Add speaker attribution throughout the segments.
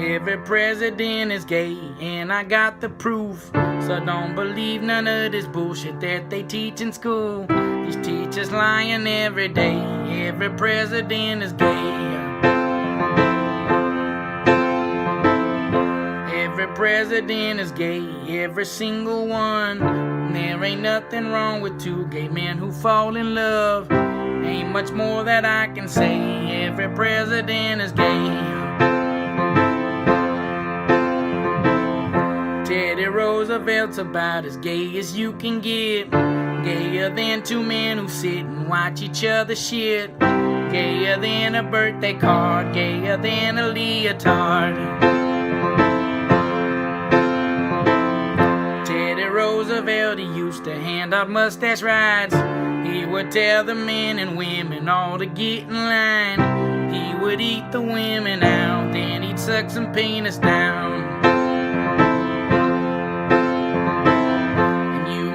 Speaker 1: Every president is gay, and I got the proof. So don't believe none of this bullshit that they teach in school. These teachers lying every day. Every president is gay. Every president is gay, every single one. There ain't nothing wrong with two gay men who fall in love. Ain't much more that I can say. Every president is gay. Teddy Roosevelt's about as gay as you can get. Gayer than two men who sit and watch each other shit. Gayer than a birthday card. Gayer than a leotard. Teddy Roosevelt, he used to hand out mustache rides. He would tell the men and women all to get in line. He would eat the women out, then he'd suck some penis down.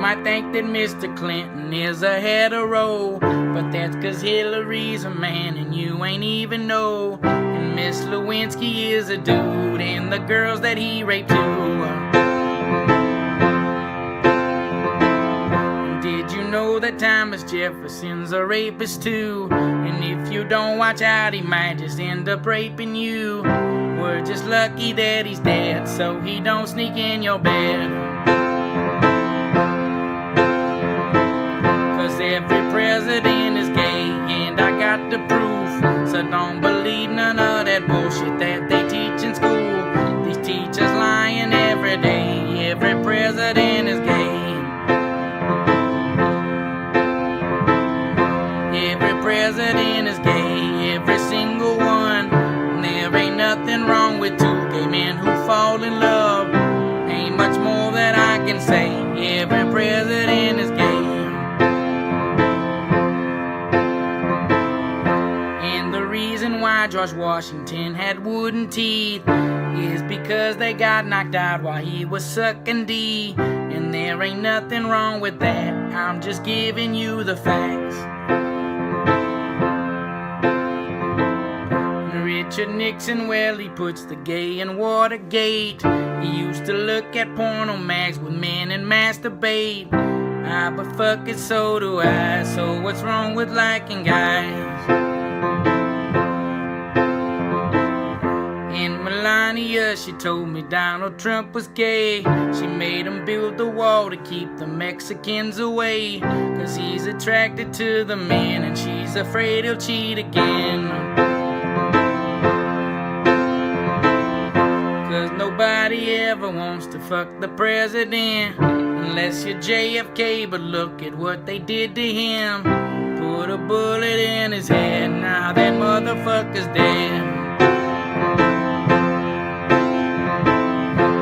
Speaker 1: I think that Mr. Clinton is a hetero, but that's cause Hillary's a man and you ain't even know. And Miss Lewinsky is a dude and the girls that he raped too. Did you know that Thomas Jefferson's a rapist too? And if you don't watch out, he might just end up raping you. We're just lucky that he's dead, so he don't sneak in your bed. Every president is gay, and I got the proof. So don't believe none of that bullshit that they teach in school. These teachers lying every day. Every president is gay. Every president is gay, every single one. There ain't nothing wrong with two gay men who fall in love. Ain't much more that I can say. Every president is gay. Why George Washington had wooden teeth is because they got knocked out while he was sucking D. And there ain't nothing wrong with that, I'm just giving you the facts. Richard Nixon, well, he puts the gay in Watergate. He used to look at porno mags with men and masturbate. But fuck it, so do I. So what's wrong with liking guys? Melania, she told me Donald Trump was gay. She made him build the wall to keep the Mexicans away. Cause he's attracted to the men and she's afraid he'll cheat again. Cause nobody ever wants to fuck the president unless you're JFK, but look at what they did to him. Put a bullet in his head, now that motherfucker's dead.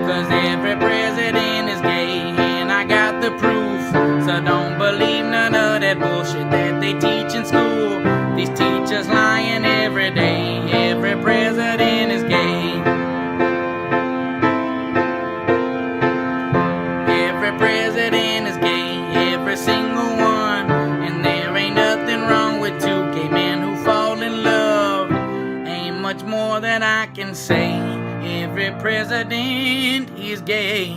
Speaker 1: Cause every president is gay, and I got the proof. So don't believe none of that bullshit that they teach in school. These teachers lying every day. Every president is gay. Every president is gay, every single one. And there ain't nothing wrong with two gay men who fall in love. Ain't much more that I can say. Every president is gay.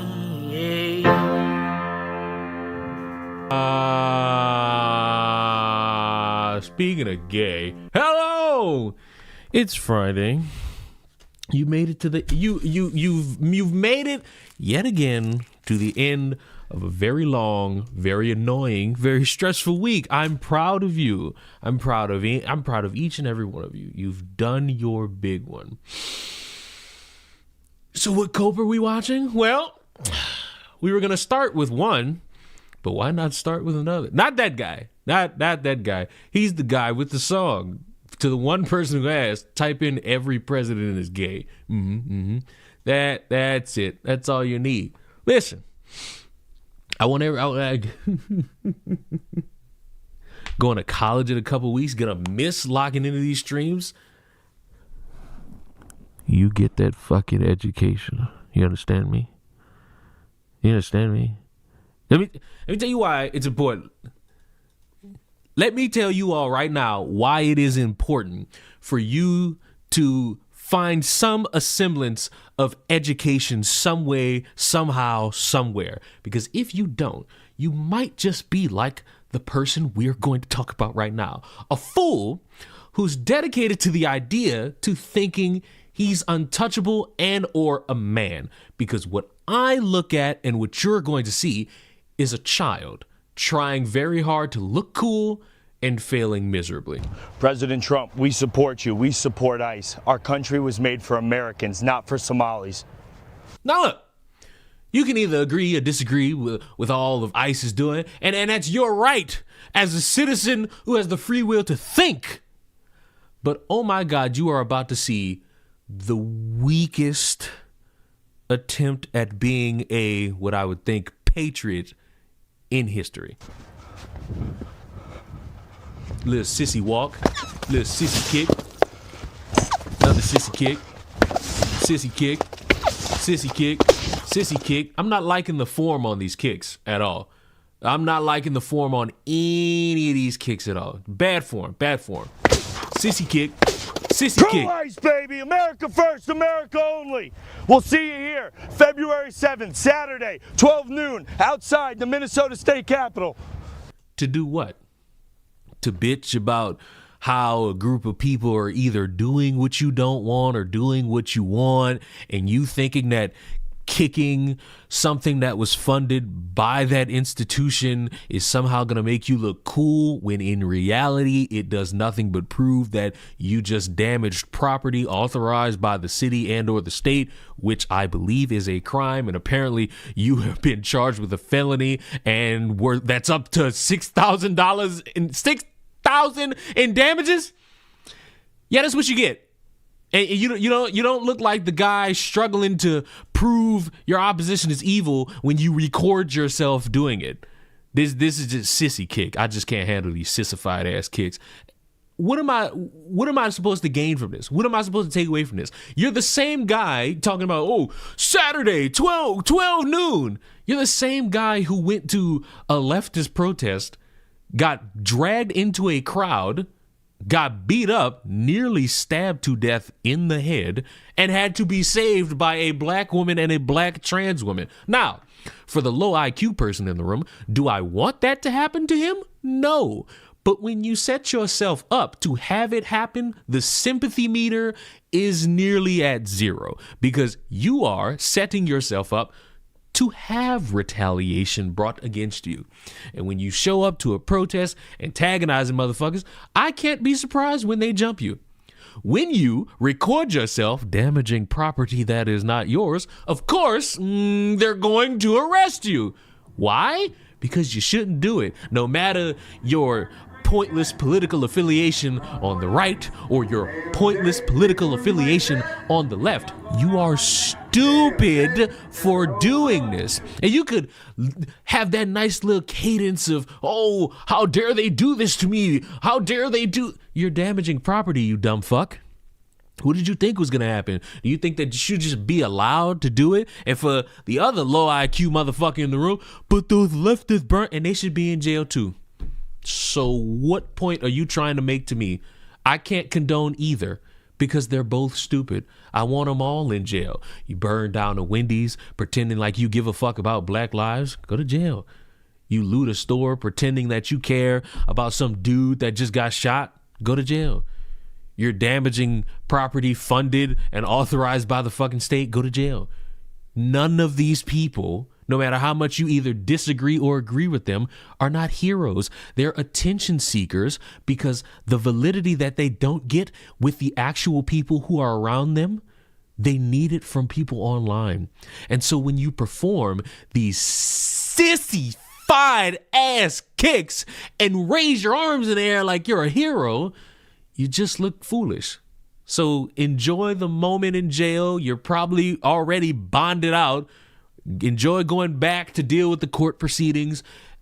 Speaker 2: Speaking of gay, hello! It's Friday. You made it to the you've made it yet again to the end of a very long, very annoying, very stressful week. I'm proud of you. I'm proud of each and every one of you. You've done your big one. So what cope are we watching? Well, we were going to start with one, but why not start with another? Not that guy. Not that guy. He's the guy with the song. To the one person who asked, type in every president is gay. That's it. That's all you need. Listen, going to college in a couple weeks, gonna miss logging into these streams. You get that fucking education. You understand me? You understand me? Let me tell you why it's important. Let me tell you all right now why it is important for you to find some semblance of education some way, somehow, somewhere. Because if you don't, you might just be like the person we're going to talk about right now. A fool who's dedicated to the idea to thinking he's untouchable and or a man. Because what I look at and what you're going to see is a child trying very hard to look cool and failing miserably.
Speaker 3: President Trump, we support you. We support ICE. Our country was made for Americans, not for Somalis.
Speaker 2: Now look, you can either agree or disagree with all of ICE is doing, and that's your right as a citizen who has the free will to think. But oh my God, you are about to see the weakest attempt at being a, what I would think, patriot in history. Little sissy walk, little sissy kick, another sissy kick, sissy kick, sissy kick, sissy kick. I'm not liking the form on these kicks at all. I'm not liking the form on any of these kicks at all. Bad form, bad form. Sissy kick, sissy kick.
Speaker 3: True ICE, baby! America first, America only! We'll see you here, February 7th, Saturday, 12 noon, outside the Minnesota State Capitol.
Speaker 2: To do what? To bitch about how a group of people are either doing what you don't want or doing what you want, and you thinking that kicking something that was funded by that institution is somehow going to make you look cool, when in reality it does nothing but prove that you just damaged property authorized by the city and or the state, which I believe is a crime, and apparently you have been charged with a felony, and that's up to $6,000 in damages. Yeah, that's what you get. And you don't look like the guy struggling to prove your opposition is evil when you record yourself doing it. This is just sissy kick. I just can't handle these sissified ass kicks. What am I supposed to gain from this? What am I supposed to take away from this? You're the same guy talking about, oh, Saturday, 12 noon. You're the same guy who went to a leftist protest, got dragged into a crowd, got beat up, nearly stabbed to death in the head, and had to be saved by a black woman and a black trans woman. Now, for the low IQ person in the room, do I want that to happen to him? No. But when you set yourself up to have it happen, the sympathy meter is nearly at zero, because you are setting yourself up to have retaliation brought against you. And when you show up to a protest antagonizing motherfuckers, I can't be surprised when they jump you. When you record yourself damaging property that is not yours, of course, they're going to arrest you. Why? Because you shouldn't do it, no matter your pointless political affiliation on the right or your pointless political affiliation on the left. You are stupid for doing this. And you could have that nice little cadence of, oh, how dare they do this to me? How dare they do? You're damaging property, you dumb fuck. What did you think was going to happen? Do you think that you should just be allowed to do it? And for the other low IQ motherfucker in the room, but those leftists burnt and they should be in jail too. So what point are you trying to make to me? I can't condone either, because they're both stupid. I want them all in jail. You burn down a Wendy's pretending like you give a fuck about black lives, go to jail. You loot a store pretending that you care about some dude that just got shot, go to jail. You're damaging property funded and authorized by the fucking state, go to jail. None of these people, no matter how much you either disagree or agree with them, are not heroes. They're attention seekers, because the validity that they don't get with the actual people who are around them, they need it from people online. And so when you perform these sissified ass kicks and raise your arms in the air like you're a hero, you just look foolish. So enjoy the moment in jail. You're probably already bonded out. Enjoy going back to deal with the court proceedings,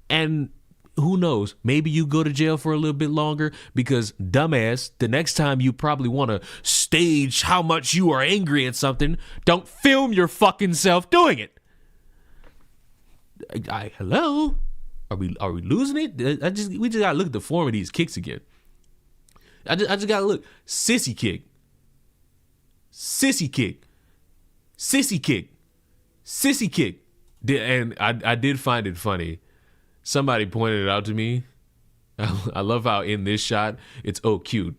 Speaker 2: and who knows, maybe you go to jail for a little bit longer, because dumbass, the next time you probably want to stage how much you are angry at something, don't film your fucking self doing it. Hello? Are we losing it? We just gotta look at the form of these kicks again. I just gotta look. Sissy kick. Sissy kick. Sissy kick. Sissy kick. And I did find it funny. Somebody pointed it out to me. I love how in this shot, it's oh cute.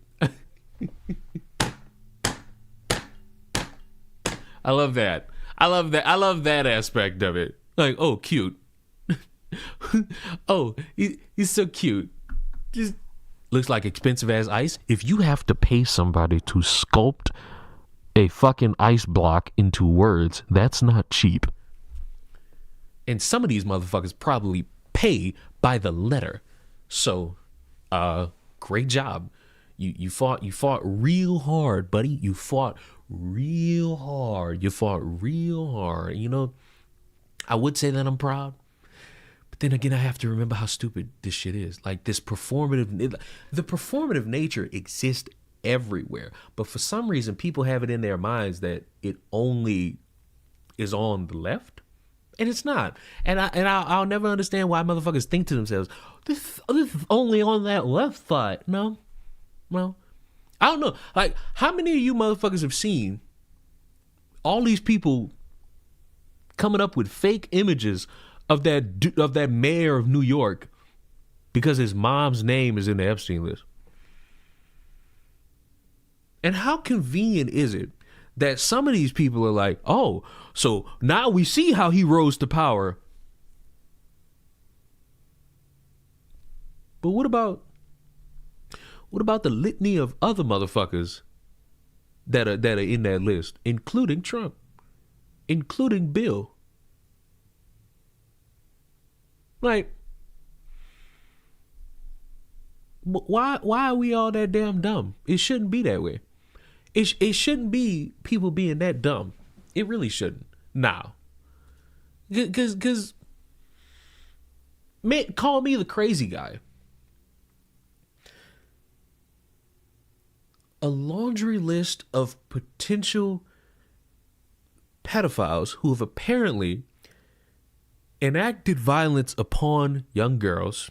Speaker 2: I love that. I love that aspect of it. Like, oh, cute. Oh, he's so cute. Just looks like expensive ass ice. If you have to pay somebody to sculpt a fucking ice block into words, that's not cheap. And some of these motherfuckers probably pay by the letter. So, great job. You fought real hard, buddy. You fought real hard. You know, I would say that I'm proud. But then again, I have to remember how stupid this shit is. Like the performative nature exists everywhere. But for some reason, people have it in their minds that it only is on the left. And it's not. And I'll never understand why motherfuckers think to themselves, this is only on that left side. No. I don't know. Like, how many of you motherfuckers have seen all these people coming up with fake images of that mayor of New York because his mom's name is in the Epstein list? And how convenient is it that some of these people are like, oh, so now we see how he rose to power. But what about the litany of other motherfuckers that are in that list, including Trump, including Bill? Like, why are we all that damn dumb? It shouldn't be that way. It shouldn't be people being that dumb. It really shouldn't. Now, because man, call me the crazy guy. A laundry list of potential pedophiles who have apparently enacted violence upon young girls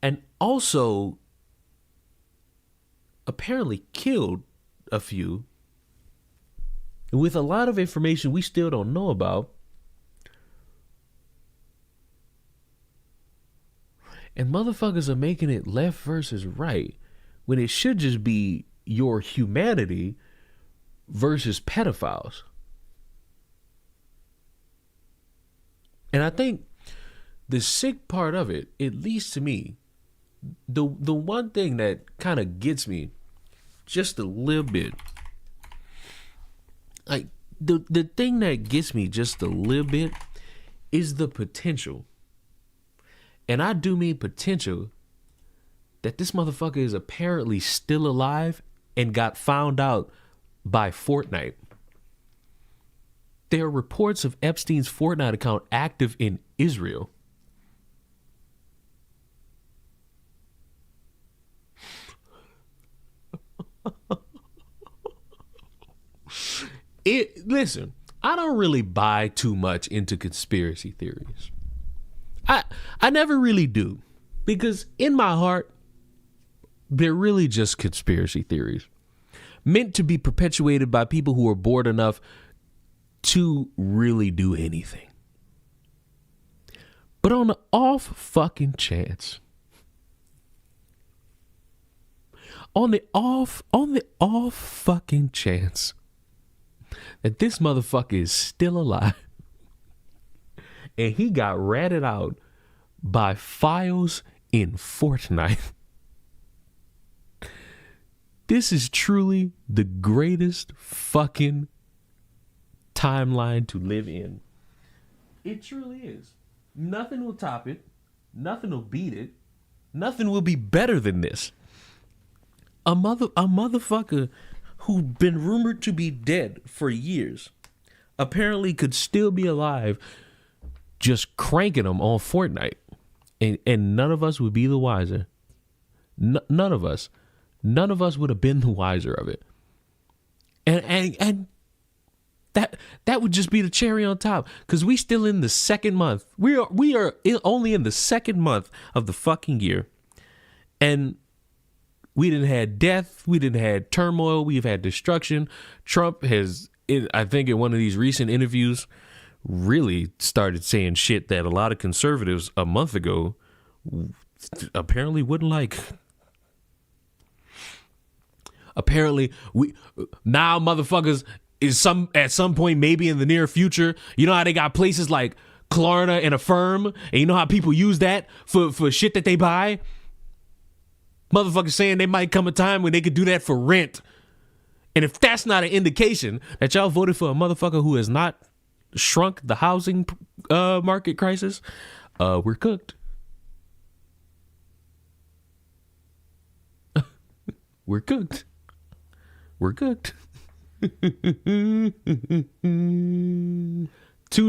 Speaker 2: and also apparently killed a few, with a lot of information we still don't know about. And motherfuckers are making it left versus right when it should just be your humanity versus pedophiles. And I think the sick part of it, at least to me, the one thing that kind of gets me just a little bit, like the thing that gets me just a little bit is the potential. And I do mean potential that this motherfucker is apparently still alive and got found out by Fortnite. There are reports of Epstein's Fortnite account active in Israel. Listen, I don't really buy too much into conspiracy theories. I never really do, because in my heart, they're really just conspiracy theories meant to be perpetuated by people who are bored enough to really do anything. But on the off fucking chance, on the off fucking chance that this motherfucker is still alive and he got ratted out by files in Fortnite, this is truly the greatest fucking timeline to live in. It truly is. Nothing will top it. Nothing will beat it. Nothing will be better than this. A motherfucker who'd been rumored to be dead for years apparently could still be alive, just cranking them on Fortnite. And none of us would be the wiser. None of us. None of us would have been the wiser of it. And that would just be the cherry on top, because we still in the second month. We are only in the second month of the fucking year. And We didn't had death. We didn't had turmoil. We've had destruction. Trump has, I think, in one of these recent interviews, really started saying shit that a lot of conservatives a month ago apparently wouldn't like. Apparently, we now motherfuckers at some point, maybe in the near future, you know how they got places like Klarna and Affirm, and you know how people use that for shit that they buy? Motherfuckers saying they might come a time when they could do that for rent. And if that's not an indication that y'all voted for a motherfucker who has not shrunk the housing market crisis, we're cooked. We're cooked. We're cooked. 2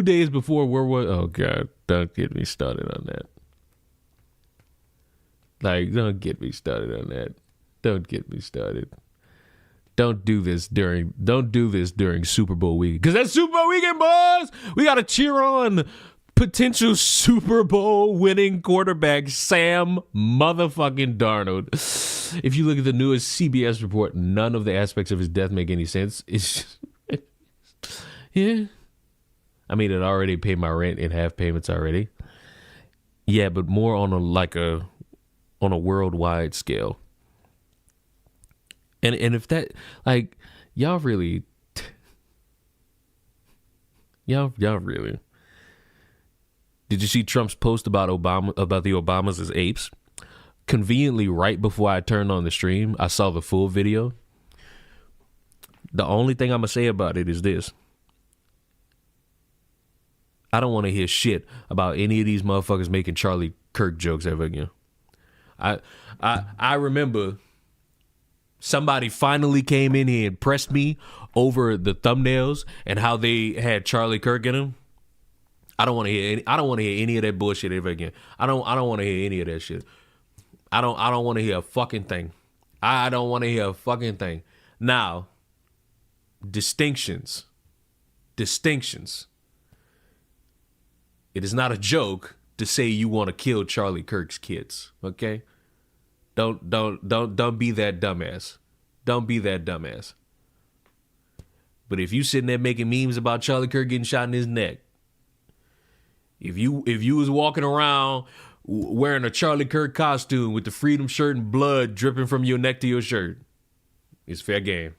Speaker 2: days before World War. Oh God, don't get me started on that. Like, don't get me started on that. Don't get me started. Don't do this during Super Bowl week, because that's Super Bowl weekend, boys. We gotta cheer on potential Super Bowl winning quarterback Sam motherfucking Darnold. If you look at the newest CBS report, none of the aspects of his death make any sense. It's just, yeah. I mean, it already paid my rent in half payments already. Yeah, but more on a worldwide scale. And if that, like, y'all really did you see Trump's post about the Obamas as apes? Conveniently, right before I turned on the stream, I saw the full video. The only thing I'm gonna say about it is this: I don't want to hear shit about any of these motherfuckers making Charlie Kirk jokes ever again. I remember somebody finally came in here and pressed me over the thumbnails and how they had Charlie Kirk in them. I don't want to hear any of that bullshit ever again. I don't want to hear any of that shit. I don't want to hear a fucking thing. I don't want to hear a fucking thing. Now, distinctions. It is not a joke to say you want to kill Charlie Kirk's kids, okay? Don't be that dumbass. Don't be that dumbass. But if you sitting there making memes about Charlie Kirk getting shot in his neck, if you was walking around wearing a Charlie Kirk costume with the freedom shirt and blood dripping from your neck to your shirt, it's fair game.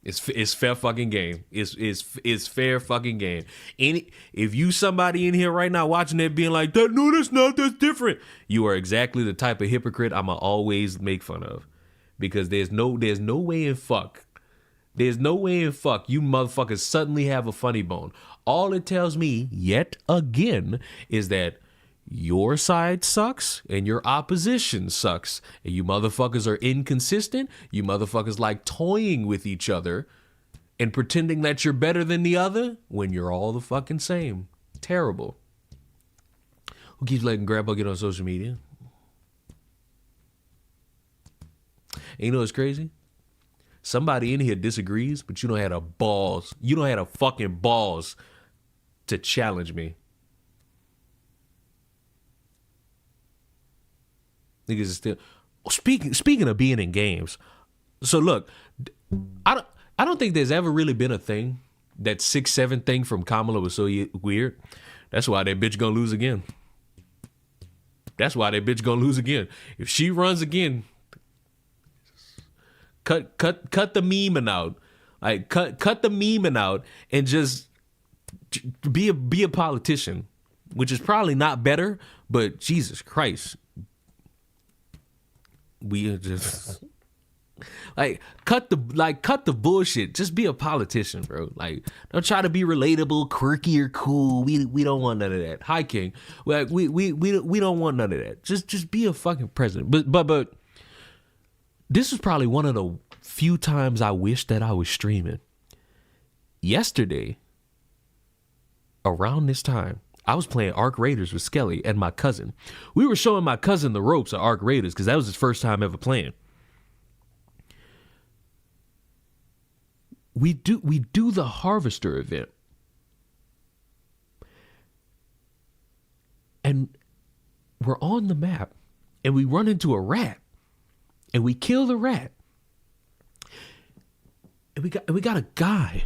Speaker 2: It's fair fucking game. It's fair fucking game. If you somebody in here right now watching it being like, no, that's not, that's different, you are exactly the type of hypocrite I'ma always make fun of. Because there's no way in fuck you motherfuckers suddenly have a funny bone. All it tells me, yet again, is that your side sucks and your opposition sucks. And you motherfuckers are inconsistent. You motherfuckers like toying with each other and pretending that you're better than the other when you're all the fucking same. Terrible. Who keeps letting grandpa get on social media? And you know what's crazy? Somebody in here disagrees, but you don't have a fucking balls to challenge me. Niggas is still speaking of being in games. So look, I don't think there's ever really been a thing. That 6'7" thing from Kamala was so weird. That's why that bitch gonna lose again. If she runs again, cut the memeing out. Like cut the memeing out and just be a politician, which is probably not better, but Jesus Christ. We are just cut the bullshit. Just be a politician, bro. Like, don't try to be relatable, quirky, or cool. We don't want none of that. Hi, King. Like, we don't want none of that. Just be a fucking president. But this is probably one of the few times I wish that I was streaming. Yesterday, around this time, I was playing Ark Raiders with Skelly and my cousin. We were showing my cousin the ropes of Ark Raiders because that was his first time ever playing. We do the Harvester event. And we're on the map and we run into a rat. and we kill the rat. And we got a guy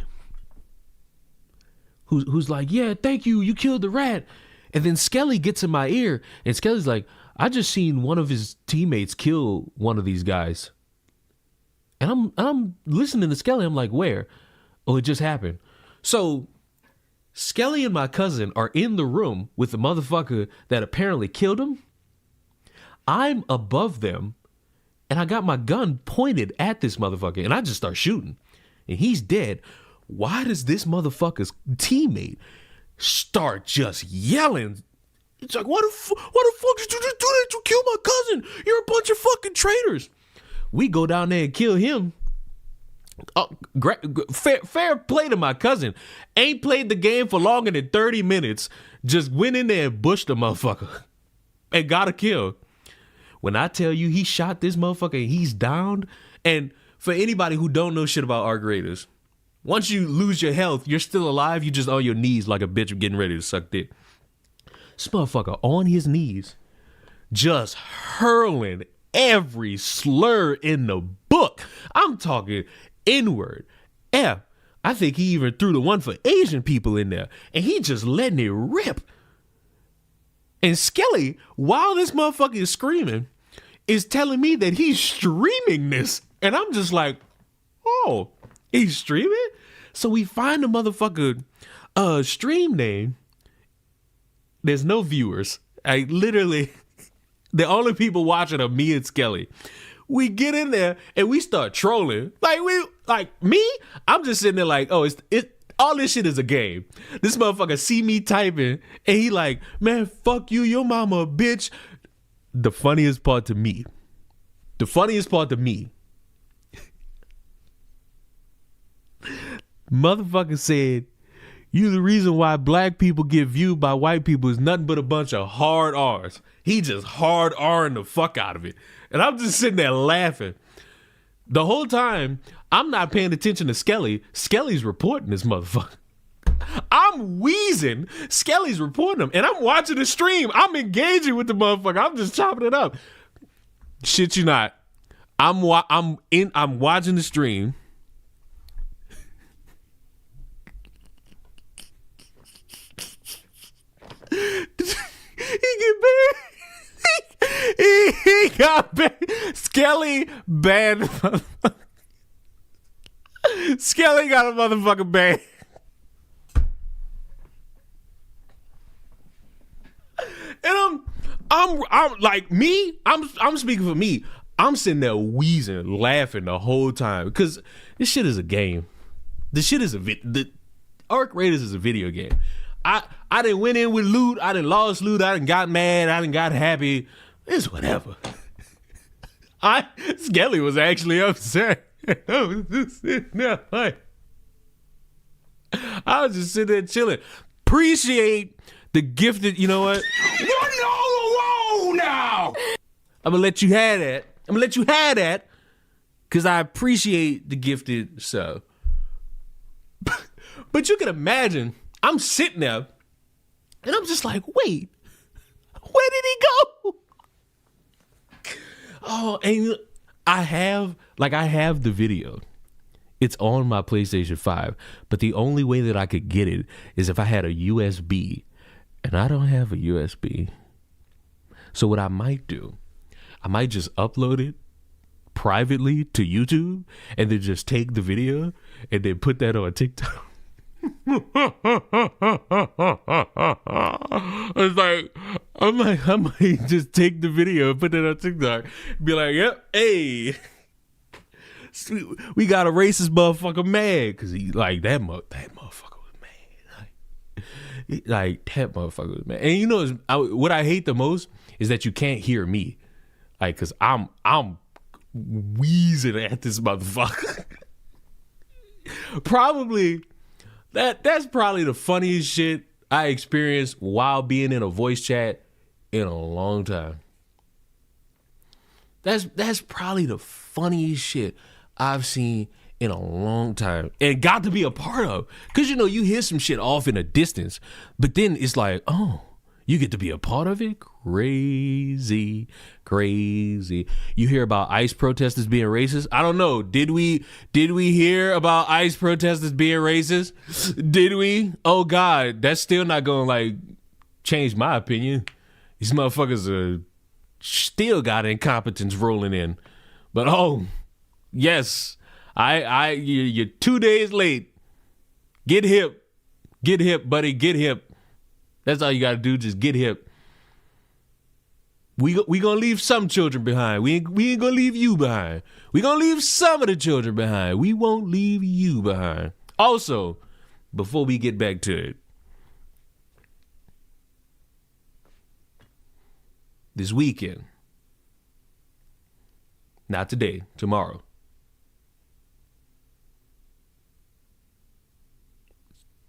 Speaker 2: who's like, yeah, thank you, you killed the rat. And then Skelly gets in my ear, and Skelly's like, I just seen one of his teammates kill one of these guys. And I'm listening to Skelly. I'm like, where? Oh, it just happened. So Skelly and my cousin are in the room with the motherfucker that apparently killed him. I'm above them, and I got my gun pointed at this motherfucker, and I just start shooting. And he's dead. Why does this motherfucker's teammate start just yelling? It's like, why the fuck did you just do that? You killed my cousin. You're a bunch of fucking traitors. We go down there and kill him. Fair play to my cousin. Ain't played the game for longer than 30 minutes. Just went in there and bushed the motherfucker and got a kill. When I tell you he shot this motherfucker and he's downed, and for anybody who don't know shit about arc raiders, once you lose your health, you're still alive. You just on your knees like a bitch getting ready to suck dick. This motherfucker on his knees, just hurling every slur in the book. I'm talking N-word, F. I think he even threw the one for Asian people in there, and he just letting it rip. And Skelly, while this motherfucker is screaming, is telling me that he's streaming this. And I'm just like, oh, he's streaming? So we find the motherfucker stream name. There's no viewers. I literally, the only people watching are me and Skelly. We get in there and we start trolling. Like me, I'm just sitting there like, oh, all this shit is a game. This motherfucker see me typing and he like, man, fuck you, your mama a bitch. The funniest part to me, motherfucker said, you the reason why black people get viewed by white people is nothing but a bunch of hard R's. He just hard R'ing the fuck out of it. And I'm just sitting there laughing. The whole time, I'm not paying attention to Skelly. Skelly's reporting this motherfucker. I'm wheezing. Skelly's reporting him. And I'm watching the stream. I'm engaging with the motherfucker. I'm just chopping it up. Shit you not. I'm watching the stream. He get banned. He got banned. Skelly banned. Skelly got a motherfucking ban. And I'm like me. I'm speaking for me. I'm sitting there wheezing, laughing the whole time because this shit is a game. This shit is the Arc Raiders is a video game. I didn't went in with loot. I didn't lost loot. I didn't got mad. I didn't got happy. It's whatever. Skelly was actually upset. I was just sitting there like, I was just sitting there chilling. Appreciate the gifted. You know what?
Speaker 4: You're all alone now.
Speaker 2: I'm gonna let you have that. Because I appreciate the gifted sub. But you can imagine. I'm sitting there, and I'm just like, wait, where did he go? Oh, and I have the video. It's on my PlayStation 5, but the only way that I could get it is if I had a USB, and I don't have a USB. So what I might do, I might just upload it privately to YouTube, and then just take the video, and then put that on TikTok. I might just take the video and put it on TikTok. Be like, yep, hey, sweet, we got a racist motherfucker mad because he like that motherfucker was mad. Like that motherfucker was mad. And you know what I hate the most is that you can't hear me, like, cause I'm wheezing at this motherfucker. That's probably the funniest shit I experienced while being in a voice chat in a long time. That's probably the funniest shit I've seen in a long time and got to be a part of. Cause you hear some shit off in a distance, but then it's like, oh, you get to be a part of it? crazy. You hear about ICE protesters being racist? I don't know. Did we hear about ICE protesters being racist? Did we? Oh God, that's still not gonna like change my opinion. These motherfuckers are still got incompetence rolling in. But oh, yes, you're 2 days late. Get hip, buddy, get hip. That's all you gotta do. Just get hip. We gonna leave some children behind. We ain't gonna leave you behind. We gonna leave some of the children behind. We won't leave you behind. Also, before we get back to it, this weekend, not today, tomorrow,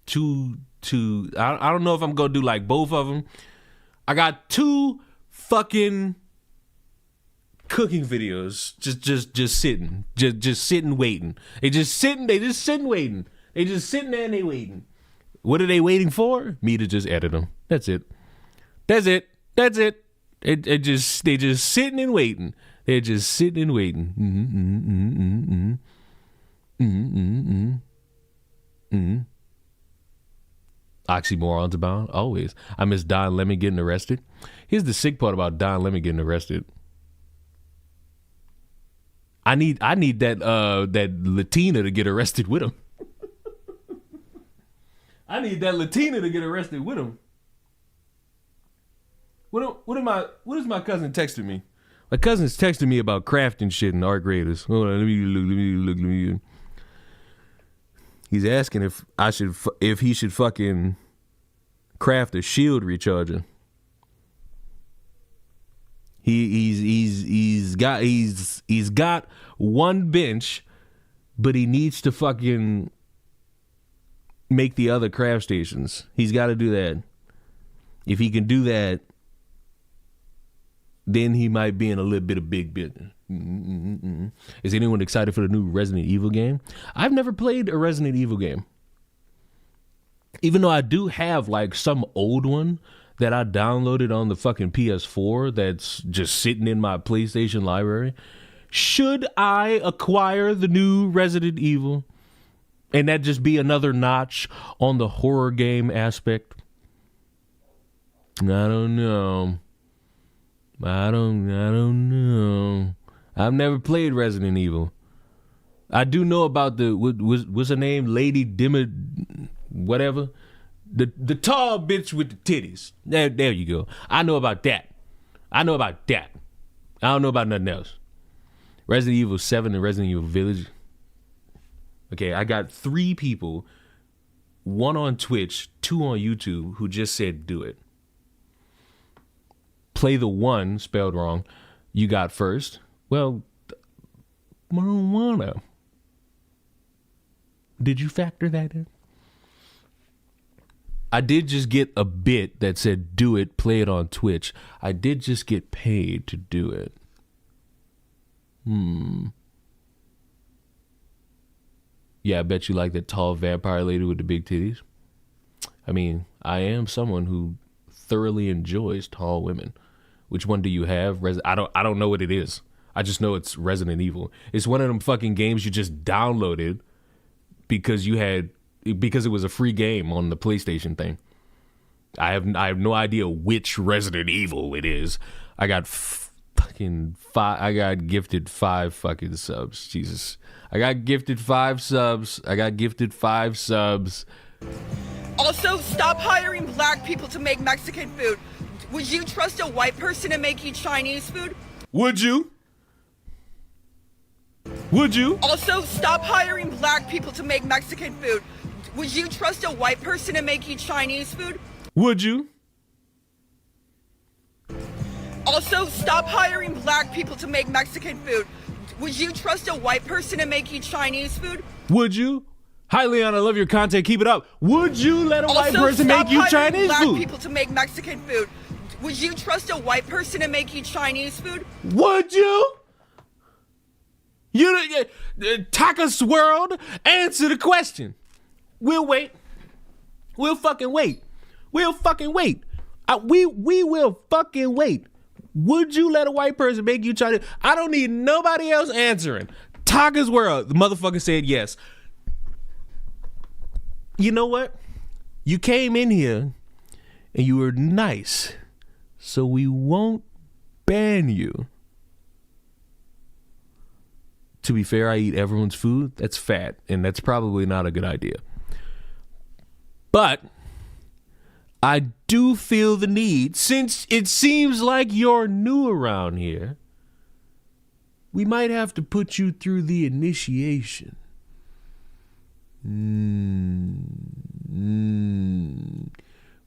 Speaker 2: I don't know if I'm gonna do like both of them. I got 2 fucking cooking videos just sitting waiting. They just sitting waiting. They just sitting there and they waiting. What are they waiting for? Me to just edit them. That's it. They just sitting and waiting. They're just sitting and waiting. Oxymorons abound, always. I miss Don Lemon getting arrested. Here's the sick part about Don Lemon getting arrested. I need that Latina to get arrested with him. I need that Latina to get arrested with him. What is my cousin texting me? My cousin's texting me about crafting shit in art graders. Hold on, let me look. He's asking if he should fucking craft a shield recharger. He's got one bench, but he needs to fucking make the other craft stations. He's got to do that. If he can do that, then he might be in a little bit of big business. Is anyone excited for the new Resident Evil game? I've never played a Resident Evil game. Even though I do have like some old one that I downloaded on the fucking PS4 that's just sitting in my PlayStation library. Should I acquire the new Resident Evil and that just be another notch on the horror game aspect? I don't know. I don't know. I've never played Resident Evil. I do know about what's her name? Lady Dimmer, whatever. The tall bitch with the titties. There you go. I know about that. I don't know about nothing else. Resident Evil 7 and Resident Evil Village. Okay, I got 3 people, 1 on Twitch, 2 on YouTube, who just said do it. Play the 1 spelled wrong you got first. Well, marijuana. Did you factor that in? I did just get a bit that said do it, play it on Twitch. I did just get paid to do it. Yeah, I bet you like that tall vampire lady with the big titties. I mean, I am someone who thoroughly enjoys tall women. Which one do you have? I don't know what it is. I just know it's Resident Evil. It's one of them fucking games you just downloaded because it was a free game on the PlayStation thing. I have no idea which Resident Evil it is. I got I got gifted 5 fucking subs. Jesus. I got gifted 5 subs.
Speaker 5: Also, stop hiring black people to make Mexican food. Would you trust a white person to make you Chinese food?
Speaker 2: Would you?
Speaker 5: Also, stop hiring black people to make Mexican food. Would you trust a white person to make you Chinese food?
Speaker 2: Would you?
Speaker 5: Also, stop hiring black people to make Mexican food. Would you trust a white person to make you Chinese food?
Speaker 2: Would you? Hi, Leon. I love your content. Keep it up. Would you let a white person make you Chinese
Speaker 5: black
Speaker 2: food?
Speaker 5: People to make Mexican food. Would you trust a white person to make you Chinese food?
Speaker 2: Would you? Taka's world, answer the question. We'll wait. We'll fucking wait. We will fucking wait. Would you let a white person make you Chinese? I don't need nobody else answering. Taka's world. The motherfucker said yes. You know what? You came in here and you were nice, so we won't ban you. To be fair, I eat everyone's food. That's fat, and that's probably not a good idea. But I do feel the need, since it seems like you're new around here, we might have to put you through the initiation.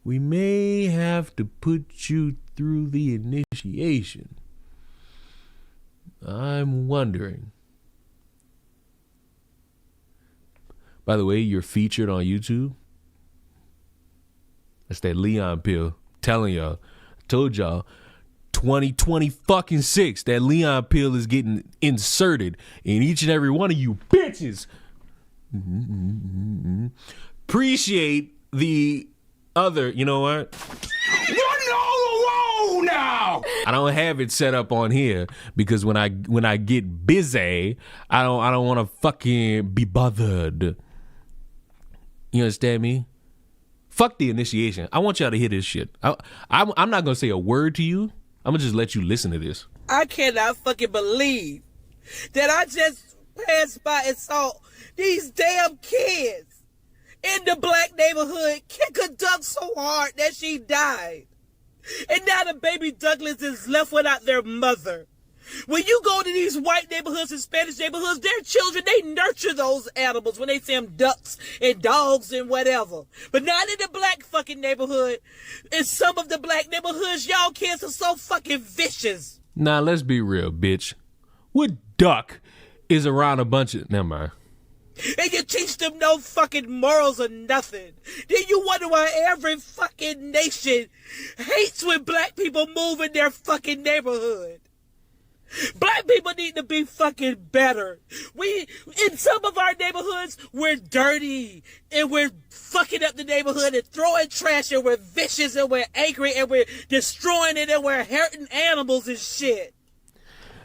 Speaker 2: We may have to put you through the initiation. I'm wondering. By the way, you're featured on YouTube. That's that Leon pill. Telling y'all. I told y'all. 2026. That Leon pill is getting inserted in each and every one of you bitches. Appreciate the other. You know what?
Speaker 4: You're all alone now.
Speaker 2: I don't have it set up on here because when I get busy, I don't want to fucking be bothered. You understand me? Fuck the initiation. I want y'all to hear this shit. I'm not gonna say a word to you. I'm gonna just let you listen to this.
Speaker 6: I cannot fucking believe that I just passed by and saw these damn kids in the black neighborhood kick a duck so hard that she died. And now the baby Douglas is left without their mother. When you go to these white neighborhoods and Spanish neighborhoods, their children, they nurture those animals when they see them ducks and dogs and whatever. But not in the black fucking neighborhood. In some of the black neighborhoods, y'all kids are so fucking vicious.
Speaker 2: Nah, let's be real, bitch. What duck is around a bunch of... Never mind.
Speaker 6: And you teach them no fucking morals or nothing. Then you wonder why every fucking nation hates when black people move in their fucking neighborhood. Black people need to be fucking better. In some of our neighborhoods, we're dirty and we're fucking up the neighborhood and throwing trash and we're vicious and we're angry and we're destroying it and we're hurting animals and shit.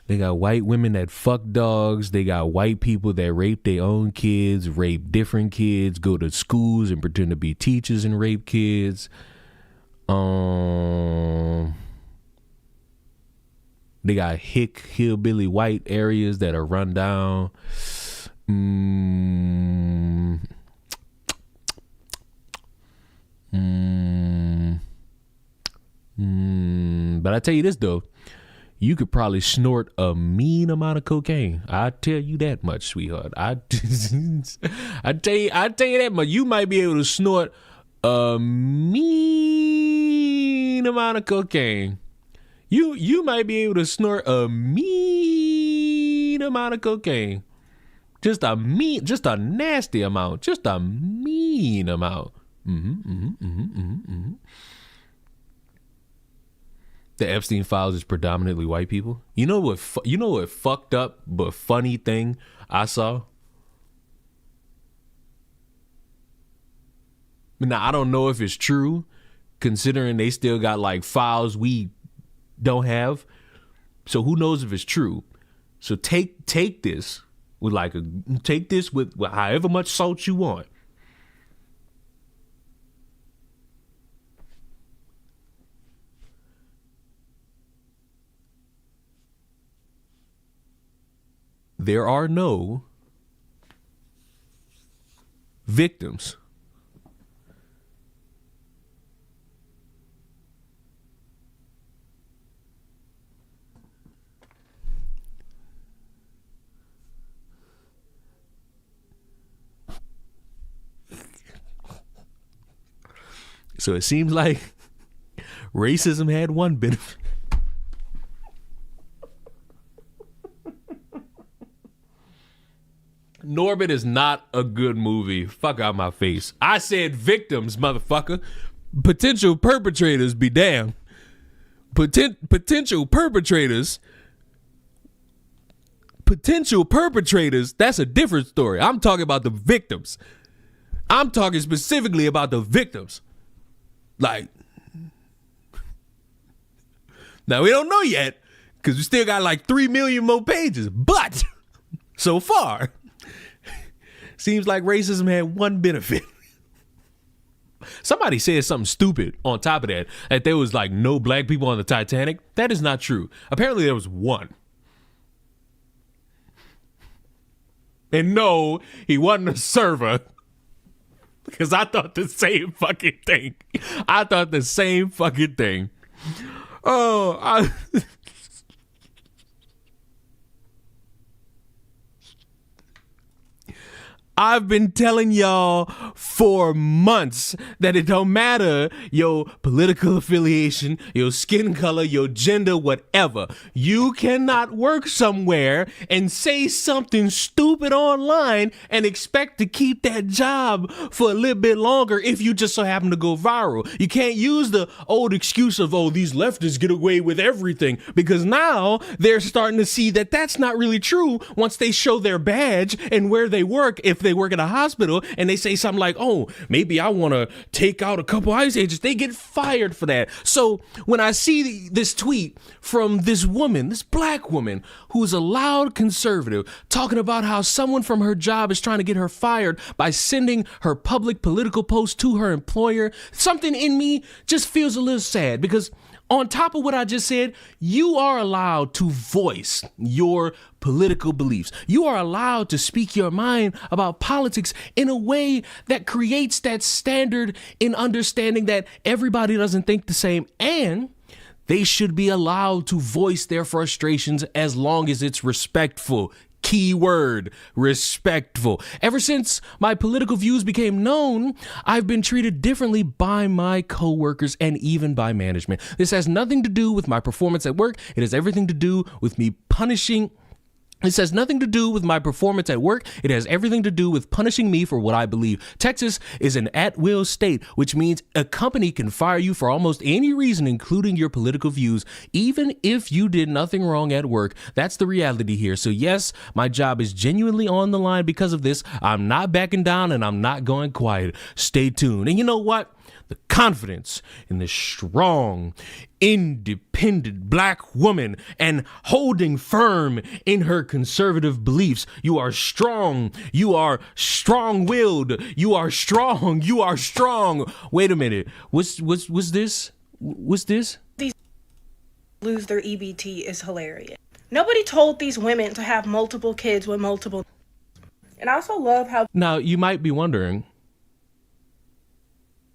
Speaker 2: They got white women that fuck dogs. They got white people that rape their own kids, rape different kids, go to schools and pretend to be teachers and rape kids. They got hillbilly white areas that are run down. But I tell you this though, you could probably snort a mean amount of cocaine. I tell you that much, sweetheart. I tell you that much. You might be able to snort a mean amount of cocaine. You might be able to snort a mean amount of cocaine. Just a nasty amount. Just a mean amount. The Epstein files is predominantly white people. You know what fucked up but funny thing I saw? Now I don't know if it's true, considering they still got like files we don't have. So who knows if it's true? So take this with with however much salt you want. There are no victims. So it seems like racism had one benefit. Norbit is not a good movie. Fuck out my face. I said victims, motherfucker. Potential perpetrators be damned. Potential perpetrators, that's a different story. I'm talking about the victims. I'm talking specifically about the victims. Like, Now, we don't know yet because we still got like 3 million more pages. But so far, seems like racism had one benefit. Somebody said something stupid on top of that there was like no black people on the Titanic. That is not true. Apparently there was one. And no, he wasn't a server. Because I thought the same fucking thing. Oh, I've been telling y'all for months that it don't matter your political affiliation, your skin color, your gender, whatever. You cannot work somewhere and say something stupid online and expect to keep that job for a little bit longer if you just so happen to go viral. You can't use the old excuse of, oh, these leftists get away with everything, because now they're starting to see that that's not really true once they show their badge and where they work. If they work at a hospital and they say something like, oh, maybe I want to take out a couple ICE agents, they get fired for that. So when I see this tweet from this woman, this black woman, who's a loud conservative, talking about how someone from her job is trying to get her fired by sending her public political post to her employer, something in me just feels a little sad, because on top of what I just said, you are allowed to voice your political beliefs. You are allowed to speak your mind about politics in a way that creates that standard in understanding that everybody doesn't think the same, and they should be allowed to voice their frustrations as long as it's respectful. Keyword, respectful. Ever since my political views became known, I've been treated differently by my coworkers and even by management. This has nothing to do with my performance at work. It has everything to do with me punishing. This has nothing to do with my performance at work. It has everything to do with punishing me for what I believe. Texas is an at-will state, which means a company can fire you for almost any reason, including your political views, even if you did nothing wrong at work. That's the reality here. So yes, my job is genuinely on the line because of this. I'm not backing down and I'm not going quiet. Stay tuned. And you know what? The confidence in this strong, independent black woman and holding firm in her conservative beliefs. You are strong. You are strong-willed. You are strong. You are strong. Wait a minute. What's this? What's this?
Speaker 7: These lose their EBT is hilarious. Nobody told these women to have multiple kids with multiple. And I also love how.
Speaker 2: Now, you might be wondering,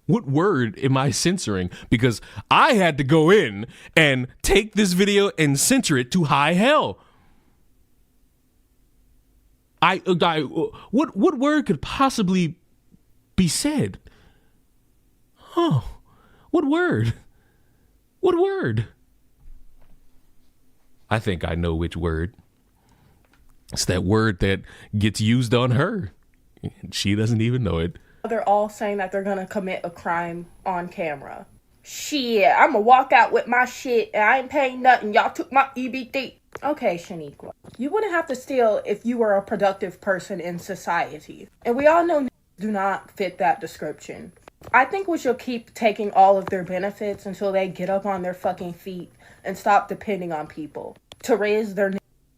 Speaker 2: what word am I censoring? Because I had to go in and take this video and censor it to high hell. What word could possibly be said? Oh, what word? What word? I think I know which word. It's that word that gets used on her. She doesn't even know it.
Speaker 7: They're all saying that they're gonna commit a crime on camera. Shit, I'm gonna walk out with my shit and I ain't paying nothing. Y'all took my EBT. Okay, Shaniqua, you wouldn't have to steal if you were a productive person in society. And we all know do not fit that description. I think we should keep taking all of their benefits until they get up on their fucking feet and stop depending on people to raise their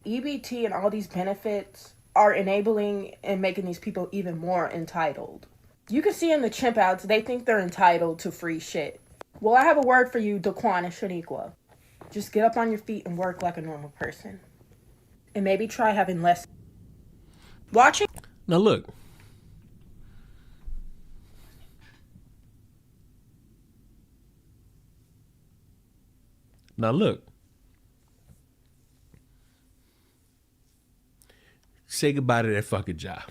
Speaker 7: EBT, and all these benefits are enabling and making these people even more entitled. You can see in the chimp outs, they think they're entitled to free shit. Well, I have a word for you, Daquan and Shaniqua. Just get up on your feet and work like a normal person. And maybe try having less. Watching.
Speaker 2: Now look. Say goodbye to that fucking job.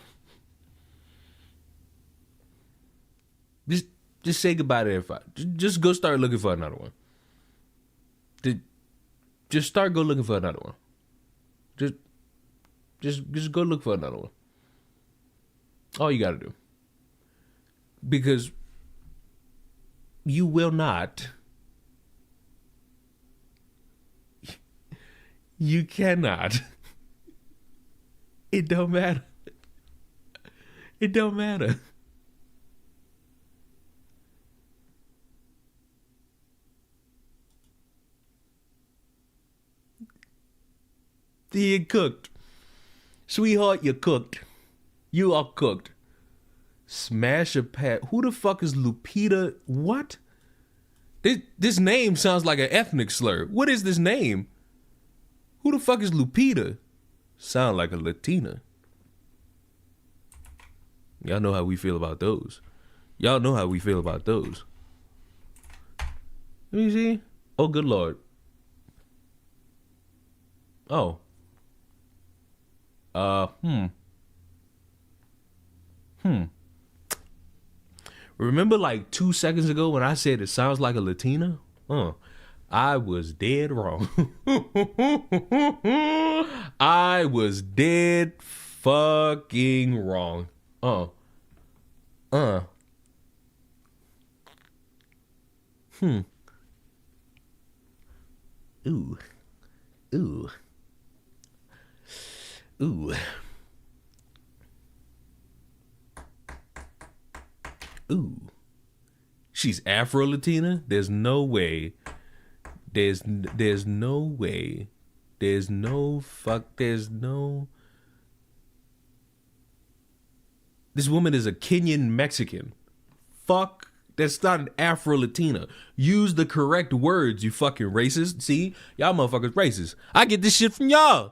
Speaker 2: Just say goodbye to that. Just go start looking for another one. Just start go looking for another one. Just go look for another one. All you gotta do. Because you will not. You cannot. It don't matter. It don't matter. You cooked. Sweetheart, you cooked. You are cooked. Smash a Pat. Who the fuck is Lupita? What? This name sounds like an ethnic slur. What is this name? Who the fuck is Lupita? Sound like a Latina. Y'all know how we feel about those. Y'all know how we feel about those. Let me see. Oh, good Lord. Oh. Remember like 2 seconds ago when I said it sounds like a Latina? I was dead wrong. I was dead fucking wrong. Ooh. Ooh. Ooh. Ooh. She's Afro-Latina? There's no way. There's no way. There's no. This woman is a Kenyan Mexican. Fuck. That's not an Afro-Latina. Use the correct words, you fucking racist. See? Y'all motherfuckers racist. I get this shit from y'all.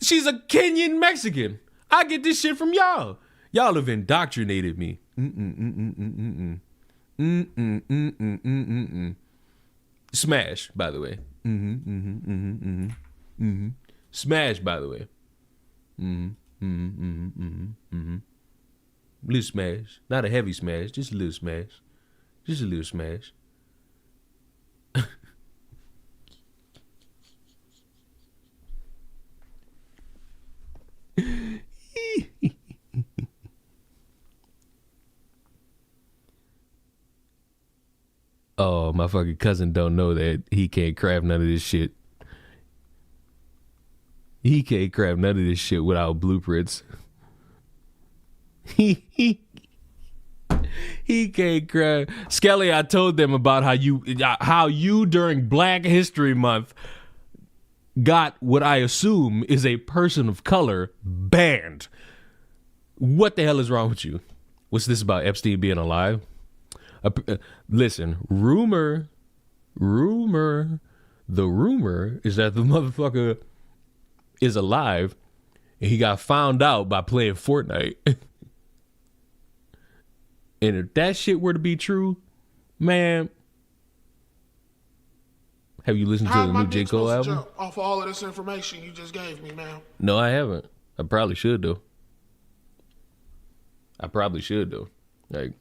Speaker 2: She's a Kenyan Mexican. I get this shit from y'all. Y'all have indoctrinated me. Smash, by the way. Smash, by the way. Little smash. Not a heavy smash, just a little smash. Just a little smash. Oh, my fucking cousin don't know that he can't craft none of this shit. He can't craft none of this shit without blueprints. He can't craft. Skelly, I told them about how you during Black History Month got what I assume is a person of color banned. What the hell is wrong with you? What's this about Epstein being alive? Listen, rumor is that the motherfucker is alive and he got found out by playing Fortnite. And if that shit were to be true, man, have you listened to the new J. Cole album?
Speaker 8: Jump off all of this information you just gave me, man.
Speaker 2: No, I haven't. I probably should though. Like,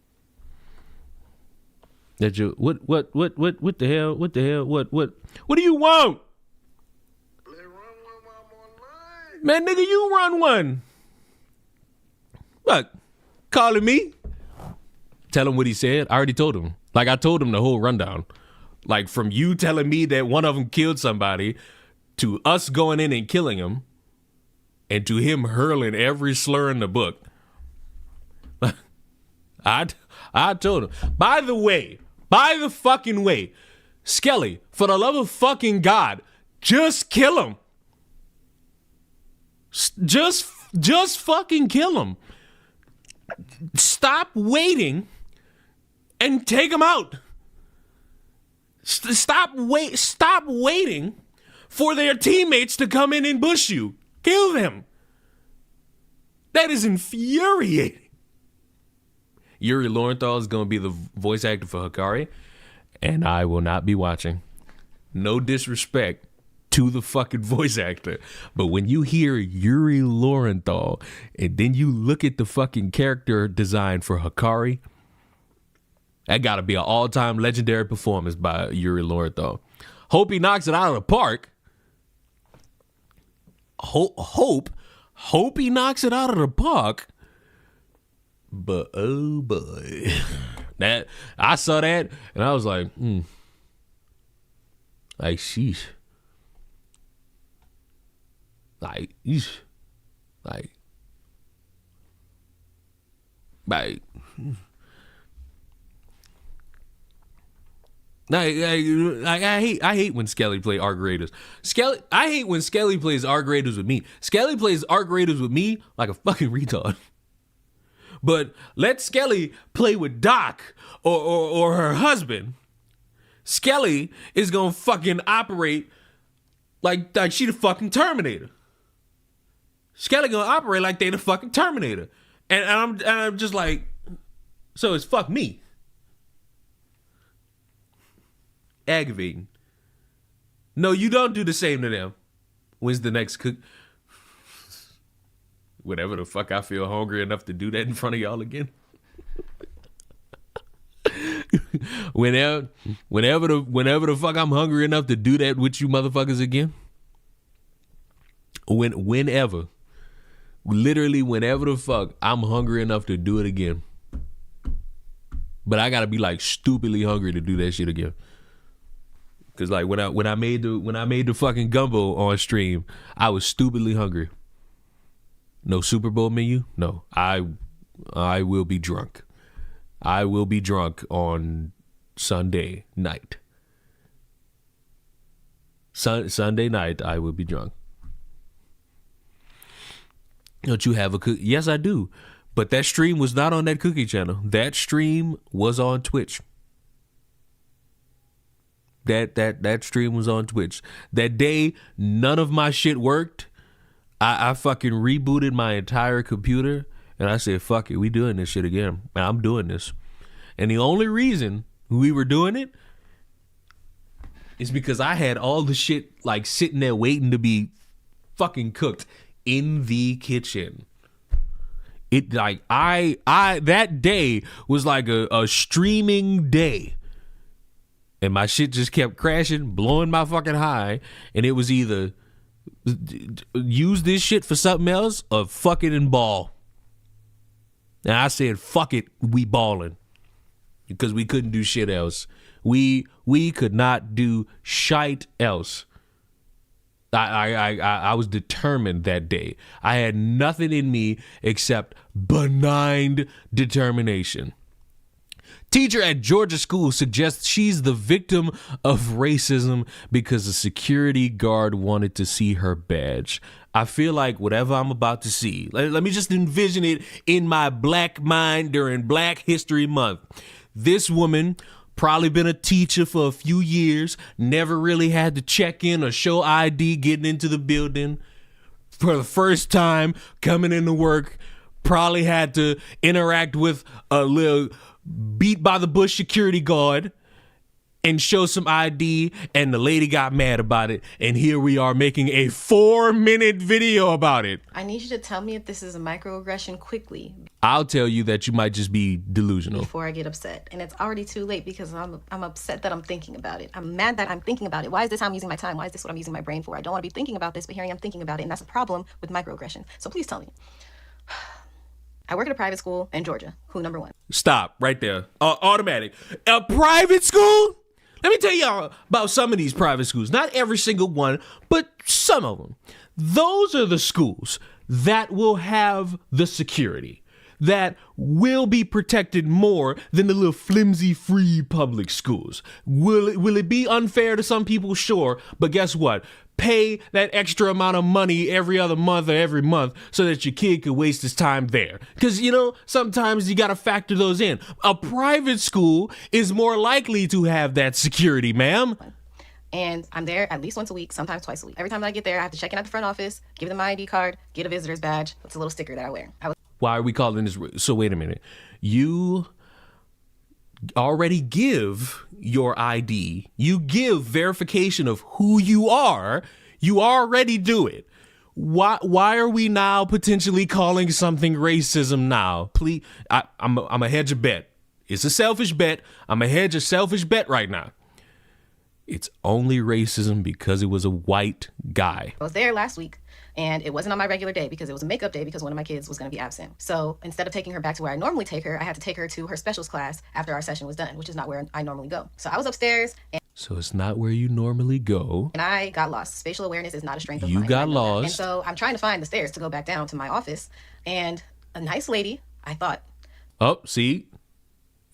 Speaker 2: that you what the hell? What do you want? Man, nigga, you run one. Look, calling me. Tell him what he said. I already told him. Like, I told him the whole rundown. Like, from you telling me that one of them killed somebody to us going in and killing him and to him hurling every slur in the book. I told him. By the fucking way, Skelly, for the love of fucking God, just kill him. Just fucking kill him. Stop waiting and take him out. Stop waiting for their teammates to come in and bush you. Kill them. That is infuriating. Yuri Lowenthal is going to be the voice actor for Hikari, and I will not be watching. No disrespect to the fucking voice actor, but when you hear Yuri Lowenthal and then you look at the fucking character design for Hikari, that got to be an all-time legendary performance by Yuri Lowenthal. Hope he knocks it out of the park. Hope he knocks it out of the park. But oh boy, that I saw that and I was like, like sheesh, like I hate when Skelly play R graders. I hate when Skelly plays R graders with me. Skelly plays R graders with me like a fucking retard. But let Skelly play with Doc or her husband. Skelly is gonna fucking operate like she the fucking Terminator. Skelly gonna operate like they the fucking Terminator. And I'm just like, so it's fuck me. Aggravating. No, you don't do the same to them. When's the next cook? Whenever the fuck I feel hungry enough to do that in front of y'all again. whenever the fuck I'm hungry enough to do that with you motherfuckers again. Whenever. Literally whenever the fuck I'm hungry enough to do it again. But I gotta be like stupidly hungry to do that shit again. Cause like when I made the fucking gumbo on stream, I was stupidly hungry. No Super Bowl menu? No. I will be drunk. I will be drunk on Sunday night. Sunday night, I will be drunk. Don't you have a cookie? Yes, I do. But that stream was not on that cookie channel. That stream was on Twitch. That stream was on Twitch. That day, none of my shit worked. I fucking rebooted my entire computer and I said, fuck it, we doing this shit again. I'm doing this. And the only reason we were doing it is because I had all the shit like sitting there waiting to be fucking cooked in the kitchen. It like I that day was like a streaming day. And my shit just kept crashing, blowing my fucking high, and it was either use this shit for something else or fuck it and ball. And I said, fuck it, we balling. Because we couldn't do shit else. We could not do shite else. I was determined that day. I had nothing in me except benign determination. Teacher at Georgia school suggests she's the victim of racism because a security guard wanted to see her badge. I feel like whatever I'm about to see, let me just envision it in my black mind during Black History Month. This woman probably been a teacher for a few years, never really had to check in or show ID getting into the building. For the first time coming into work, probably had to interact with a little beat by the bush security guard and show some ID, and the lady got mad about it, and here we are making a 4-minute video about it.
Speaker 9: I need you to tell me if this is a microaggression quickly.
Speaker 2: I'll tell you that you might just be delusional.
Speaker 9: Before I get upset. And it's already too late because I'm upset that I'm thinking about it. I'm mad that I'm thinking about it. Why is this how I'm using my time? Why is this what I'm using my brain for? I don't want to be thinking about this, but here I am thinking about it, and that's a problem with microaggression. So please tell me. I work at a private school in Georgia. Who number one?
Speaker 2: Stop right there. Automatic. A private school? Let me tell y'all about some of these private schools. Not every single one, but some of them. Those are the schools that will have the security, that will be protected more than the little flimsy free public schools. Will it be unfair to some people? Sure. But guess what? Pay that extra amount of money every other month or every month so that your kid could waste his time there. Because, you know, sometimes you got to factor those in. A private school is more likely to have that security, ma'am.
Speaker 9: And I'm there at least once a week, sometimes twice a week. Every time that I get there, I have to check in at the front office, give them my ID card, get a visitor's badge. It's a little sticker that I wear.
Speaker 2: Why are we calling this? So wait a minute. You already give your ID. You give verification of who you are. You already do it. Why are we now potentially calling something racism now? Please, I'm a hedge a bet. It's a selfish bet. I'm a hedge a selfish bet right now. It's only racism because it was a white guy.
Speaker 9: I was there last week, and it wasn't on my regular day because it was a makeup day because one of my kids was going to be absent. So instead of taking her back to where I normally take her, I had to take her to her specials class after our session was done, which is not where I normally go. So I was upstairs.
Speaker 2: So it's not where you normally go.
Speaker 9: And I got lost. Spatial awareness is not a strength of mine.
Speaker 2: You got lost.
Speaker 9: And so I'm trying to find the stairs to go back down to my office. And a nice lady, I thought.
Speaker 2: Oh, see?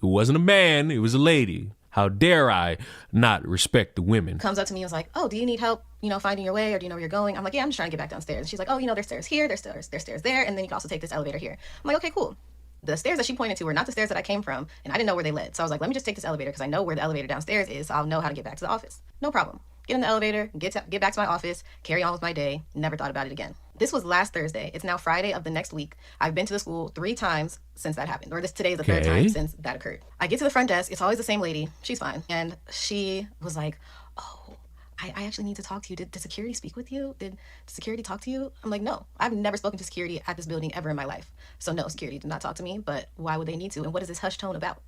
Speaker 2: It wasn't a man. It was a lady. How dare I not respect the women?
Speaker 9: Comes up to me and was like, oh, do you need help, finding your way, or do you know where you're going? I'm like, yeah, I'm just trying to get back downstairs. And she's like, oh, there's stairs here, there's stairs there, and then you can also take this elevator here. I'm like, okay, cool. The stairs that she pointed to were not the stairs that I came from, and I didn't know where they led. So I was like, let me just take this elevator because I know where the elevator downstairs is, so I'll know how to get back to the office. No problem. Get in the elevator, get back to my office, carry on with my day, never thought about it again. This was last Thursday. It's now Friday of the next week. I've been to the school 3 times since that happened, or today is the third time since that occurred. I get to the front desk. It's always the same lady. She's fine. And she was like, oh, I actually need to talk to you. Did security speak with you? Did security talk to you? I'm like, no, I've never spoken to security at this building ever in my life. So no, security did not talk to me, but why would they need to? And what is this hush tone about?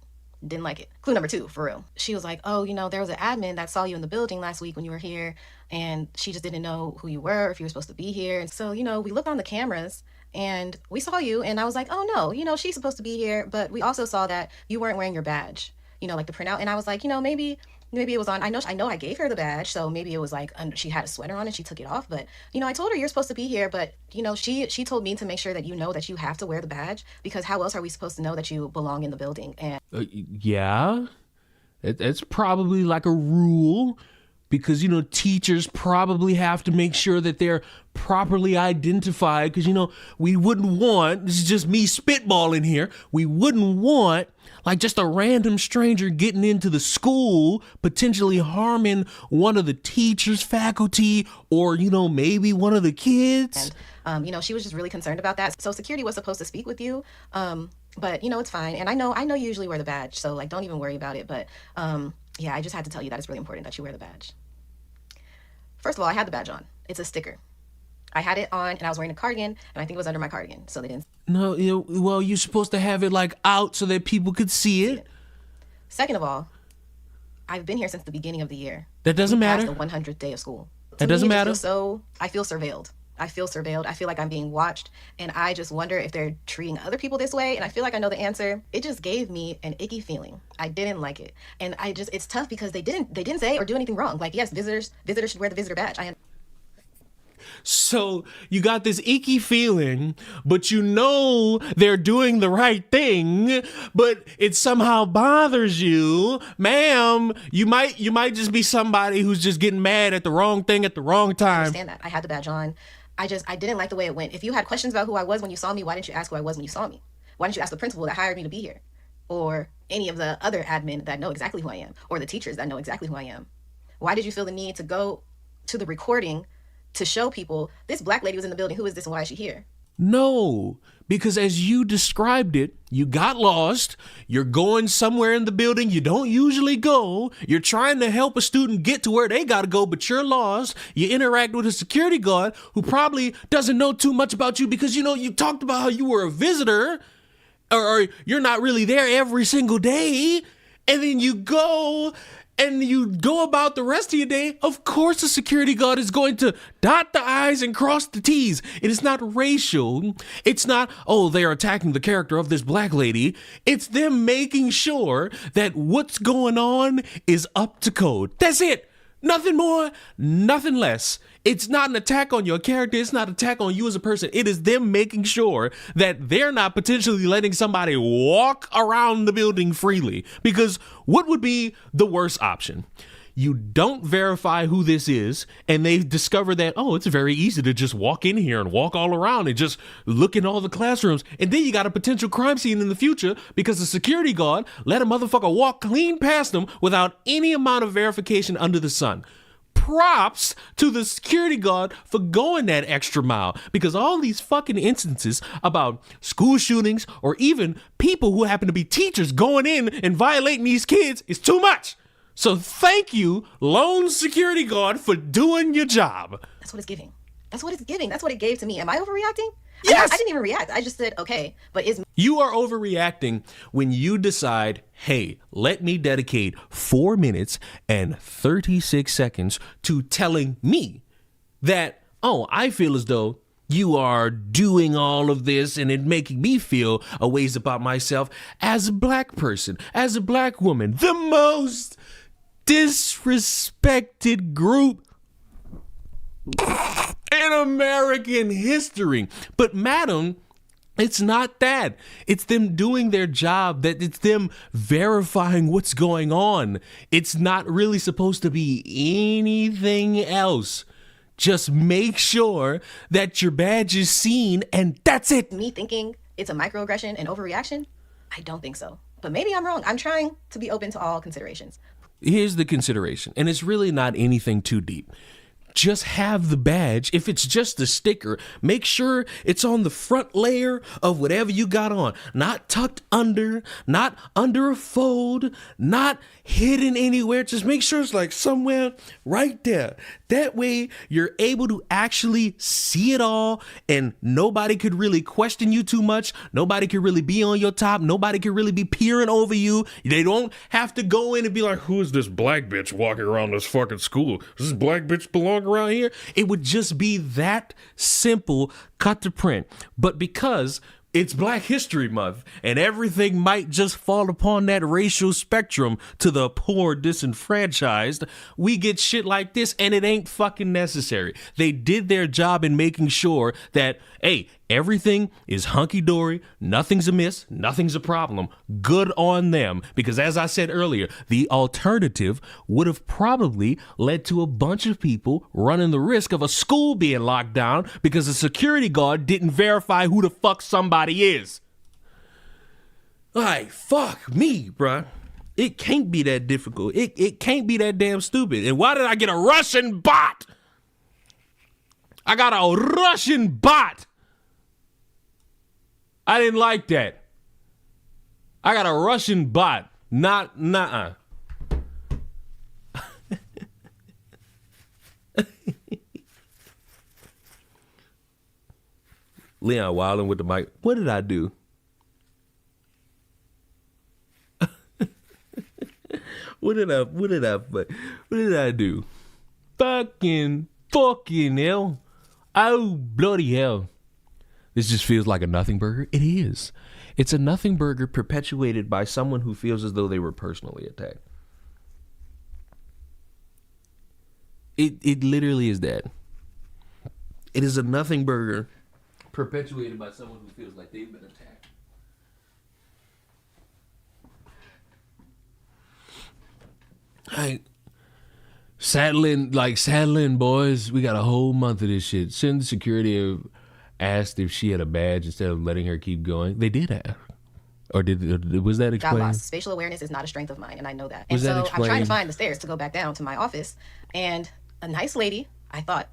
Speaker 9: Didn't like it. Clue number 2, for real. She was like, oh, there was an admin that saw you in the building last week when you were here, and she just didn't know who you were, if you were supposed to be here. And so, we looked on the cameras and we saw you, and I was like, oh no, she's supposed to be here, but we also saw that you weren't wearing your badge, like the printout. And I was like, maybe it was on, I know I gave her the badge, so maybe it was like she had a sweater on and she took it off, but I told her you're supposed to be here, but she told me to make sure that that you have to wear the badge, because how else are we supposed to know that you belong in the building? And
Speaker 2: yeah, it's probably like a rule, because teachers probably have to make sure that they're properly identified, because we wouldn't want, this is just me spitballing here, we wouldn't want like just a random stranger getting into the school, potentially harming one of the teachers, faculty, or maybe one of the kids.
Speaker 9: And she was just really concerned about that. So security was supposed to speak with you, but it's fine. And I know you usually wear the badge, so like don't even worry about it. But yeah, I just had to tell you that it's really important that you wear the badge. First of all, I had the badge on. It's a sticker. I had it on, and I was wearing a cardigan, and I think it was under my cardigan, so they didn't.
Speaker 2: No, well, you're supposed to have it like out so that people could see it.
Speaker 9: Second of all, I've been here since the beginning of the year.
Speaker 2: That doesn't matter.
Speaker 9: The 100th day of school.
Speaker 2: That doesn't matter.
Speaker 9: I feel surveilled. I feel like I'm being watched, and I just wonder if they're treating other people this way, and I feel like I know the answer. It just gave me an icky feeling. I didn't like it, and it's tough because they didn't say or do anything wrong. Like, yes, visitors should wear the visitor badge.
Speaker 2: So you got this icky feeling, but they're doing the right thing, but it somehow bothers you. Ma'am, you might just be somebody who's just getting mad at the wrong thing at the wrong time.
Speaker 9: I understand that. I had the badge on. I didn't like the way it went. If you had questions about who I was when you saw me, why didn't you ask who I was when you saw me? Why didn't you ask the principal that hired me to be here? Or any of the other admin that know exactly who I am? Or the teachers that know exactly who I am? Why did you feel the need to go to the recording to show people this black lady was in the building? Who is this and why is she here?
Speaker 2: No, because as you described it, you got lost. You're going somewhere in the building you don't usually go. You're trying to help a student get to where they got to go, but you're lost. You interact with a security guard who probably doesn't know too much about you because, you talked about how you were a visitor or you're not really there every single day. And then you go about the rest of your day. Of course, the security guard is going to dot the I's and cross the T's. It is not racial. It's not, they are attacking the character of this black lady. It's them making sure that what's going on is up to code. That's it. Nothing more, nothing less. It's not an attack on your character. It's not an attack on you as a person. It is them making sure that they're not potentially letting somebody walk around the building freely. Because what would be the worst option? You don't verify who this is, and they discover that, it's very easy to just walk in here and walk all around and just look in all the classrooms. And then you got a potential crime scene in the future because the security guard let a motherfucker walk clean past them without any amount of verification under the sun. Props to the security guard for going that extra mile, because all these fucking instances about school shootings or even people who happen to be teachers going in and violating these kids is too much. So thank you, lone security guard, for doing your job.
Speaker 9: That's what it's giving. That's what it's giving. That's what it gave to me. Am I overreacting?
Speaker 2: Yes!
Speaker 9: I didn't even react. I just said, okay, but
Speaker 2: You are overreacting when you decide, hey, let me dedicate 4 minutes and 36 seconds to telling me that, I feel as though you are doing all of this and it making me feel a ways about myself as a black person, as a black woman, the most disrespected group in American history. But madam, It's not that. It's them doing their job, that it's them verifying what's going on. It's not really supposed to be anything else. Just make sure that your badge is seen and that's it.
Speaker 9: Me thinking it's a microaggression and overreaction? I don't think so. But maybe I'm wrong. I'm trying to be open to all considerations.
Speaker 2: Here's the consideration, and it's really not anything too deep. Just have the badge. If it's just a sticker, make sure it's on the front layer of whatever you got on. Not tucked under, not under a fold, not hidden anywhere. Just make sure it's like somewhere right there. That way you're able to actually see it all and nobody could really question you too much. Nobody could really be on your top. Nobody could really be peering over you. They don't have to go in and be like, who is this black bitch walking around this fucking school? Does this black bitch belong around here? It would just be that simple, cut to print. But because it's Black History Month and everything might just fall upon that racial spectrum to the poor disenfranchised, we get shit like this and it ain't fucking necessary. They did their job in making sure that, hey, everything is hunky-dory, nothing's amiss, nothing's a problem. Good on them. Because as I said earlier, the alternative would have probably led to a bunch of people running the risk of a school being locked down because a security guard didn't verify who the fuck somebody is. Like, fuck me, bruh. It can't be that difficult. It can't be that damn stupid. And why did I get a Russian bot? I got a Russian bot. I didn't like that. I got a Russian bot. Not, nuh-uh. Leon Wilding with the mic. What did I do? What did I do? Fucking hell. Oh, bloody hell. This just feels like a nothing burger. It is. It's a nothing burger perpetuated by someone who feels as though they were personally attacked. It literally is that. It is a nothing burger perpetuated by someone who feels like they've been attacked. Saddling, boys. We got a whole month of this shit. Shouldn't security asked if she had a badge instead of letting her keep going? They did have. Or was that explained?
Speaker 9: Got lost. Spatial awareness is not a strength of mine, and I know that.
Speaker 2: Was
Speaker 9: and
Speaker 2: that
Speaker 9: so I'm trying to
Speaker 2: explained?
Speaker 9: find the stairs to go back down to my office, and a nice lady, I thought,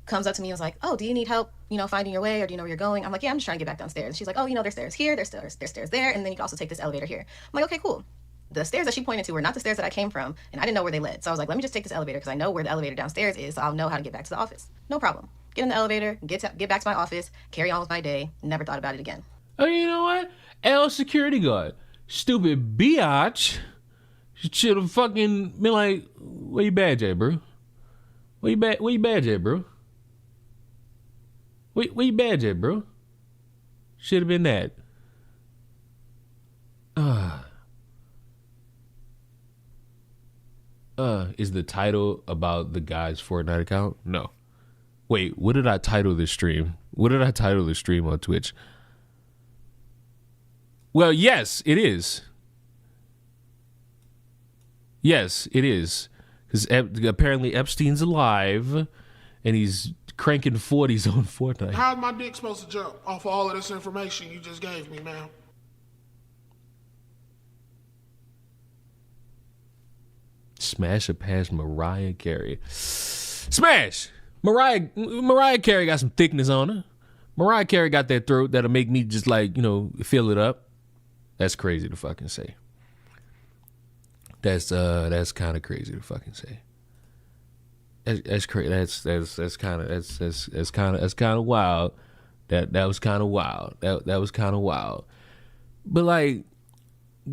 Speaker 9: comes up to me and was like, oh, do you need help, finding your way, or do you know where you're going? I'm like, yeah, I'm just trying to get back downstairs. And she's like, oh, there's stairs here, there's stairs there, and then you can also take this elevator here. I'm like, okay, cool. The stairs that she pointed to were not the stairs that I came from, and I didn't know where they led. So I was like, let me just take this elevator because I know where the elevator downstairs is, so I'll know how to get back to the office. No problem. Get in the elevator, get back to my office, carry on with my day. Never thought about it again.
Speaker 2: Oh, you know what? L security guard. Stupid biatch. She should have fucking been like, where your badge at, bro? Where your badge at, bro? Where your badge at, bro? Should have been that. Is the title about the guy's Fortnite account? No. Wait, what did I title this stream? What did I title the stream on Twitch? Well, yes, it is. Yes, it is. Because apparently Epstein's alive, and he's cranking 40s on Fortnite.
Speaker 8: How's my dick supposed to jump off of all of this information you just gave me, ma'am?
Speaker 2: Smash or pass Mariah Carey. Smash! Mariah Carey got some thickness on her. Mariah Carey got that throat that'll make me just fill it up. That's crazy to fucking say. That's kind of crazy to fucking say. That's crazy. That's kind of wild. That was kind of wild. That was kind of wild. But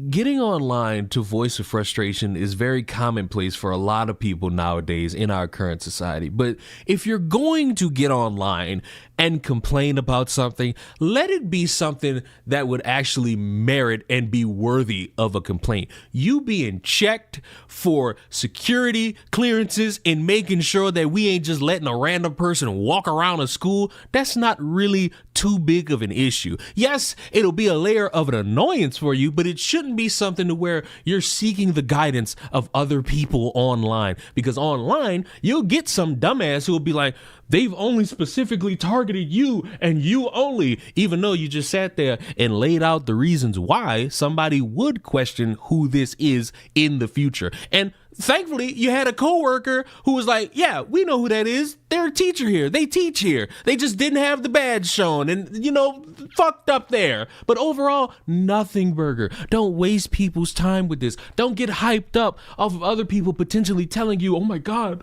Speaker 2: getting online to voice a frustration is very commonplace for a lot of people nowadays in our current society. But if you're going to get online and complain about something, let it be something that would actually merit and be worthy of a complaint. You being checked for security clearances and making sure that we ain't just letting a random person walk around a school, that's not really too big of an issue. Yes, it'll be a layer of an annoyance for you, but it shouldn't be something to where you're seeking the guidance of other people online. Because online, you'll get some dumbass who will be like, they've only specifically targeted you and you only, even though you just sat there and laid out the reasons why. Somebody would question who this is in the future. And thankfully, you had a coworker who was like, yeah, we know who that is. They're a teacher here. They teach here. They just didn't have the badge shown and, you know, fucked up there. But overall, nothing, Burger. Don't waste people's time with this. Don't get hyped up off of other people potentially telling you, oh my God,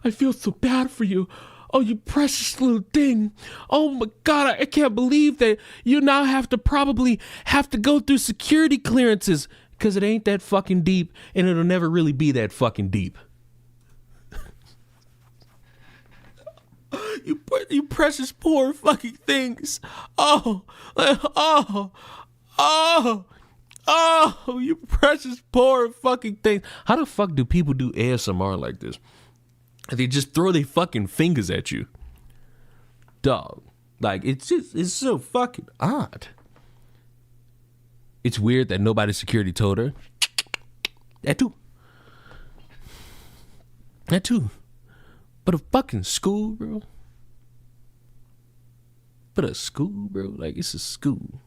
Speaker 2: I feel so bad for you. Oh, you precious little thing. Oh my God, I can't believe that you now have to go through security clearances. Because it ain't that fucking deep, and it'll never really be that fucking deep. You precious poor fucking things. Oh, you precious poor fucking things. How the fuck do people do ASMR like this? They just throw their fucking fingers at you. Dog. Like, it's so fucking odd. It's weird that nobody's security told her. That too. But a fucking school, bro. Like, it's a school.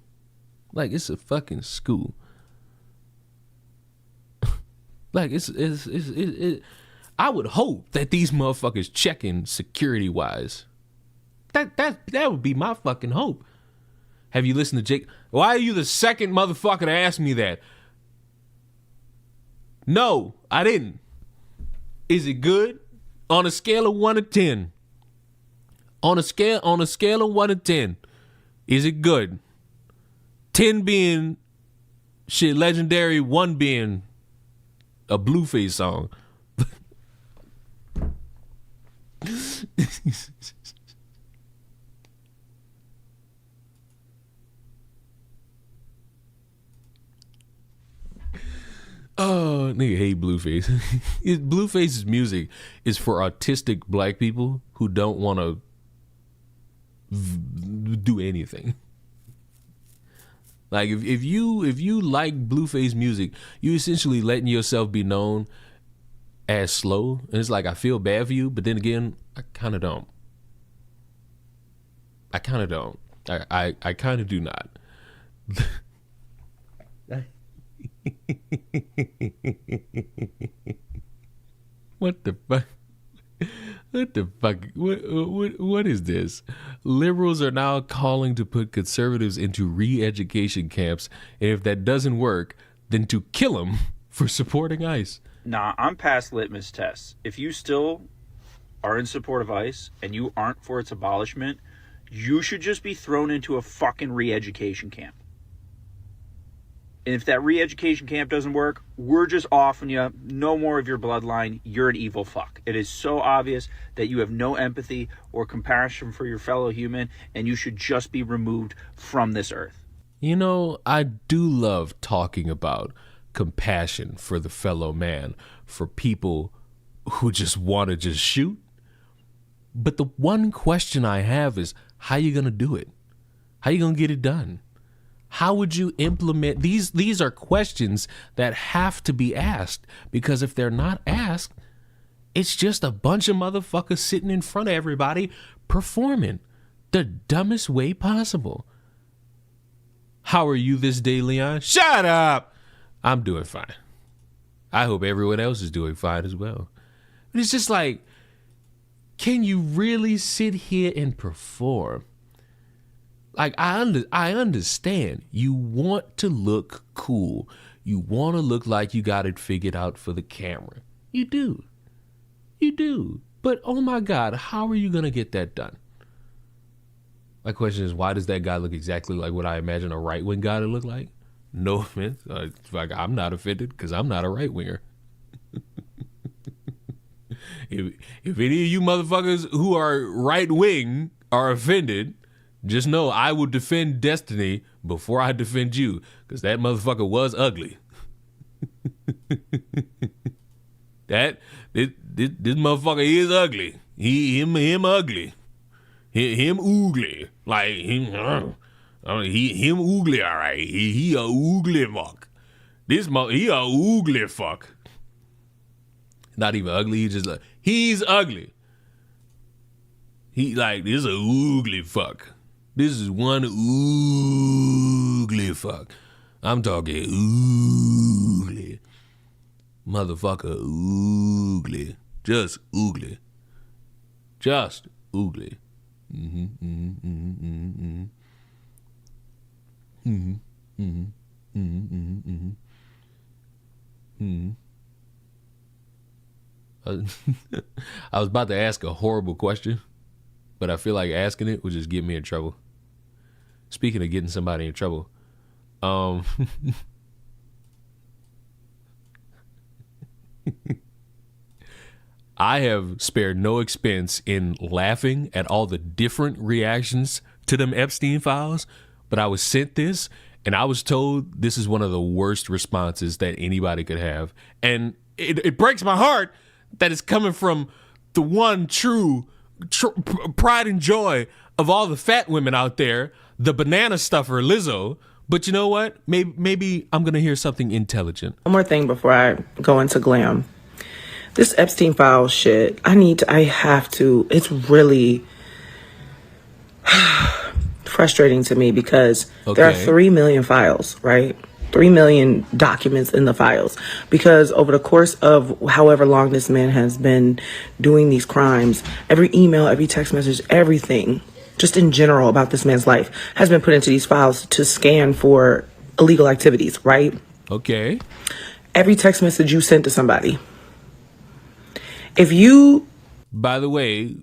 Speaker 2: Like, it's a fucking school. Like, I would hope that these motherfuckers checking security-wise. That would be my fucking hope. Have you listened to Jake? Why are you the second motherfucker to ask me that? No, I didn't. Is it good? On a scale of 1 to 10. On a scale of 1 to 10. Is it good? 10 being shit legendary, 1 being a Blueface song. Oh, nigga hate Blueface. Blueface's music is for autistic black people who don't want to do anything. Like if you like Blueface music, you essentially letting yourself be known as slow. And it's like, I feel bad for you, but then again, I kind of don't. I kind of do not. What the fuck? What the fuck? What is this? Liberals are now calling to put conservatives into re-education camps, and if that doesn't work, then to kill them for supporting ICE.
Speaker 10: Nah, I'm past litmus tests. If you still are in support of ICE and you aren't for its abolishment, you should just be thrown into a fucking re-education camp. And if that re-education camp doesn't work, we're just offing you no more of your bloodline. You're an evil fuck. It is so obvious that you have no empathy or compassion for your fellow human, and you should just be removed from this earth.
Speaker 2: You know, I do love talking about compassion for the fellow man, for people who just want to just shoot. But the one question I have is, how you going to do it? How you going to get it done? How would you implement these? These are questions that have to be asked, because if they're not asked, it's just a bunch of motherfuckers sitting in front of everybody performing the dumbest way possible. How are you this day, Leon? Shut up! I'm doing fine. I hope everyone else is doing fine as well. But it's just like, can you really sit here and perform? Like, I understand you want to look cool. You want to look like you got it figured out for the camera. You do. But, oh my God, how are you going to get that done? My question is, why does that guy look exactly like what I imagine a right-wing guy to look like? No offense. Like, I'm not offended because I'm not a right winger. if any of you motherfuckers who are right wing are offended, just know I will defend Destiny before I defend you, because that motherfucker was ugly. This motherfucker is ugly. Him ugly. Him oogly. Like him oogly, all right. He a oogly fuck. He a oogly fuck. Not even ugly. He's ugly. He like, this is a oogly fuck. This is one oogly fuck. I'm talking oogly. Motherfucker oogly. Just oogly. Just oogly. I was about to ask a horrible question, but I feel like asking it would just get me in trouble. Speaking of getting somebody in trouble, I have spared no expense in laughing at all the different reactions to them Epstein files, but I was sent this and I was told this is one of the worst responses that anybody could have. And it breaks my heart that it's coming from the one true pride and joy of all the fat women out there, the banana stuffer Lizzo. But you know what? Maybe I'm going to hear something intelligent.
Speaker 11: One more thing before I go into glam. This Epstein file shit, it's really frustrating to me because there are 3 million files, right? 3 million documents in the files. Because over the course of however long this man has been doing these crimes, every email, every text message, everything, just in general about this man's life, has been put into these files to scan for illegal activities, right?
Speaker 2: Okay.
Speaker 11: Every text message you sent to somebody.
Speaker 2: By the way,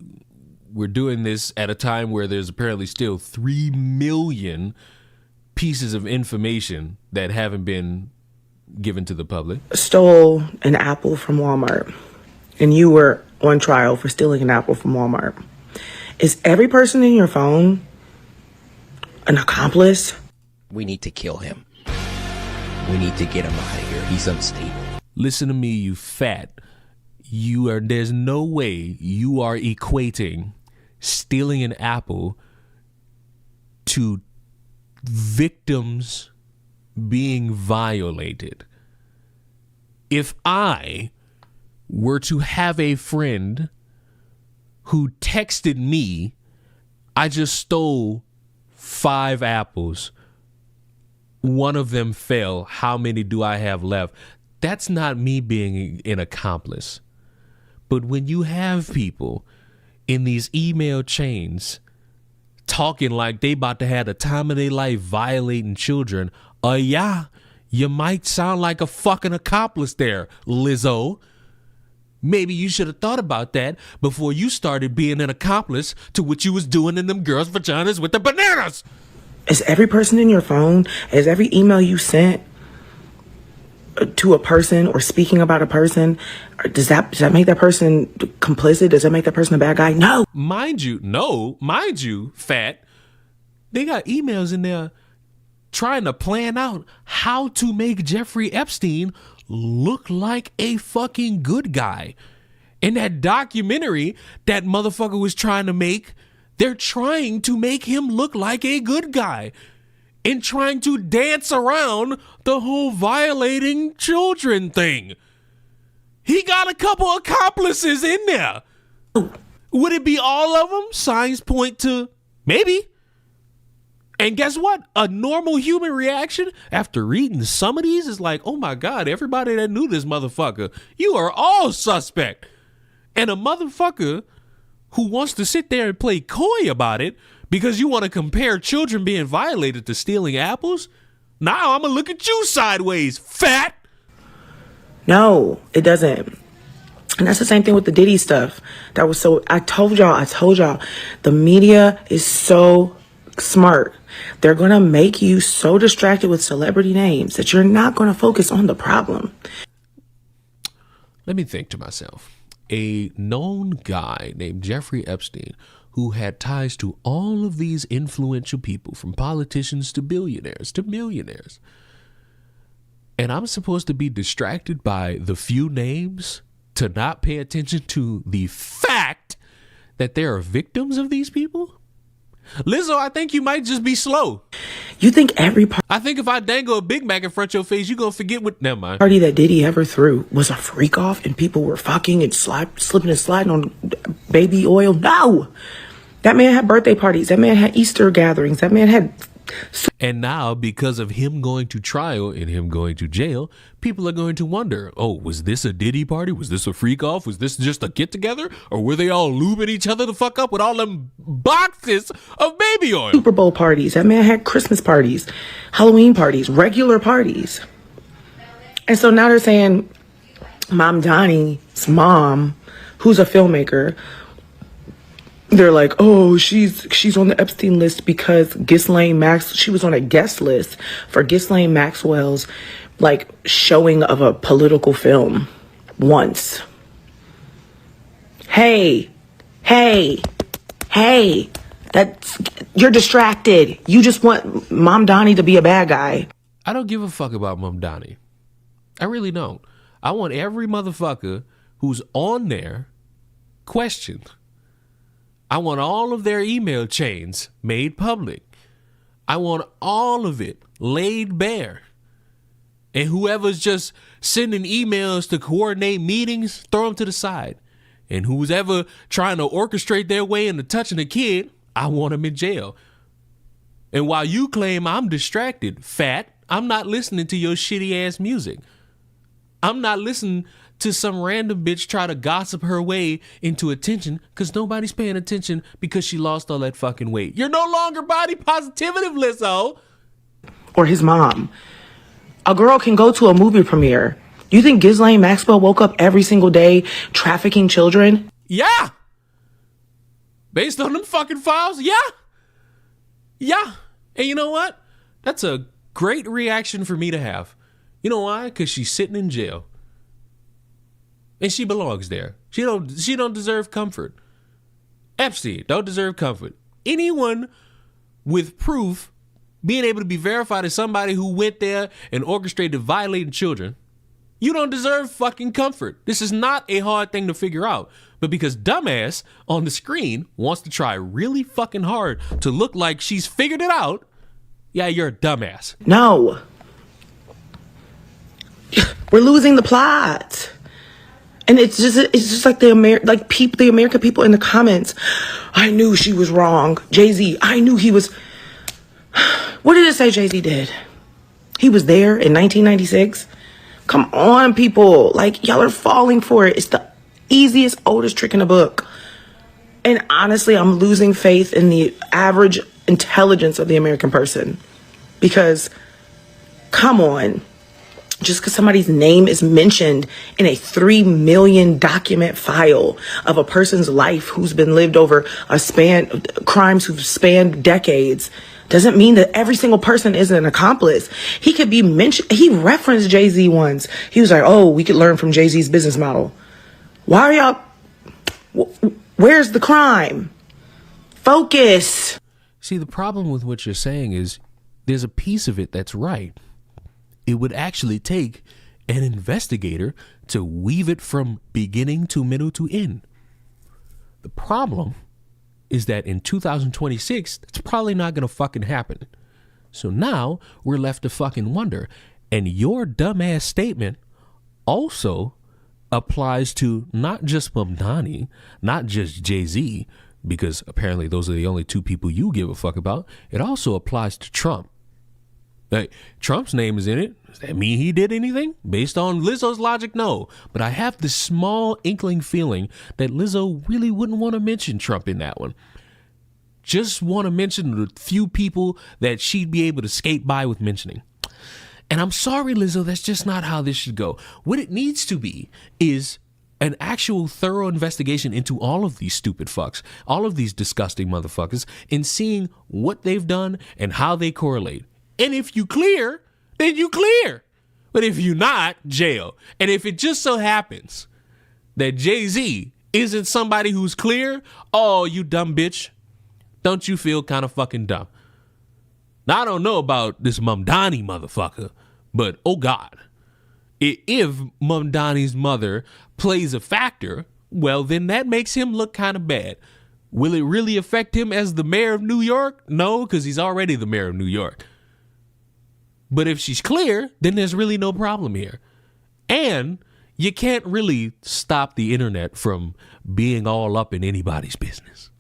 Speaker 2: we're doing this at a time where there's apparently still 3 million pieces of information that haven't been given to the public.
Speaker 11: Stole an apple from Walmart, and you were on trial for stealing an apple from Walmart. Is every person in your phone an accomplice?
Speaker 12: We need to kill him. We need to get him out of here. He's unstable.
Speaker 2: Listen to me, you fat. There's no way you are equating stealing an apple to victims being violated. If I were to have a friend who texted me, I just stole 5 apples, one of them fell, how many do I have left? That's not me being an accomplice. But when you have people in these email chains talking like they about to have the time of their life violating children, yeah, you might sound like a fucking accomplice there, Lizzo. Maybe you should have thought about that before you started being an accomplice to what you was doing in them girls' vaginas with the bananas.
Speaker 11: Is every person in your phone, is every email you sent to a person or speaking about a person, does that make that person complicit? Does that make that person a bad guy? No.
Speaker 2: Mind you, fat, they got emails in there trying to plan out how to make Jeffrey Epstein look like a fucking good guy. In that documentary that motherfucker was trying to make, they're trying to make him look like a good guy and trying to dance around the whole violating children thing. He got a couple accomplices in there. Would it be all of them? Signs point to maybe. And guess what? A normal human reaction after reading some of these is like, oh my God, everybody that knew this motherfucker, you are all suspect. And a motherfucker who wants to sit there and play coy about it because you want to compare children being violated to stealing apples? Now I'm going to look at you sideways, fat.
Speaker 11: No, it doesn't. And that's the same thing with the Diddy stuff. I told y'all, the media is so smart. They're going to make you so distracted with celebrity names that you're not going to focus on the problem.
Speaker 2: Let me think to myself. A known guy named Jeffrey Epstein, who had ties to all of these influential people, from politicians to billionaires to millionaires. And I'm supposed to be distracted by the few names to not pay attention to the fact that there are victims of these people? Lizzo, I think you might just be slow.
Speaker 11: You think
Speaker 2: I think if I dangle a Big Mac in front of your face, you're going to forget what... Never mind.
Speaker 11: party that Diddy ever threw was a freak off and people were fucking and slipping and sliding on baby oil? No! That man had birthday parties. That man had Easter gatherings. That man had...
Speaker 2: And now, because of him going to trial and him going to jail, people are going to wonder, oh, was this a Diddy party? Was this a freak off? Was this just a get together? Or were they all lubing each other the fuck up with all them boxes of baby oil?
Speaker 11: Super Bowl parties. That man had Christmas parties, Halloween parties, regular parties. And so now they're saying Mom Donnie's mom, who's a filmmaker, they're like, oh, she's on the Epstein list because she was on a guest list for Ghislaine Maxwell's like showing of a political film once. Hey, you're distracted. You just want Mom Donnie to be a bad guy.
Speaker 2: I don't give a fuck about Mom Donnie. I really don't. I want every motherfucker who's on there questioned. I want all of their email chains made public. I want all of it laid bare. And whoever's just sending emails to coordinate meetings, throw them to the side. And who's ever trying to orchestrate their way into touching a kid, I want them in jail. And while you claim I'm distracted, fat, I'm not listening to your shitty ass music. I'm not listening to some random bitch try to gossip her way into attention because nobody's paying attention because she lost all that fucking weight. You're no longer body positive, Lizzo.
Speaker 11: Or his mom. A girl can go to a movie premiere. Do you think Ghislaine Maxwell woke up every single day trafficking children?
Speaker 2: Yeah. Based on them fucking files, yeah. Yeah. And you know what? That's a great reaction for me to have. You know why? Because she's sitting in jail. And she belongs there. She don't deserve comfort. Epstein don't deserve comfort. Anyone with proof being able to be verified as somebody who went there and orchestrated violating children, you don't deserve fucking comfort. This is not a hard thing to figure out. But because dumbass on the screen wants to try really fucking hard to look like she's figured it out, yeah, you're a dumbass.
Speaker 11: No. We're losing the plot. And it's just like the American people in the comments. I knew she was wrong. Jay-Z, I knew he was. What did it say Jay-Z did? He was there in 1996. Come on, people. Like, y'all are falling for it. It's the easiest, oldest trick in the book. And honestly, I'm losing faith in the average intelligence of the American person. Because, come on. Just because somebody's name is mentioned in a 3 million document file of a person's life who's been lived over crimes who've spanned decades, doesn't mean that every single person is an accomplice. He could be mentioned. He referenced Jay-Z once. He was like, oh, we could learn from Jay-Z's business model. Why are y'all? Where's the crime? Focus.
Speaker 2: See, the problem with what you're saying is there's a piece of it that's right. It would actually take an investigator to weave it from beginning to middle to end. The problem is that in 2026, that's probably not going to fucking happen. So now we're left to fucking wonder. And your dumbass statement also applies to not just Mamdani, not just Jay-Z, because apparently those are the only two people you give a fuck about. It also applies to Trump. Like, Trump's name is in it. Does that mean he did anything? Based on Lizzo's logic, no. But I have this small inkling feeling that Lizzo really wouldn't want to mention Trump in that one. Just want to mention the few people that she'd be able to skate by with mentioning. And I'm sorry, Lizzo, that's just not how this should go. What it needs to be is an actual thorough investigation into all of these stupid fucks, all of these disgusting motherfuckers, and seeing what they've done and how they correlate. And if you clear, then you clear. But if you're not, jail. And if it just so happens that Jay-Z isn't somebody who's clear, oh, you dumb bitch. Don't you feel kind of fucking dumb? Now, I don't know about this Mamdani motherfucker, but oh God. If Mamdani's mother plays a factor, well, then that makes him look kind of bad. Will it really affect him as the mayor of New York? No, because he's already the mayor of New York. But if she's clear, then there's really no problem here. And you can't really stop the internet from being all up in anybody's business.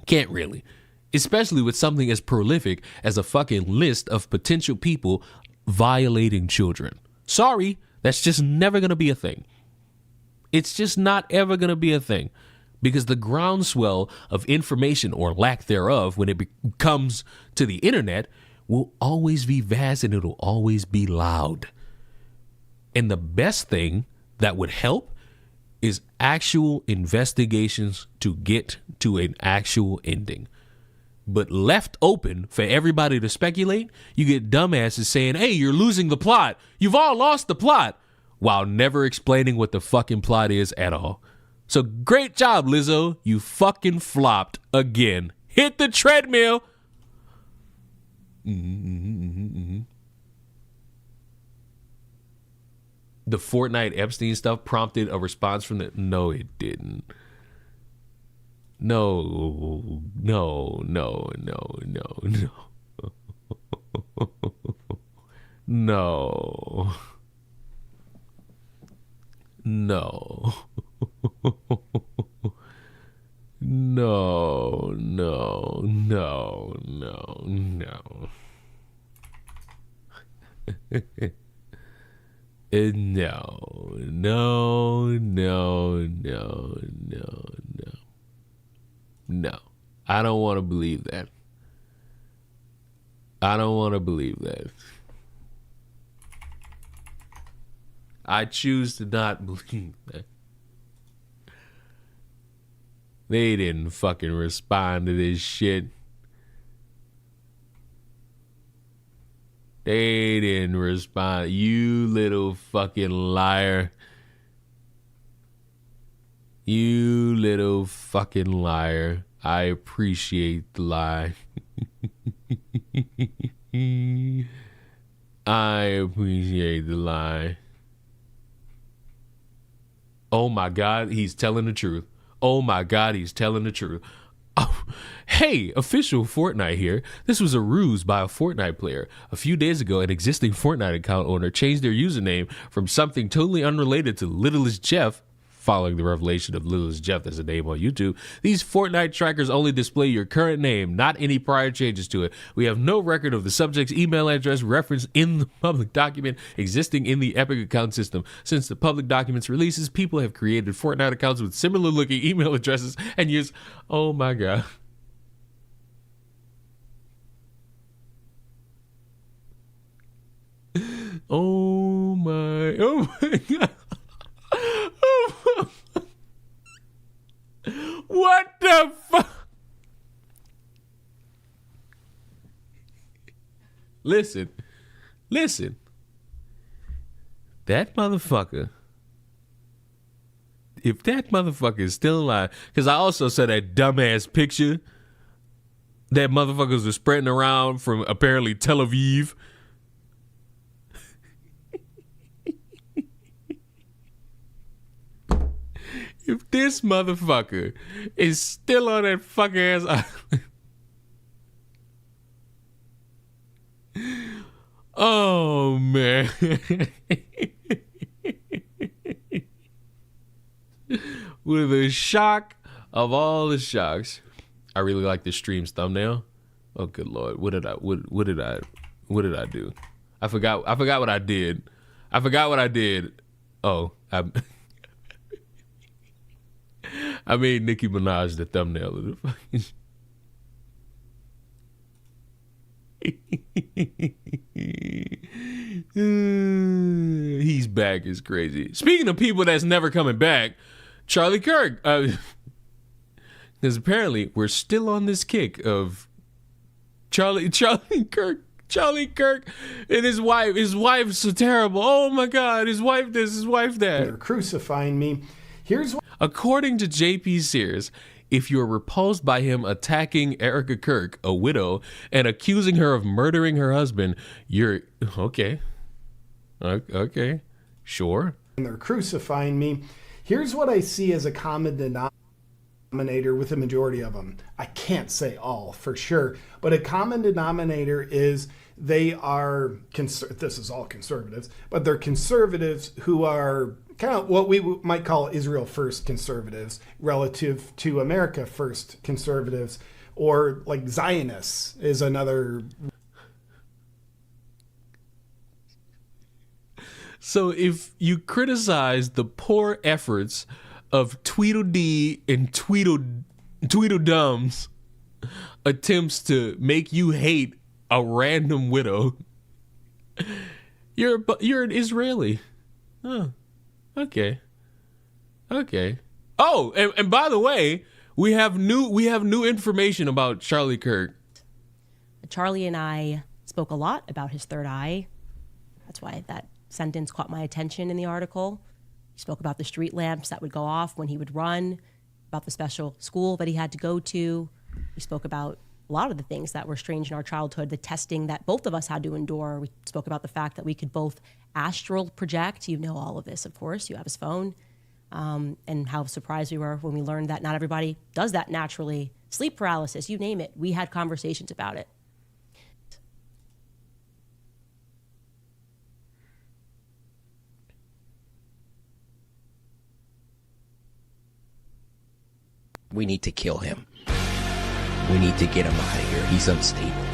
Speaker 2: Can't really. Especially with something as prolific as a fucking list of potential people violating children. Sorry, that's just never going to be a thing. It's just not ever going to be a thing. Because the groundswell of information or lack thereof when it comes to the internet will always be vast and it'll always be loud. And the best thing that would help is actual investigations to get to an actual ending. But left open for everybody to speculate, you get dumbasses saying, hey, you're losing the plot. You've all lost the plot, while never explaining what the fucking plot is at all. So great job, Lizzo. You fucking flopped again. Hit the treadmill. The Fortnite Epstein stuff prompted a response from the... No, it didn't. No. No. No. No, I don't want to believe that. I don't want to believe that. I choose to not believe that. They didn't fucking respond to this shit. They didn't respond. You little fucking liar. You little fucking liar. I appreciate the lie. I appreciate the lie. Oh my God, he's telling the truth. Oh my God, he's telling the truth. Oh, hey, official Fortnite here. This was a ruse by a Fortnite player. A few days ago, an existing Fortnite account owner changed their username from something totally unrelated to Littlest Jeff. Following the revelation of Littlest Jeff as a name on YouTube, these Fortnite trackers only display your current name, not any prior changes to it. We have no record of the subject's email address referenced in the public document existing in the Epic account system. Since the public documents releases, people have created Fortnite accounts with similar looking email addresses and use... Oh my God. Oh my God. What the fuck? Listen. That motherfucker, if that motherfucker is still alive, because I also saw that dumbass picture that motherfuckers were spreading around from apparently Tel Aviv. If this motherfucker is still on that fucking ass island. Oh, man. With a shock of all the shocks. I really like this stream's thumbnail. Oh, good Lord. What did I do? I forgot what I did. Oh, I made Nicki Minaj the thumbnail of the fucking... He's he's back is crazy. Speaking of people that's never coming back, Charlie Kirk. Because apparently we're still on this kick of Charlie Kirk and his wife. His wife's so terrible. Oh my God, his wife this, his wife that.
Speaker 13: They're crucifying me. Here's what.
Speaker 2: According to J.P. Sears, if you're repulsed by him attacking Erica Kirk, a widow, and accusing her of murdering her husband, you're okay. Okay, sure.
Speaker 13: And they're crucifying me. Here's what I see as a common denominator with the majority of them. I can't say all for sure, but a common denominator is they are, this is all conservatives, but they're conservatives who are kind of what we might call Israel first conservatives relative to America first conservatives, or like Zionists is another.
Speaker 2: So if you criticize the poor efforts of Tweedledee and Tweedledum's attempts to make you hate a random widow, you're an Israeli. Oh, okay. Oh, and by the way, we have new information about Charlie Kirk.
Speaker 14: Charlie and I spoke a lot about his third eye. That's why that sentence caught my attention in the article. He spoke about the street lamps that would go off when he would run, about the special school that he had to go to. He spoke about a lot of the things that were strange in our childhood, the testing that both of us had to endure. We spoke about the fact that we could both astral project. You know all of this, of course. You have his phone. And how surprised we were when we learned that not everybody does that naturally. Sleep paralysis, you name it. We had conversations about it.
Speaker 12: We need to kill him. We need to get him out of here. He's unstable.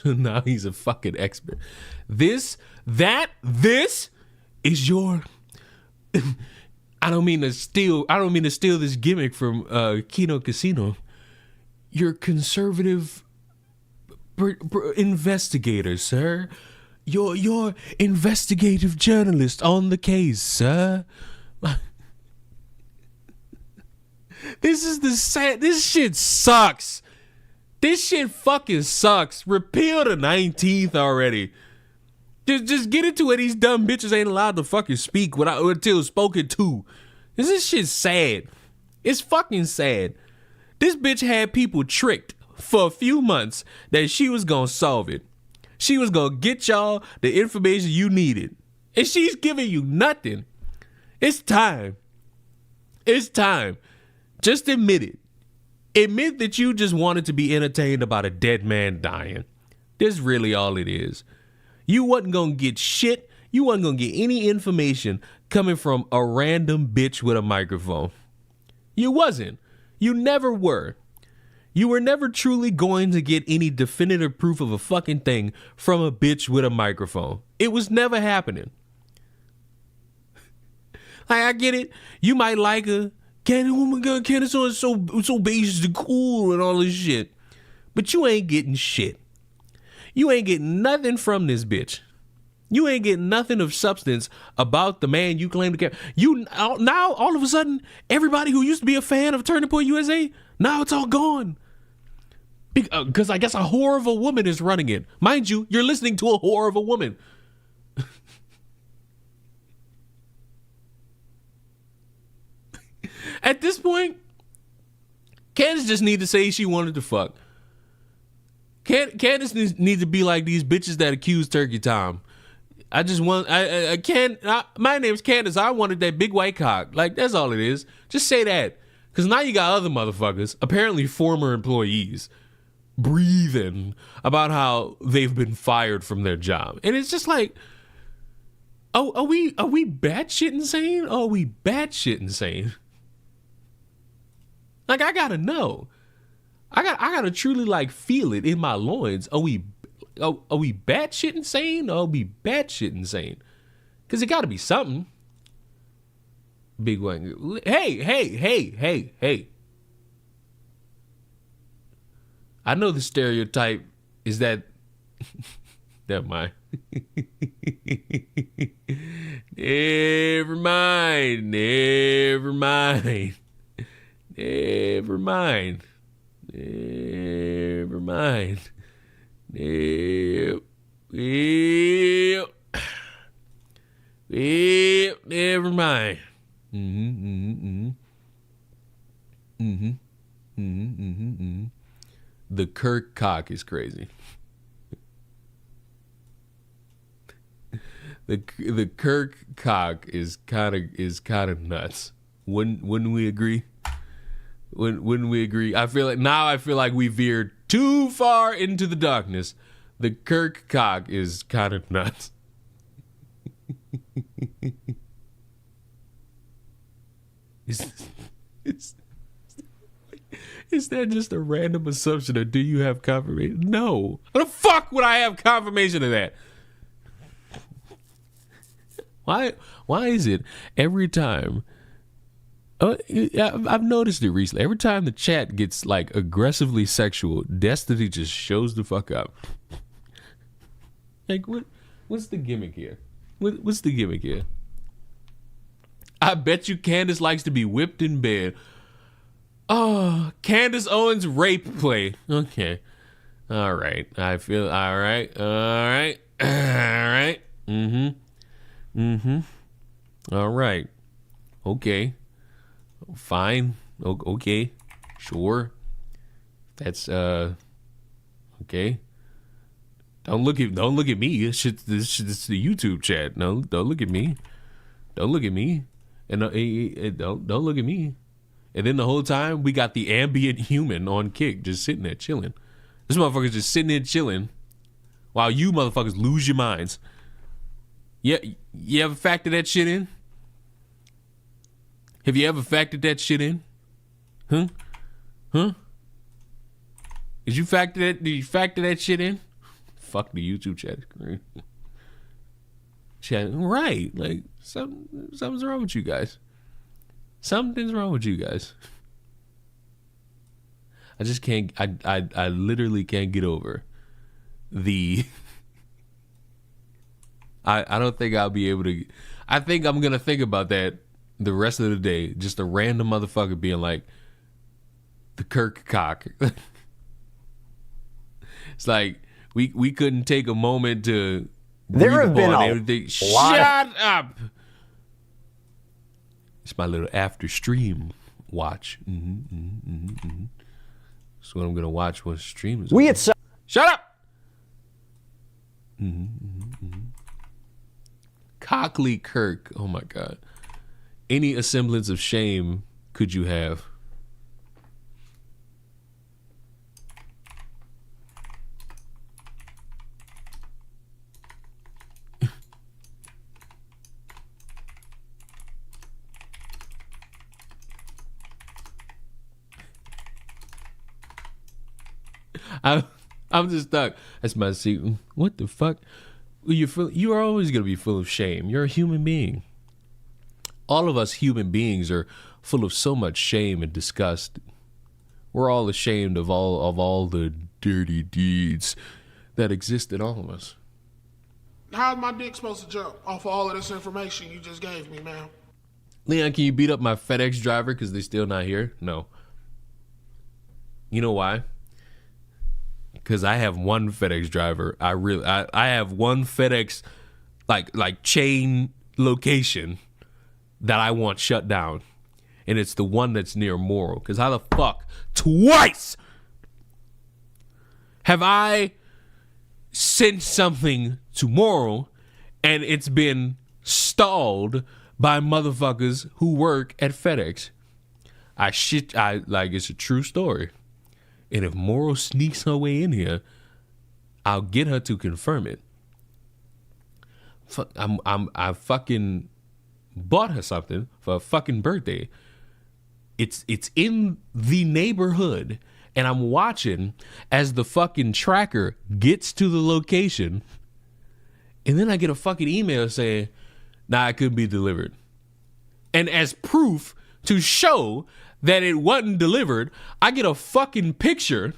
Speaker 2: Now he's a fucking expert. This is your. I don't mean to steal this gimmick from Kino Casino. Your conservative investigator, sir. Your investigative journalist on the case, sir. This shit sucks. This shit fucking sucks. Repeal the 19th already. Just get into it. These dumb bitches ain't allowed to fucking speak until spoken to. This shit sad. It's fucking sad. This bitch had people tricked for a few months that she was gonna solve it. She was gonna get y'all the information you needed. And she's giving you nothing. It's time. It's time. Just admit it. Admit that you just wanted to be entertained about a dead man dying. That's really all it is. You wasn't gonna get shit. You wasn't gonna get any information coming from a random bitch with a microphone. You wasn't. You never were. You were never truly going to get any definitive proof of a fucking thing from a bitch with a microphone. It was never happening. Like, I get it. You might like her. Oh my God, Candace is so basic and cool and all this shit. But you ain't getting shit. You ain't getting nothing from this bitch. You ain't getting nothing of substance about the man you claim to care. You now all of a sudden, everybody who used to be a fan of Turning Point USA, now it's all gone. Because I guess a whore of a woman is running it. Mind you, you're listening to a whore of a woman. At this point, Candace just need to say she wanted to fuck. Candace needs to be like these bitches that accuse Turkey Tom. My name's Candace. I wanted that big white cock. Like, that's all it is. Just say that. Because now you got other motherfuckers, apparently former employees, breathing about how they've been fired from their job. And it's just like, are we batshit insane? Or are we batshit insane? Like, I gotta know. I gotta truly like feel it in my loins. Are we batshit insane or are we batshit insane? Because it gotta be something. Big one. Hey. I know the stereotype is that Never mind. Never mind. Never mind. Never mind. Never mind. Never mind. The Kirk cock is crazy. The Kirk cock is kind of nuts. Wouldn't we agree? Wouldn't we agree? I feel like we veered too far into the darkness. The Kirk cock is kind of nuts. Is that just a random assumption, or do you have confirmation? No. How the fuck would I have confirmation of that? Why is it every time? I've noticed it recently. Every time the chat gets like aggressively sexual, Destiny just shows the fuck up. Like what's the gimmick here? What's the gimmick here? I bet you Candace likes to be whipped in bed. Oh, Candace Owens rape play. Okay. All right. I feel all right. All right. All right. All right. Okay. Fine. Okay. Sure. That's okay. Don't look at me. This is the YouTube chat. No, don't look at me. Don't look at me. And don't look at me. And then the whole time we got the ambient human on Kick just sitting there chilling. This motherfucker's just sitting there chilling while you motherfuckers lose your minds. Yeah, you ever factor that shit in? Have you ever factored that shit in? Huh? Did you factor that shit in? Fuck the YouTube chat. Chat, right? Like something's wrong with you guys. Something's wrong with you guys. I just can't. I literally can't get over the. I don't think I'll be able to. I think I'm gonna think about that the rest of the day. Just a random motherfucker being like, the Kirk cock. It's like we couldn't take a moment to.
Speaker 15: There have been a
Speaker 2: everything.
Speaker 15: lot.
Speaker 2: Shut up. It's my little after stream watch. That's what I'm gonna watch when stream is.
Speaker 15: We
Speaker 2: over. Shut up. Cockley Kirk. Oh my God. Any semblance of shame could you have? I'm just stuck. That's my seat. What the fuck? You are always going to be full of shame. You're a human being. All of us human beings are full of so much shame and disgust. We're all ashamed of all the dirty deeds that exist in all of us.
Speaker 8: How's my dick supposed to jump off of all of this information you just gave me, man?
Speaker 2: Leon, can you beat up my FedEx driver because they're still not here? No. You know why? Because I have one FedEx driver. I have one FedEx like chain location that I want shut down. And it's the one that's near Morrow. Because how the fuck twice have I sent something to Morrow and it's been stalled by motherfuckers who work at FedEx? It's a true story. And if Morrow sneaks her way in here, I'll get her to confirm it. I fucking bought her something for a fucking birthday. It's in the neighborhood, and I'm watching as the fucking tracker gets to the location, and then I get a fucking email saying, "Nah, it couldn't be delivered." And as proof to show that it wasn't delivered, I get a fucking picture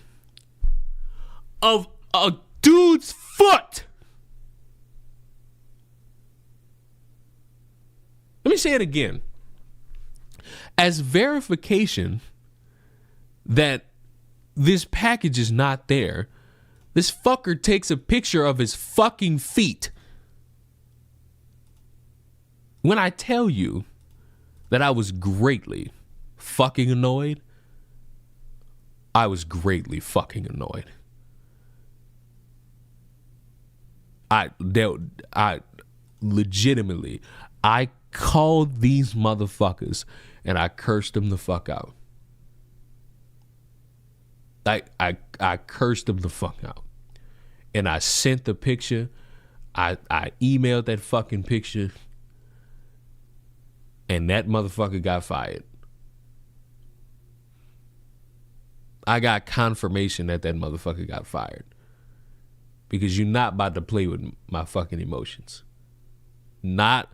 Speaker 2: of a dude's foot say it again. As verification that this package is not there, this fucker takes a picture of his fucking feet. When I tell you that I was greatly fucking annoyed, I was greatly fucking annoyed. I legitimately, I called these motherfuckers and I cursed them the fuck out. I cursed them the fuck out. And I sent the picture. I emailed that fucking picture. And that motherfucker got fired. I got confirmation that motherfucker got fired. Because you're not about to play with my fucking emotions. Not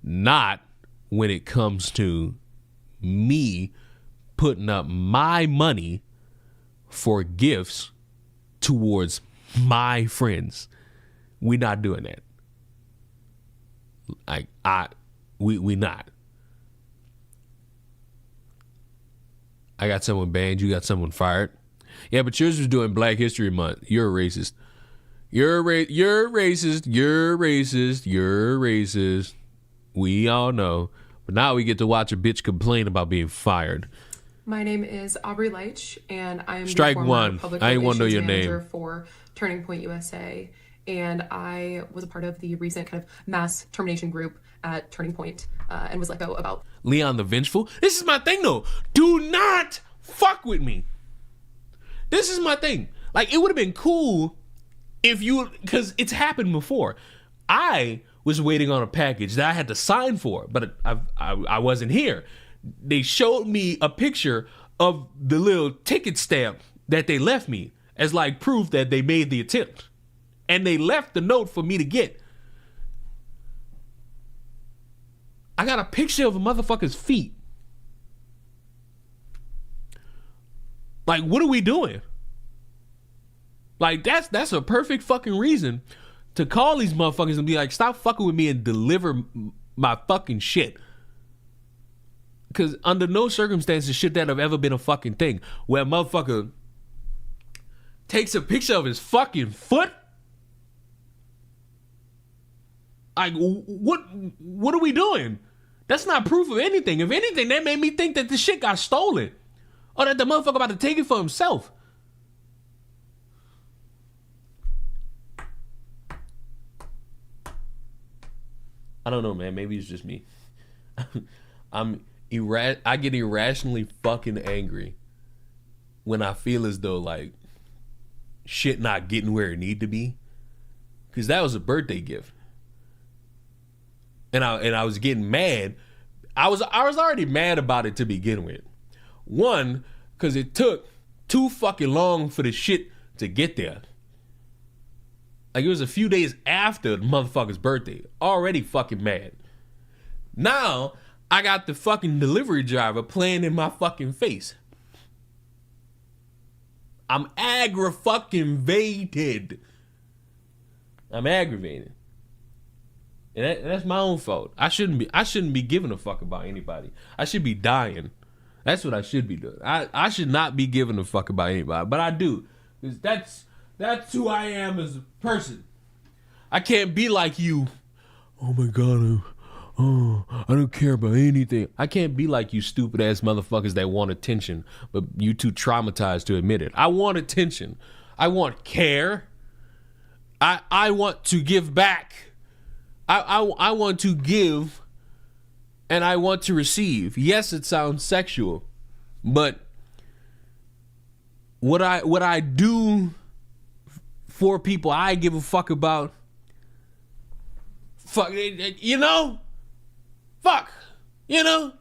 Speaker 2: when it comes to me putting up my money for gifts towards my friends. We're not doing that. We not. I got someone banned, you got someone fired. Yeah, but yours was doing Black History Month. You're a racist. You're racist. You're racist. You're racist. We all know. But now we get to watch a bitch complain about being fired.
Speaker 15: My name is Aubrey Leitch, and I am
Speaker 2: Strike
Speaker 15: the former
Speaker 2: one.
Speaker 15: public
Speaker 2: I ain't want to know
Speaker 15: relations
Speaker 2: your
Speaker 15: manager
Speaker 2: name.
Speaker 15: for Turning Point USA, and I was a part of the recent kind of mass termination group at Turning Point, and was let go about
Speaker 2: Leon the Vengeful. This is my thing, though. Do not fuck with me. This is my thing. Like, it would have been cool if you, because it's happened before. I was waiting on a package that I had to sign for, but I wasn't here. They showed me a picture of the little ticket stamp that they left me as like proof that they made the attempt. And they left the note for me to get. I got a picture of a motherfucker's feet. Like, what are we doing? Like, that's a perfect fucking reason to call these motherfuckers and be like, stop fucking with me and deliver my fucking shit. Because under no circumstances should that have ever been a fucking thing. Where a motherfucker takes a picture of his fucking foot. Like, what are we doing? That's not proof of anything. If anything, that made me think that the shit got stolen. Or that the motherfucker about to take it for himself. I don't know, man. Maybe it's just me. I get irrationally fucking angry when I feel as though like shit not getting where it need to be. Cause that was a birthday gift. And I was getting mad. I was already mad about it to begin with. One, cause it took too fucking long for the shit to get there. Like, it was a few days after the motherfucker's birthday. Already fucking mad. Now, I got the fucking delivery driver playing in my fucking face. I'm aggravated. I'm aggravated. And that's my own fault. I shouldn't be giving a fuck about anybody. I should be dying. That's what I should be doing. I should not be giving a fuck about anybody. But I do. Because that's who I am as a person. I can't be like you. Oh my God, I don't care about anything. I can't be like you stupid ass motherfuckers that want attention, but you too traumatized to admit it. I want attention. I want care. I want to give back. I want to give and I want to receive. Yes, it sounds sexual, but what I do for people I give a fuck about, fuck, you know? Fuck. You know?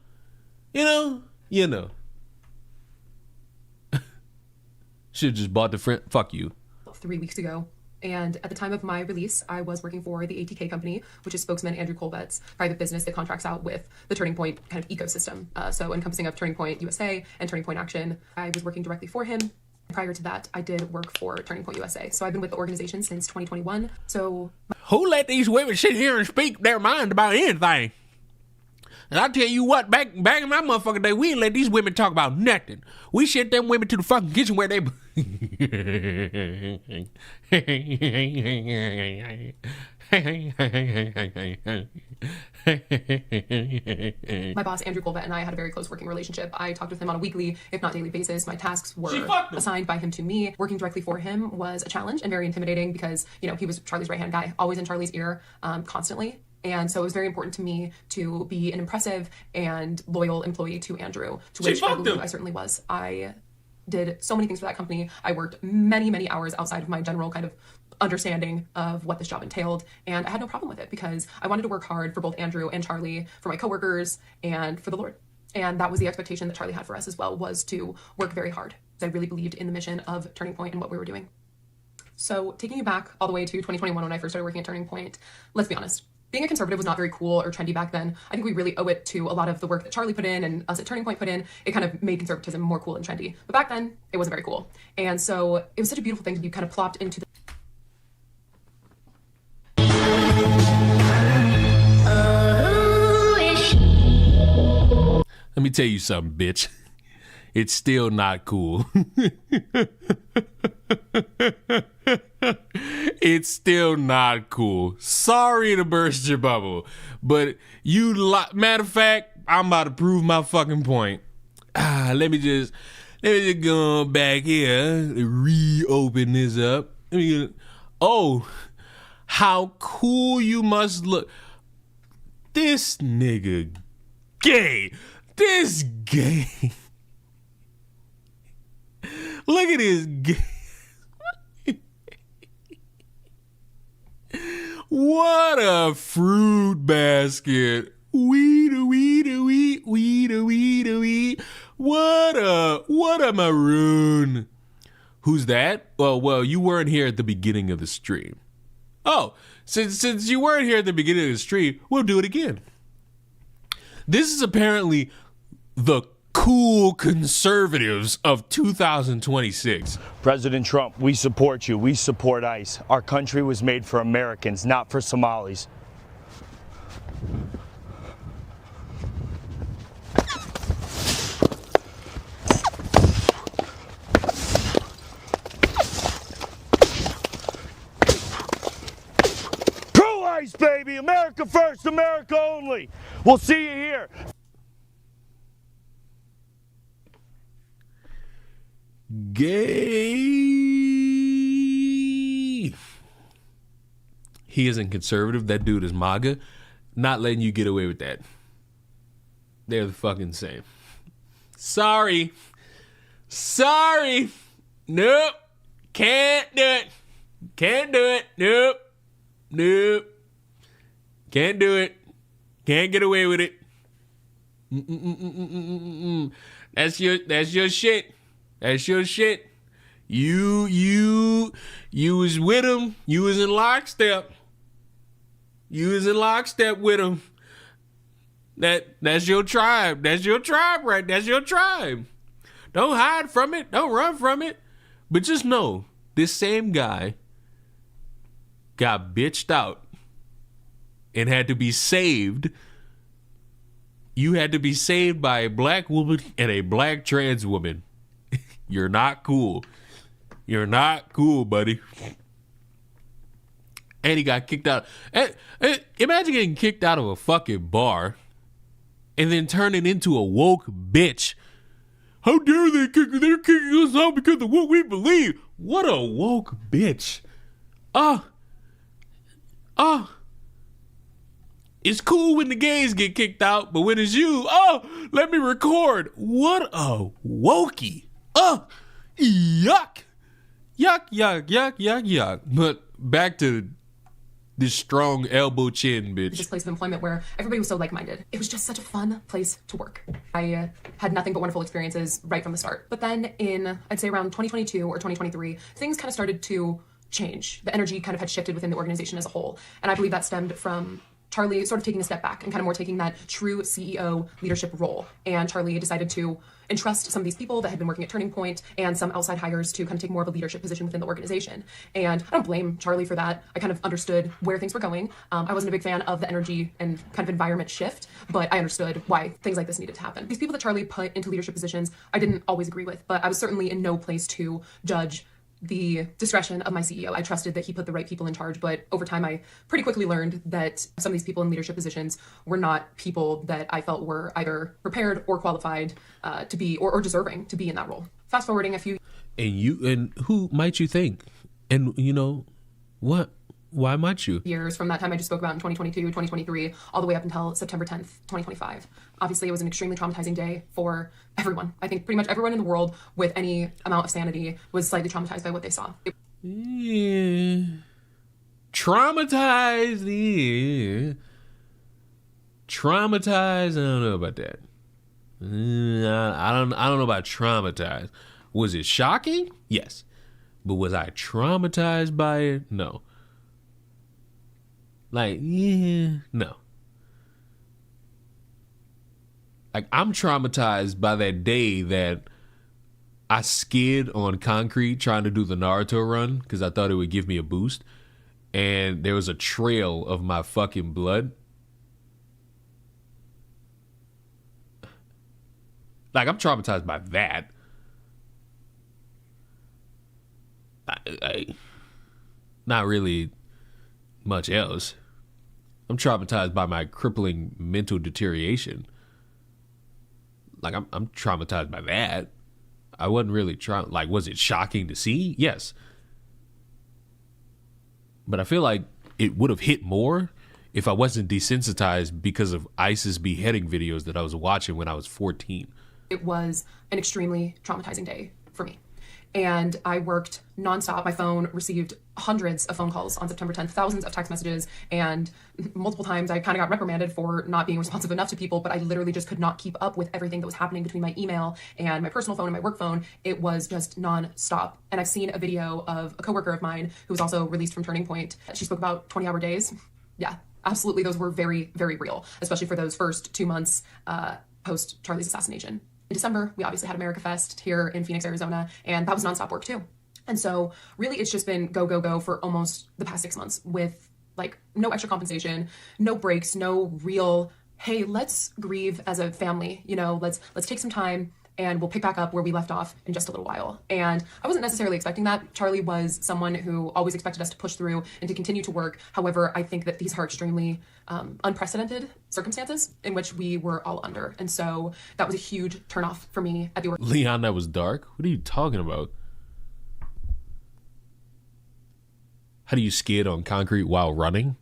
Speaker 2: Should've just bought the friend. Fuck you.
Speaker 15: 3 weeks ago. And at the time of my release, I was working for the ATK company, which is spokesman Andrew Colbett's private business that contracts out with the Turning Point kind of ecosystem. So encompassing of Turning Point USA and Turning Point Action. I was working directly for him. Prior to that, I did work for Turning Point USA. So I've been with the organization since 2021. So
Speaker 2: who let these women sit here and speak their mind about anything? And I tell you what, back in my motherfucking day, we didn't let these women talk about nothing. We sent them women to the fucking kitchen where they...
Speaker 15: My boss, Andrew Colbett, and I had a very close working relationship. I talked with him on a weekly, if not daily basis. My tasks were assigned by him to me. Working directly for him was a challenge and very intimidating because, you know, he was Charlie's right-hand guy, always in Charlie's ear, constantly. And so it was very important to me to be an impressive and loyal employee to Andrew, to which I believe I certainly was. I did so many things for that company. I worked many, many hours outside of my general kind of understanding of what this job entailed, and I had no problem with it because I wanted to work hard for both Andrew and Charlie, for my coworkers, and for the Lord. And that was the expectation that Charlie had for us as well, was to work very hard. I really believed in the mission of Turning Point and what we were doing. So taking you back all the way to 2021 when I first started working at Turning Point, let's be honest, being a conservative was not very cool or trendy back then. I think we really owe it to a lot of the work that Charlie put in and us at Turning Point put in. It kind of made conservatism more cool and trendy. But back then, it wasn't very cool. And so it was such a beautiful thing to be kind of plopped into the...
Speaker 2: Let me tell you something, bitch. It's still not cool. It's still not cool. Sorry to burst your bubble, but matter of fact, I'm about to prove my fucking point. Let me just go back here, reopen this up. Oh, how cool you must look. This nigga gay. This gay. Look at this gay. What a fruit basket. Weed. What a maroon. Who's that? Well, you weren't here at the beginning of the stream. Oh, since you weren't here at the beginning of the stream, we'll do it again. This is apparently the cool conservatives of 2026.
Speaker 3: President Trump, we support you. We support ICE. Our country was made for Americans, not for Somalis. Pro-ICE, baby! America first, America only! We'll see you here.
Speaker 2: Gay. He isn't conservative. That dude is MAGA. Not letting you get away with that. They're the fucking same. Sorry. Nope. Can't do it. Nope. Can't do it. Can't get away with it. That's your shit. That's your shit. You was with him. You was in lockstep. With him. That's your tribe. That's your tribe, right? That's your tribe. Don't hide from it. Don't run from it. But just know, this same guy got bitched out and had to be saved. You had to be saved by a black woman and a black trans woman. You're not cool. You're not cool, buddy. And he got kicked out. Imagine getting kicked out of a fucking bar and then turning into a woke bitch. How dare they they're kicking us out because of what we believe. What a woke bitch. It's cool when the gays get kicked out, but when it's you, let me record. What a wokey. Yuck. Yuck. But back to this strong elbow chin bitch.
Speaker 15: This place of employment where everybody was so like-minded. It was just such a fun place to work. I had nothing but wonderful experiences right from the start. But then in, I'd say around 2022 or 2023, things kind of started to change. The energy kind of had shifted within the organization as a whole. And I believe that stemmed from Charlie sort of taking a step back and kind of more taking that true CEO leadership role. And Charlie decided to entrust some of these people that had been working at Turning Point and some outside hires to kind of take more of a leadership position within the organization. And I don't blame Charlie for that. I kind of understood where things were going. I wasn't a big fan of the energy and kind of environment shift, but I understood why things like this needed to happen. These people that Charlie put into leadership positions, I didn't always agree with, but I was certainly in no place to judge the discretion of my CEO. I trusted that he put the right people in charge, but over time I pretty quickly learned that some of these people in leadership positions were not people that I felt were either prepared or qualified to be or deserving to be in that role. Fast forwarding a few
Speaker 2: And who might you think? And you know what? Why might you?
Speaker 15: years from that time I just spoke about in 2022, 2023, all the way up until September 10th, 2025. Obviously, it was an extremely traumatizing day for everyone. I think pretty much everyone in the world with any amount of sanity was slightly traumatized by what they saw.
Speaker 2: Yeah. Traumatized. Yeah. Traumatized. I don't know about that. I don't know about traumatized. Was it shocking? Yes. But was I traumatized by it? No. Like, yeah, no. Like, I'm traumatized by that day that I skid on concrete trying to do the Naruto run because I thought it would give me a boost. And there was a trail of my fucking blood. Like, I'm traumatized by that. Not really much else. I'm traumatized by my crippling mental deterioration. Like, I'm traumatized by that. I wasn't really like, was it shocking to see? Yes. But I feel like it would have hit more if I wasn't desensitized because of ISIS beheading videos that I was watching when I was 14.
Speaker 15: It was an extremely traumatizing day for me. And I worked nonstop. My phone received hundreds of phone calls on September 10th, thousands of text messages, and multiple times I kind of got reprimanded for not being responsive enough to people, but I literally just could not keep up with everything that was happening between my email and my personal phone and my work phone. It was just nonstop. And I've seen a video of a coworker of mine who was also released from Turning Point. She spoke about 20-hour days. Yeah, absolutely. Those were very, very real, especially for those first 2 months post Charlie's assassination. In December, we obviously had America Fest here in Phoenix, Arizona, and that was nonstop work too. And so really it's just been go, go, go for almost the past 6 months with like no extra compensation, no breaks, no real, hey, let's grieve as a family, you know, let's take some time and we'll pick back up where we left off in just a little while. And I wasn't necessarily expecting that. Charlie was someone who always expected us to push through and to continue to work. However, I think that these are extremely unprecedented circumstances in which we were all under. And so that was a huge turnoff for me at the
Speaker 2: Leon, that was dark? What are you talking about? How do you skid on concrete while running?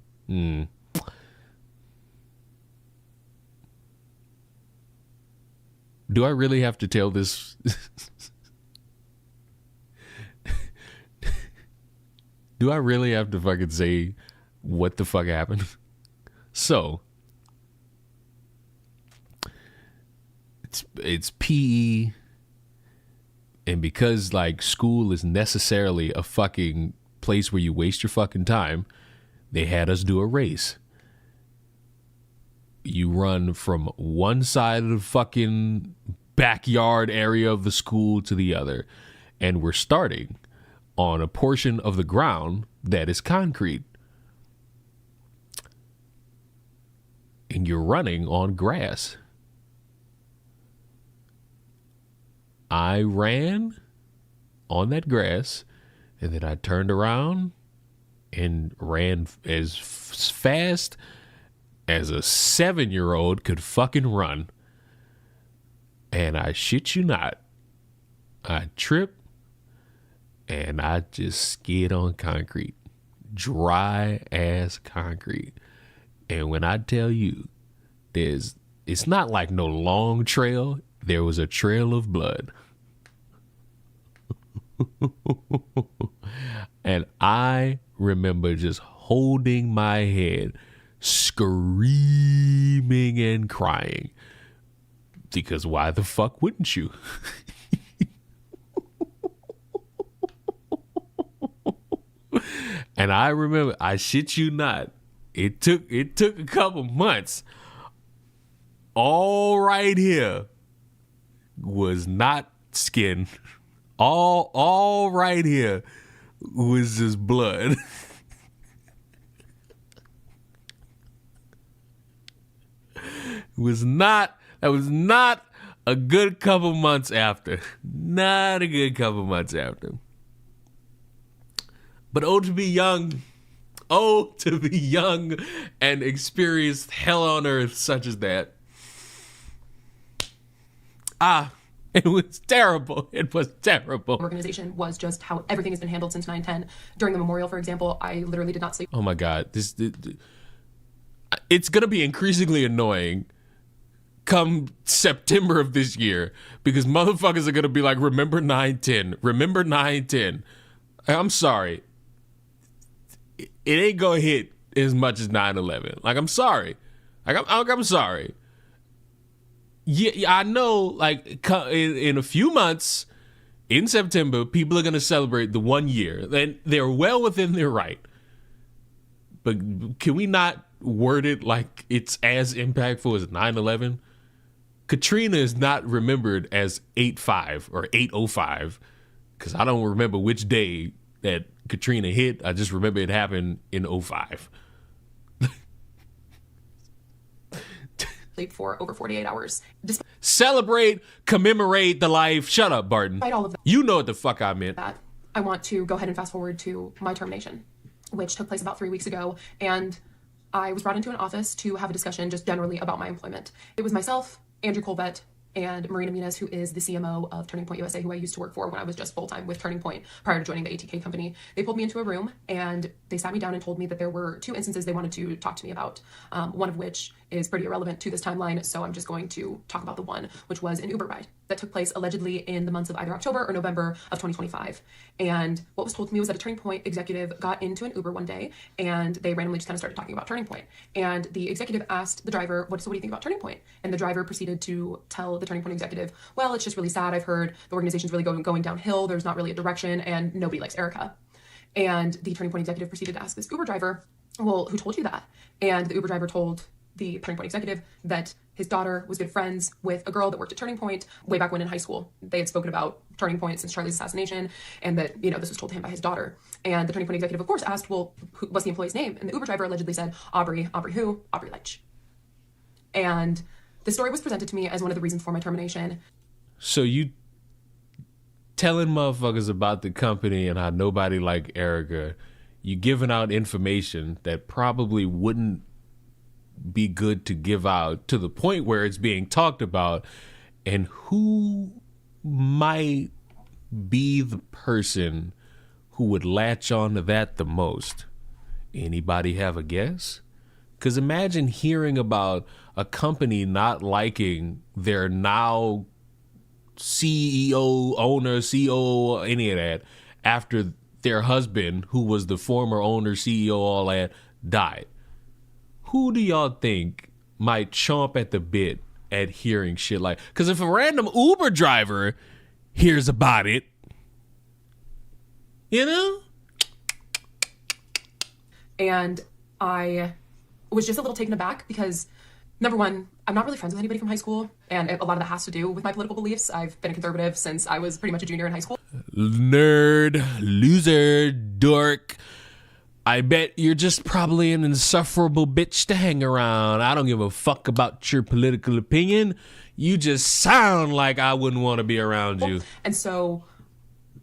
Speaker 2: Do I really have to tell this? Do I really have to fucking say what the fuck happened? So, it's PE, and because like school is necessarily a fucking place where you waste your fucking time, they had us do a race. You run from one side of the fucking backyard area of the school to the other. And we're starting on a portion of the ground that is concrete. And you're running on grass. I ran on that grass, and then I turned around and ran as fast as a 7-year-old could fucking run. And I shit you not, I tripped and I just skid on concrete. Dry ass concrete. And when I tell you, it's not like no long trail. There was a trail of blood. And I remember just holding my head, screaming and crying. Because why the fuck wouldn't you? And I remember, I shit you not, It took a couple months. All right here was not skin. All right here was just blood. That was not a good couple months after. Not a good couple months after. But oh, to be young. Oh, to be young and experience hell on earth such as that. It was terrible. It was terrible.
Speaker 15: Organization was just how everything has been handled since 9/10. During the memorial, for example, I literally did not sleep.
Speaker 2: Oh my God. It's going to be increasingly annoying come September of this year because motherfuckers are going to be like, remember 9/10. Remember 9/10. I'm sorry. It ain't going to hit as much as 9/11. Like, I'm sorry. I'm sorry. Yeah, I know, like, in a few months, in September, people are going to celebrate the 1 year. And they're well within their right. But can we not word it like it's as impactful as 9/11? Katrina is not remembered as 8/5 or 8/05 because I don't remember which day that Katrina hit. I just remember it happened in 05.
Speaker 15: Sleep for over 48 hours.
Speaker 2: Celebrate, commemorate the life. Shut up, Barton.
Speaker 15: Despite all of that,
Speaker 2: you know what the fuck I meant.
Speaker 15: I want to go ahead and fast forward to my termination, which took place about 3 weeks ago. And I was brought into an office to have a discussion just generally about my employment. It was myself, Andrew Colbett, and Marina Muniz, who is the CMO of Turning Point USA, who I used to work for when I was just full-time with Turning Point prior to joining the ATK company. They pulled me into a room and they sat me down and told me that there were 2 instances they wanted to talk to me about, one of which is pretty irrelevant to this timeline, so I'm just going to talk about the one, which was an Uber ride that took place allegedly in the months of either October or November of 2025. And what was told to me was that a Turning Point executive got into an Uber one day and they randomly just kind of started talking about Turning Point. And the executive asked the driver, what do you think about Turning Point? And the driver proceeded to tell the Turning Point executive, well, it's just really sad. I've heard the organization's really going downhill. There's not really a direction and nobody likes Erica. And the Turning Point executive proceeded to ask this Uber driver, well, who told you that? And the Uber driver told the Turning Point executive that his daughter was good friends with a girl that worked at Turning Point way back when in high school. They had spoken about Turning Point since Charlie's assassination, and that, this was told to him by his daughter. And the Turning Point executive, of course, asked, well, what's the employee's name? And the Uber driver allegedly said, Aubrey who? Aubrey Leitch. And the story was presented to me as one of the reasons for my termination.
Speaker 2: So you telling motherfuckers about the company and how nobody like Erica, you giving out information that probably wouldn't be good to give out to the point where it's being talked about, and who might be the person who would latch on to that the most? Anybody have a guess? Because imagine hearing about a company not liking their now CEO, owner, COO, any of that, after their husband, who was the former owner, CEO, all that, died. Who do y'all think might chomp at the bit at hearing shit like? Because if a random Uber driver hears about it,
Speaker 15: And I was just a little taken aback because, number one, I'm not really friends with anybody from high school, and a lot of that has to do with my political beliefs. I've been a conservative since I was pretty much a junior in high school.
Speaker 2: Nerd, loser, dork. I bet you're just probably an insufferable bitch to hang around. I don't give a fuck about your political opinion. You just sound like I wouldn't want to be around you.
Speaker 15: And so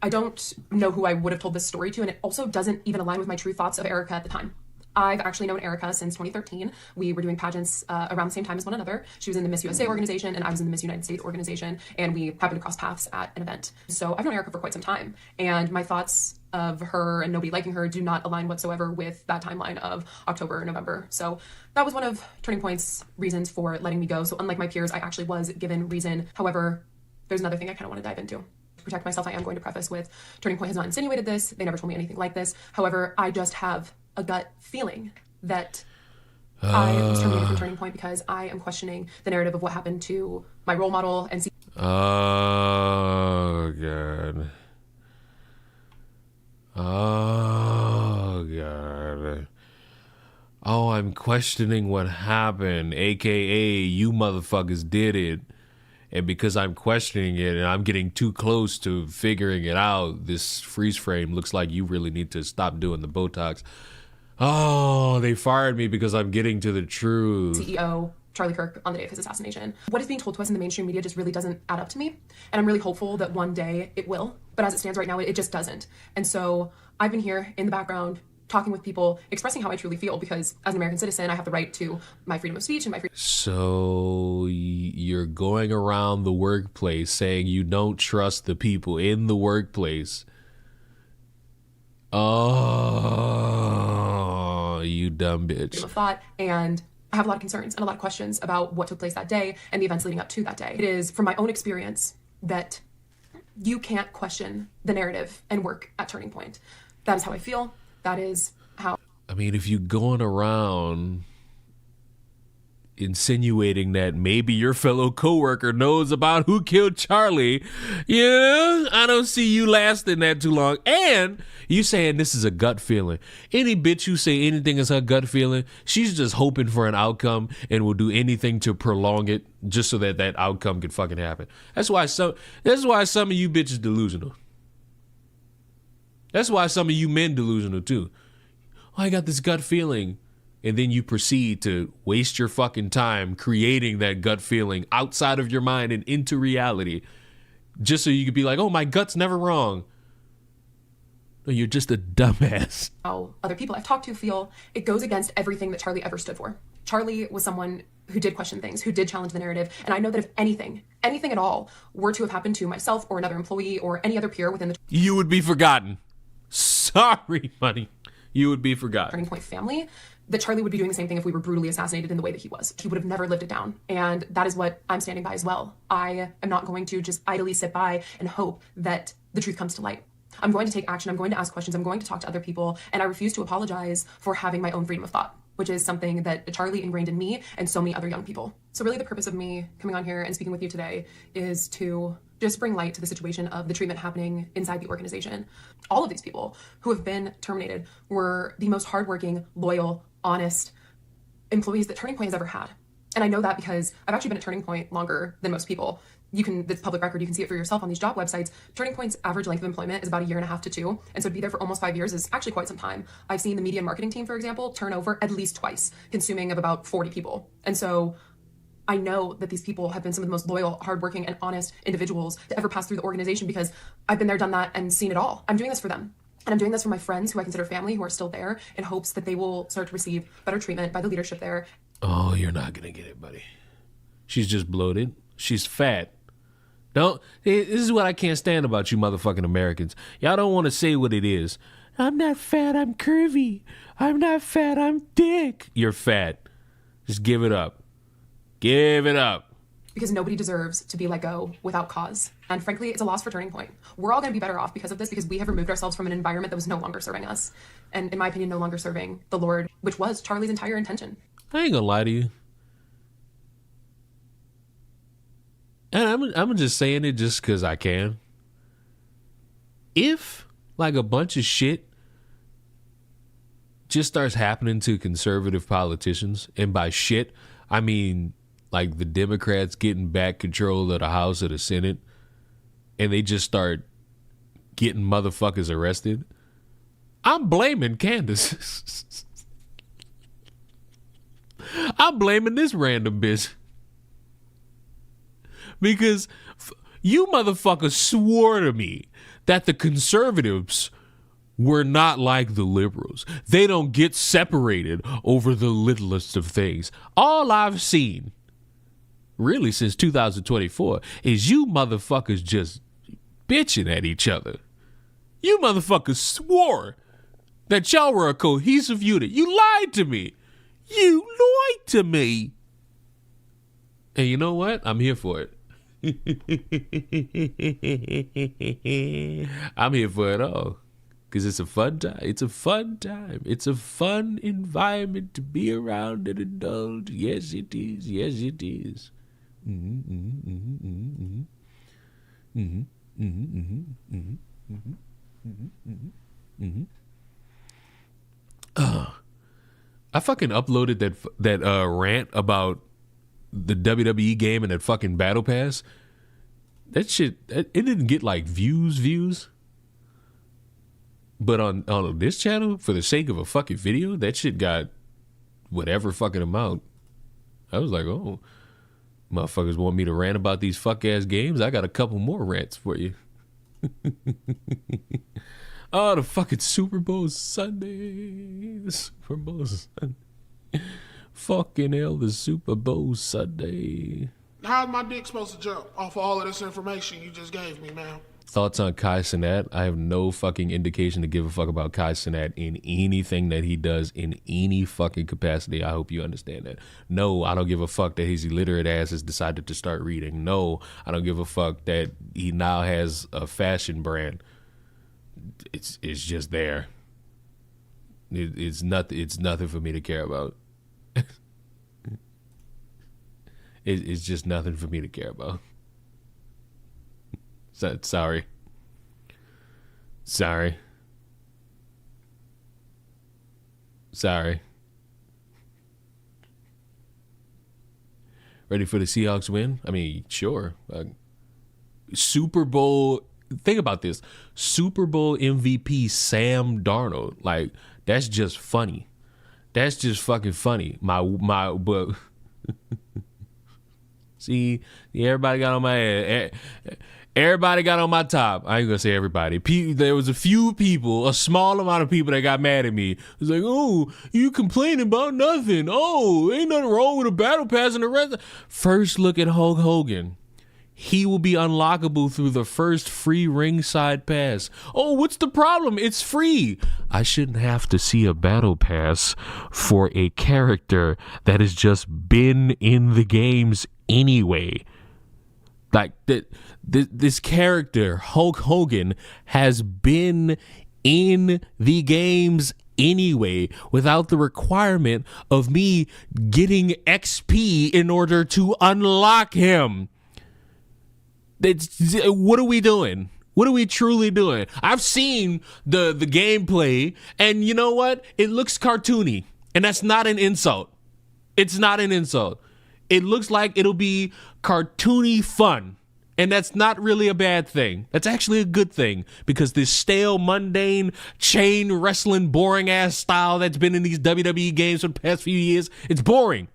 Speaker 15: I don't know who I would have told this story to, and it also doesn't even align with my true thoughts of Erica at the time. I've actually known Erica since 2013. We were doing pageants around the same time as one another. She was in the Miss USA organization and I was in the Miss United States organization, and we happened to cross paths at an event. So I've known Erica for quite some time, and my thoughts of her and nobody liking her do not align whatsoever with that timeline of October, November. So that was one of Turning Point's reasons for letting me go. So unlike my peers, I actually was given reason. However, there's another thing I kind of want to dive into. To protect myself, I am going to preface with Turning Point has not insinuated this. They never told me anything like this. However, I just have a gut feeling that I was terminated from Turning Point because I am questioning the narrative of what happened to my role model and
Speaker 2: Oh, God. Oh, God. oh, I'm questioning what happened, aka you motherfuckers did it. And because I'm questioning it and I'm getting too close to figuring it out, this freeze frame looks like you really need to stop doing the Botox. Oh, they fired me because I'm getting to the truth.
Speaker 15: CEO Charlie Kirk on the day of his assassination. What is being told to us in the mainstream media just really doesn't add up to me. And I'm really hopeful that one day it will. But as it stands right now, it just doesn't. And so I've been here in the background talking with people, expressing how I truly feel, because as an American citizen, I have the right to my freedom of speech and my freedom.
Speaker 2: So you're going around the workplace saying you don't trust the people in the workplace. Oh, you dumb bitch.
Speaker 15: Freedom of thought, and I have a lot of concerns and a lot of questions about what took place that day and the events leading up to that day. It is from my own experience that you can't question the narrative and work at Turning Point. That is how I feel. That is how.
Speaker 2: I mean, if you're going around insinuating that maybe your fellow coworker knows about who killed Charlie, yeah, I don't see you lasting that too long. And you saying this is a gut feeling. Any bitch who say anything is her gut feeling, she's just hoping for an outcome and will do anything to prolong it just so that that outcome can fucking happen. That's why some of you bitches delusional. That's why some of you men delusional too. Oh, I got this gut feeling. And then you proceed to waste your fucking time creating that gut feeling outside of your mind and into reality. Just so you could be like, oh, my gut's never wrong. No, you're just a dumbass.
Speaker 15: How other people I've talked to feel. It goes against everything that Charlie ever stood for. Charlie was someone who did question things, who did challenge the narrative. And I know that if anything at all were to have happened to myself or another employee or any other peer within the
Speaker 2: You would be forgotten. Sorry, buddy. You would be forgotten.
Speaker 15: Turning Point family, that Charlie would be doing the same thing if we were brutally assassinated in the way that he was. He would have never lived it down. And that is what I'm standing by as well. I am not going to just idly sit by and hope that the truth comes to light. I'm going to take action. I'm going to ask questions. I'm going to talk to other people. And I refuse to apologize for having my own freedom of thought, which is something that Charlie ingrained in me and so many other young people. So really the purpose of me coming on here and speaking with you today is to just bring light to the situation of the treatment happening inside the organization. All of these people who have been terminated were the most hardworking, loyal, honest employees that Turning Point has ever had. And I know that because I've actually been at Turning Point longer than most people. It's public record, you can see it for yourself on these job websites. Turning Point's average length of employment is about 1.5 to 2 years. And so to be there for almost 5 years is actually quite some time. I've seen the media and marketing team, for example, turn over at least twice, consuming of about 40 people. And so I know that these people have been some of the most loyal, hardworking, and honest individuals to ever pass through the organization because I've been there, done that, and seen it all. I'm doing this for them. And I'm doing this for my friends who I consider family who are still there in hopes that they will start to receive better treatment by the leadership there.
Speaker 2: Oh, you're not going to get it, buddy. She's just bloated. She's fat. This is what I can't stand about you motherfucking Americans. Y'all don't want to say what it is. I'm not fat, I'm curvy. I'm not fat, I'm thick. You're fat. Just give it up. Give it up.
Speaker 15: Because nobody deserves to be let go without cause. And frankly, it's a loss for Turning Point. We're all going to be better off because of this, because we have removed ourselves from an environment that was no longer serving us. And in my opinion, no longer serving the Lord, which was Charlie's entire intention.
Speaker 2: I ain't gonna lie to you. And I'm just saying it just because I can. If, like, a bunch of shit just starts happening to conservative politicians, and by shit, I mean, like, the Democrats getting back control of the House or the Senate, and they just start getting motherfuckers arrested, I'm blaming Candace. I'm blaming this random bitch. Because you motherfuckers swore to me that the conservatives were not like the liberals. They don't get separated over the littlest of things. All I've seen, really since 2024, is you motherfuckers just bitching at each other. You motherfuckers swore that y'all were a cohesive unit. You lied to me. You lied to me. And you know what? I'm here for it. I'm here for it all. Because it's a fun time. It's a fun time. It's a fun environment to be around and indulge. Yes, it is. Yes, it is. I fucking uploaded that rant about the WWE game and that fucking Battle Pass. That shit, it didn't get like views. But on this channel, for the sake of a fucking video, that shit got whatever fucking amount. I was like, oh, motherfuckers want me to rant about these fuck ass games? I got a couple more rants for you. Oh, the fucking Super Bowl Sunday. The Super Bowl Sunday. Fucking hell, the Super Bowl Sunday.
Speaker 8: How's my dick supposed to jump off of all of this information you just gave me, man?
Speaker 2: Thoughts on Kai Cenat? I have no fucking indication to give a fuck about Kai Cenat in anything that he does in any fucking capacity. I hope you understand that. No, I don't give a fuck that his illiterate ass has decided to start reading. No, I don't give a fuck that he now has a fashion brand. It's just there. It's nothing for me to care about. It's just nothing for me to care about. Sorry. Ready for the Seahawks win? I mean, sure. Super Bowl. Think about this. Super Bowl MVP Sam Darnold. Like, that's just funny. That's just fucking funny. But see, everybody got on my head. Everybody got on my top. I ain't gonna say everybody. There was a few people, a small amount of people that got mad at me. It was like, oh, you complaining about nothing. Oh, ain't nothing wrong with a battle pass and the rest. First look at Hulk Hogan. He will be unlockable through the first free ringside pass. Oh, what's the problem? It's free. I shouldn't have to see a battle pass for a character that has just been in the games anyway. Like, this character, Hulk Hogan, has been in the games anyway without the requirement of me getting XP in order to unlock him. What are we doing? What are we truly doing? I've seen the gameplay, and you know what? It looks cartoony, and that's not an insult. It's not an insult. It looks like it'll be cartoony fun, and that's not really a bad thing. That's actually a good thing, because this stale, mundane, chain wrestling, boring-ass style that's been in these WWE games for the past few years, it's boring.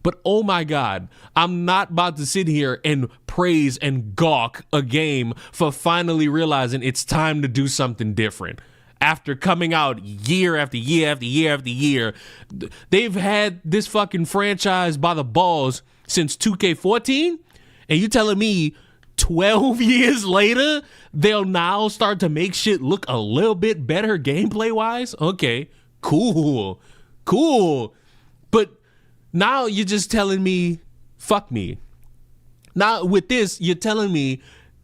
Speaker 2: But oh my God, I'm not about to sit here and praise and gawk a game for finally realizing it's time to do something different. After coming out year after year after year after year, they've had this fucking franchise by the balls since 2K14, and you telling me 12 years later, they'll now start to make shit look a little bit better gameplay-wise? Okay, cool. But now you're just telling me, fuck me. Now with this, you're telling me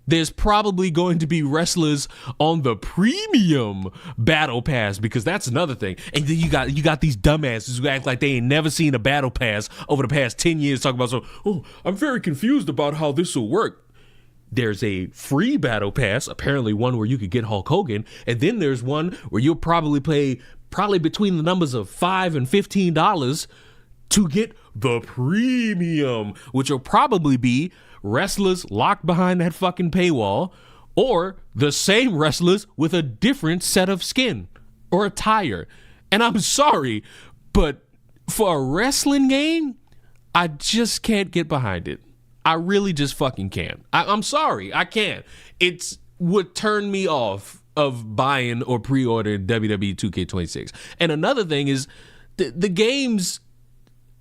Speaker 2: there's probably going to be wrestlers on the premium battle pass, because that's another thing. And then you got these dumbasses who act like they ain't never seen a battle pass over the past 10 years talking about, I'm very confused about how this will work. There's a free battle pass, apparently one where you could get Hulk Hogan, and then there's one where you'll probably pay between the numbers of $5 and $15 to get the premium, which will probably be wrestlers locked behind that fucking paywall, or the same wrestlers with a different set of skin or attire. And I'm sorry, but for a wrestling game, I just can't get behind it. I really just fucking can't. I'm sorry, I can't. It's what turned me off of buying or pre-ordering WWE 2K26. And another thing is the games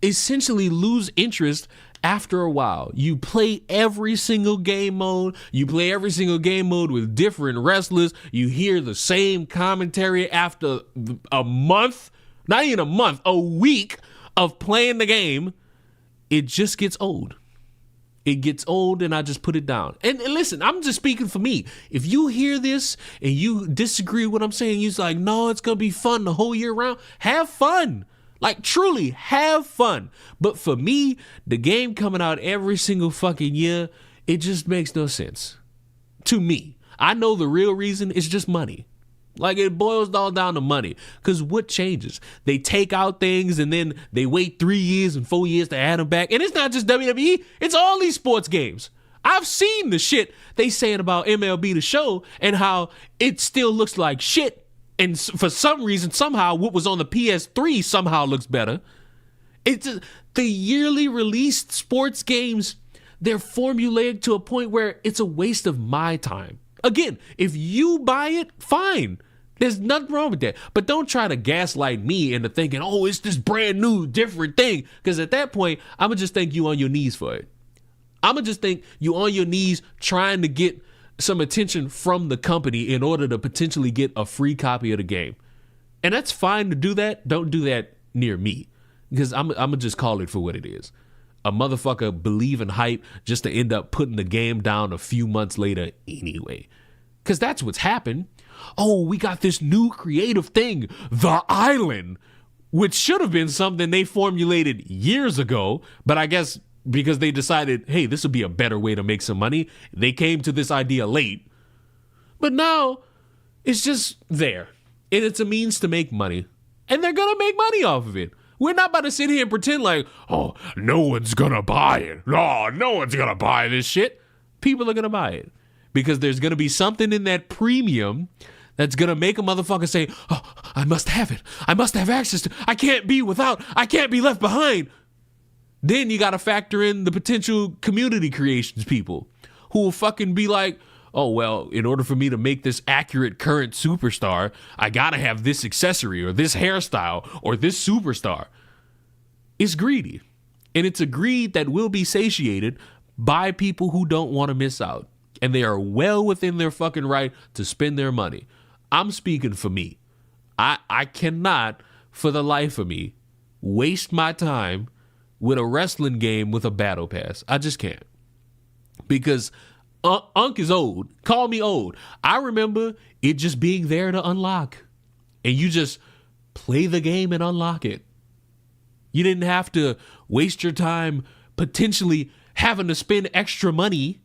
Speaker 2: essentially lose interest after a while. You play every single game mode. You play every single game mode with different wrestlers. You hear the same commentary after a month, not even a month, a week of playing the game. It just gets old. It gets old, and I just put it down. And listen, I'm just speaking for me. If you hear this and you disagree with what I'm saying, you're like, no, it's going to be fun the whole year round. Have fun. Like, truly, have fun. But for me, the game coming out every single fucking year, it just makes no sense. To me. I know the real reason is just money. Like, it boils all down to money. Because what changes? They take out things and then they wait 3 years and 4 years to add them back. And it's not just WWE. It's all these sports games. I've seen the shit they saying about MLB The Show and how it still looks like shit. And for some reason, somehow, what was on the PS3 somehow looks better. It's the yearly released sports games. They're formulaic to a point where it's a waste of my time. Again, if you buy it, fine. There's nothing wrong with that. But don't try to gaslight me into thinking, oh, it's this brand new, different thing. Because at that point, I'm going to just think you on your knees for it. I'm going to just think you on your knees trying to get some attention from the company in order to potentially get a free copy of the game. And that's fine to do that. Don't do that near me. Because I'm going to just call it for what it is. A motherfucker believe in hype just to end up putting the game down a few months later anyway. Because that's what's happened. Oh, we got this new creative thing, The Island, which should have been something they formulated years ago. But I guess because they decided, hey, this would be a better way to make some money, they came to this idea late. But now it's just there. And it's a means to make money. And they're going to make money off of it. We're not about to sit here and pretend like, oh, no one's going to buy it. Oh, no one's going to buy this shit. People are going to buy it. Because there's going to be something in that premium that's going to make a motherfucker say, oh, I must have it. I must have access to it. I can't be without. I can't be left behind. Then you got to factor in the potential community creations people who will fucking be like, oh, well, in order for me to make this accurate current superstar, I got to have this accessory or this hairstyle or this superstar. It's greedy. And it's a greed that will be satiated by people who don't want to miss out. And they are well within their fucking right to spend their money. I'm speaking for me. I cannot, for the life of me, waste my time with a wrestling game with a battle pass. I just can't. Because Unk is old. Call me old. I remember it just being there to unlock. And you just play the game and unlock it. You didn't have to waste your time potentially having to spend extra money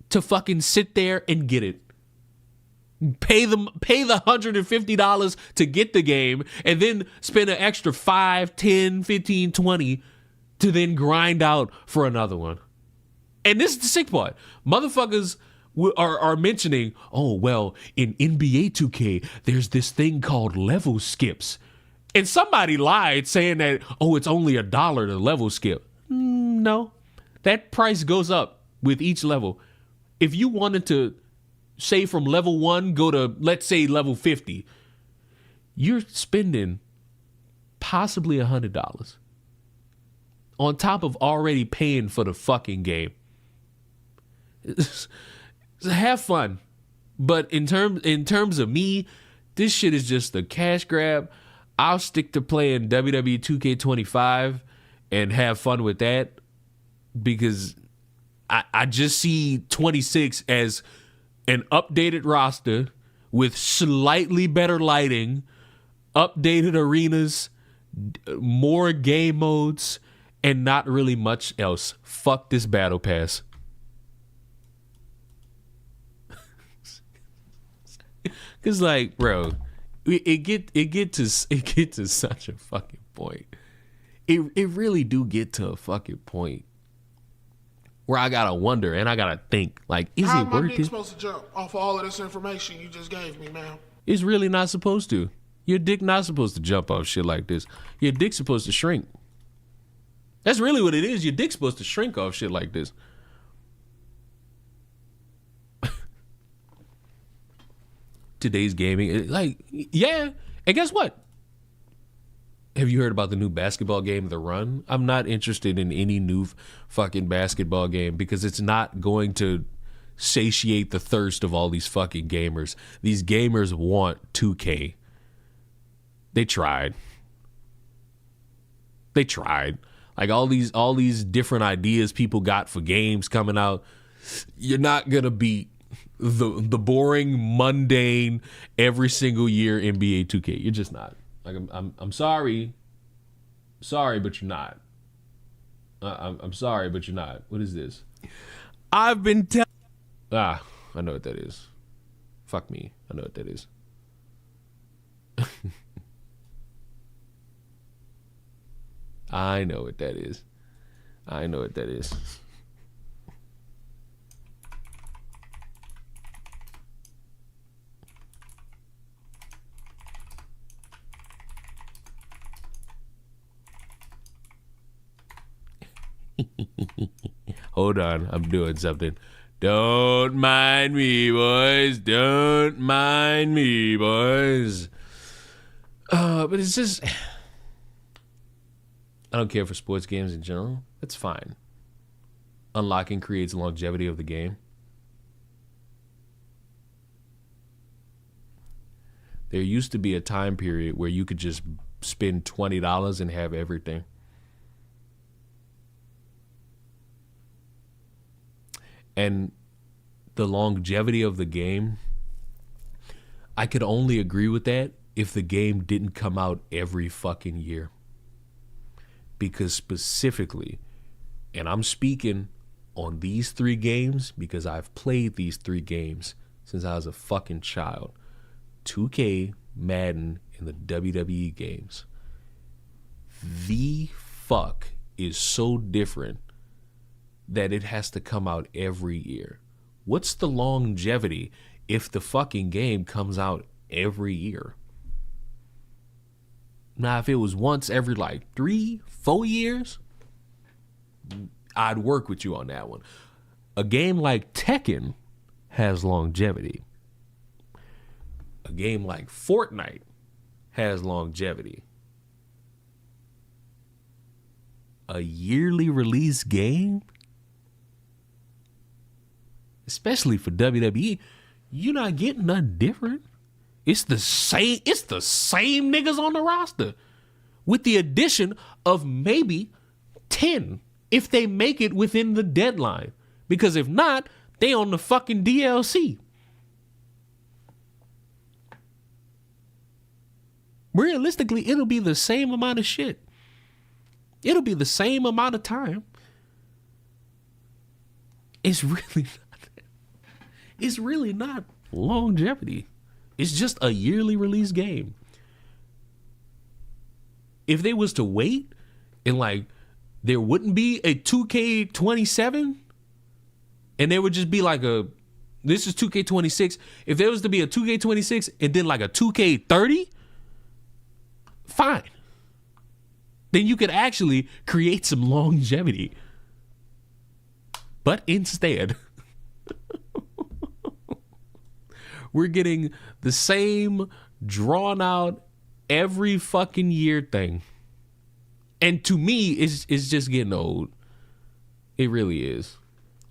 Speaker 2: to fucking sit there and get it. Pay the $150 to get the game and then spend an extra 5, 10, 15, 20 to then grind out for another one. And this is the sick part. Motherfuckers are mentioning, oh, well, in NBA 2K, there's this thing called level skips. And somebody lied saying that, oh, it's only $1 to level skip. No, that price goes up with each level. If you wanted to, say, from level 1, go to, let's say, level 50, you're spending possibly $100 on top of already paying for the fucking game. Have fun. But in terms of me, this shit is just a cash grab. I'll stick to playing WWE 2K25 and have fun with that because I just see 26 as an updated roster with slightly better lighting, updated arenas, more game modes, and not really much else. Fuck this battle pass. Cause like, bro, it get to such a fucking point. It really do get to a fucking point where I gotta wonder and I gotta think, like, is
Speaker 8: How
Speaker 2: it
Speaker 8: am my
Speaker 2: worth
Speaker 8: dick
Speaker 2: it?
Speaker 8: supposed to jump off of all of this information you just gave me, man?
Speaker 2: It's really not supposed to. Your dick not supposed to jump off shit like this. Your dick's supposed to shrink. That's really what it is. Your dick's supposed to shrink off shit like this. Today's gaming, like, yeah. And guess what? Have you heard about the new basketball game, The Run? I'm not interested in any new fucking basketball game because it's not going to satiate the thirst of all these fucking gamers. These gamers want 2K. They tried. Like all these different ideas people got for games coming out. You're not gonna beat the boring, mundane, every single year NBA 2K. You're just not. Like I'm sorry, but you're not. I'm sorry, but you're not. What is this?
Speaker 12: I've been telling.
Speaker 2: I know what that is. Fuck me. I know what that is. I know what that is. I know what that is. Hold on, I'm doing something. Don't mind me, boys. Don't mind me, boys. But it's just, I don't care for sports games in general. That's fine. Unlocking creates longevity of the game. There used to be a time period where you could just spend $20 and have everything. And the longevity of the game, I could only agree with that if the game didn't come out every fucking year. Because specifically, and I'm speaking on these 3 games because I've played these 3 games since I was a fucking child. 2K, Madden, and the WWE games. The fuck is so different that it has to come out every year. What's the longevity if the fucking game comes out every year? Now, if it was once every like 3-4 years, I'd work with you on that one. A game like Tekken has longevity. A game like Fortnite has longevity. A yearly release game, especially for WWE, you're not getting nothing different. It's the same niggas on the roster with the addition of maybe 10 if they make it within the deadline. Because if not, they on the fucking DLC. Realistically, it'll be the same amount of shit. It'll be the same amount of time. It's really not longevity. It's just a yearly release game. If they was to wait and like there wouldn't be a 2K27 and there would just be like this is 2K26. If there was to be a 2K26 and then like a 2K30, fine. Then you could actually create some longevity. But instead, we're getting the same drawn out every fucking year thing. And to me, it's just getting old. It really is.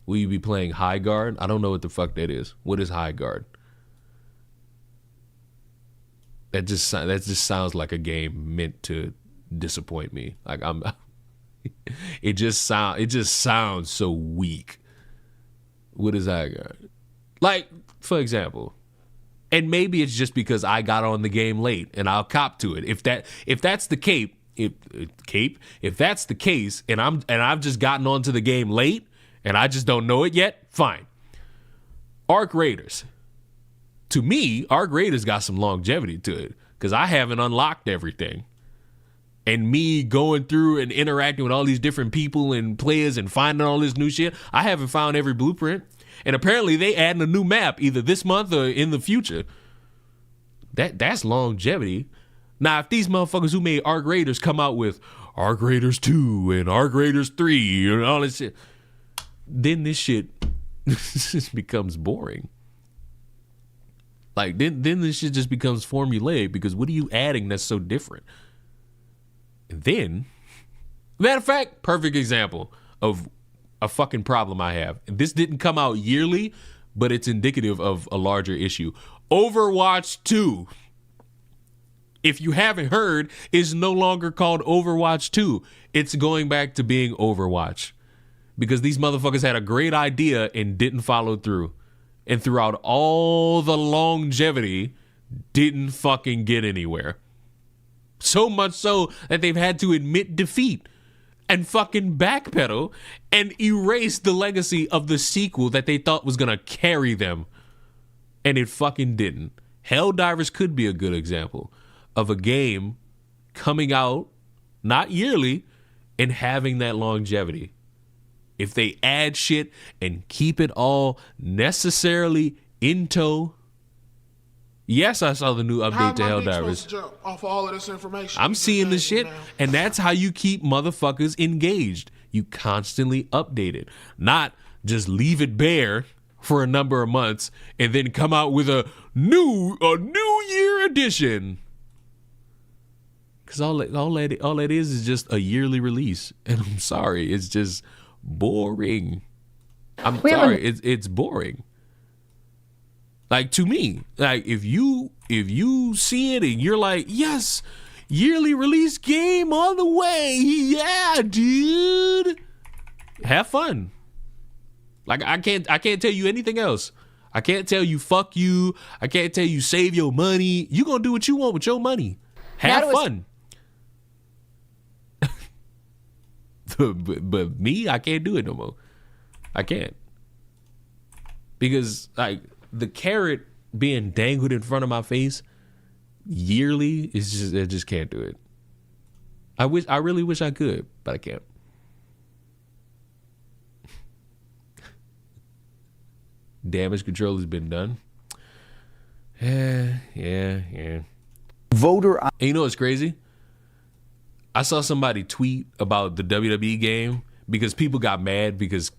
Speaker 2: Will you be playing High Guard? I don't know what the fuck that is. What is High Guard? That just sounds like a game meant to disappoint me. Like it just sounds so weak. What is High Guard? Like, for example, and maybe it's just because I got on the game late and I'll cop to it. If that's the case, if that's the case, and I've just gotten onto the game late and I just don't know it yet, fine. Arc Raiders. To me, Arc Raiders got some longevity to it because I haven't unlocked everything. And me going through and interacting with all these different people and players and finding all this new shit, I haven't found every blueprint. And apparently they adding a new map either this month or in the future. That's longevity. Now, if these motherfuckers who made Arc Raiders come out with Arc Raiders 2 and Arc Raiders 3 and all this shit, then this shit just becomes boring. Like, then this shit just becomes formulaic because what are you adding that's so different? And then, matter of fact, perfect example of a fucking problem I have. This didn't come out yearly, but it's indicative of a larger issue. Overwatch 2, if you haven't heard, is no longer called Overwatch 2. It's going back to being Overwatch because these motherfuckers had a great idea and didn't follow through. And throughout all the longevity, didn't fucking get anywhere. So much so that they've had to admit defeat and fucking backpedal and erase the legacy of the sequel that they thought was going to carry them. And it fucking didn't. Helldivers could be a good example of a game coming out, not yearly, and having that longevity. If they add shit and keep it all necessarily in tow. Yes, I saw the new update to Helldivers.
Speaker 8: Jump off of all of this information.
Speaker 2: I'm seeing the shit, and that's how you keep motherfuckers engaged. You constantly update it, not just leave it bare for a number of months and then come out with a new year edition. Because all that is just a yearly release, and I'm sorry, it's just boring. I'm sorry, it's boring. Like, to me, like, if you see it and you're like, yes, yearly release game on the way, yeah, dude, have fun. Like, I can't tell you anything else. I can't tell you fuck you. I can't tell you save your money. You gonna do what you want with your money. Have fun. But me, I can't do it no more. I can't, because like, the carrot being dangled in front of my face yearly is just, I just can't do it. I really wish I could, but I can't. Damage control has been done. Yeah.
Speaker 16: Voter.
Speaker 2: And you know what's crazy? I saw somebody tweet about the WWE game because people got mad because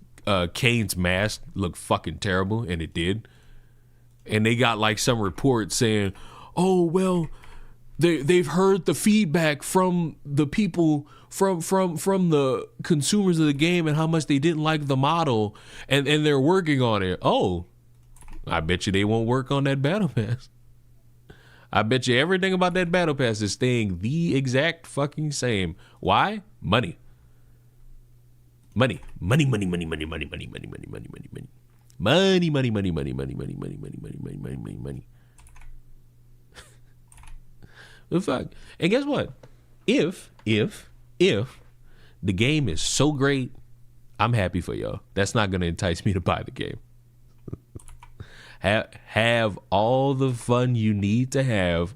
Speaker 2: Kane's mask looked fucking terrible, and it did. And they got like some report saying, "Oh well, they've heard the feedback from the people from the consumers of the game and how much they didn't like the model, and they're working on it." Oh, I bet you they won't work on that battle pass. I bet you everything about that battle pass is staying the exact fucking same. Why? Money. Money. Money. Money. Money. Money. Money. Money. Money. Money. Money. Money. Money. Money. Money, money, money, money, money, money, money, money, money, money, money, money, money. The fuck. And guess what? If the game is so great, I'm happy for y'all. That's not gonna entice me to buy the game. Have all the fun you need to have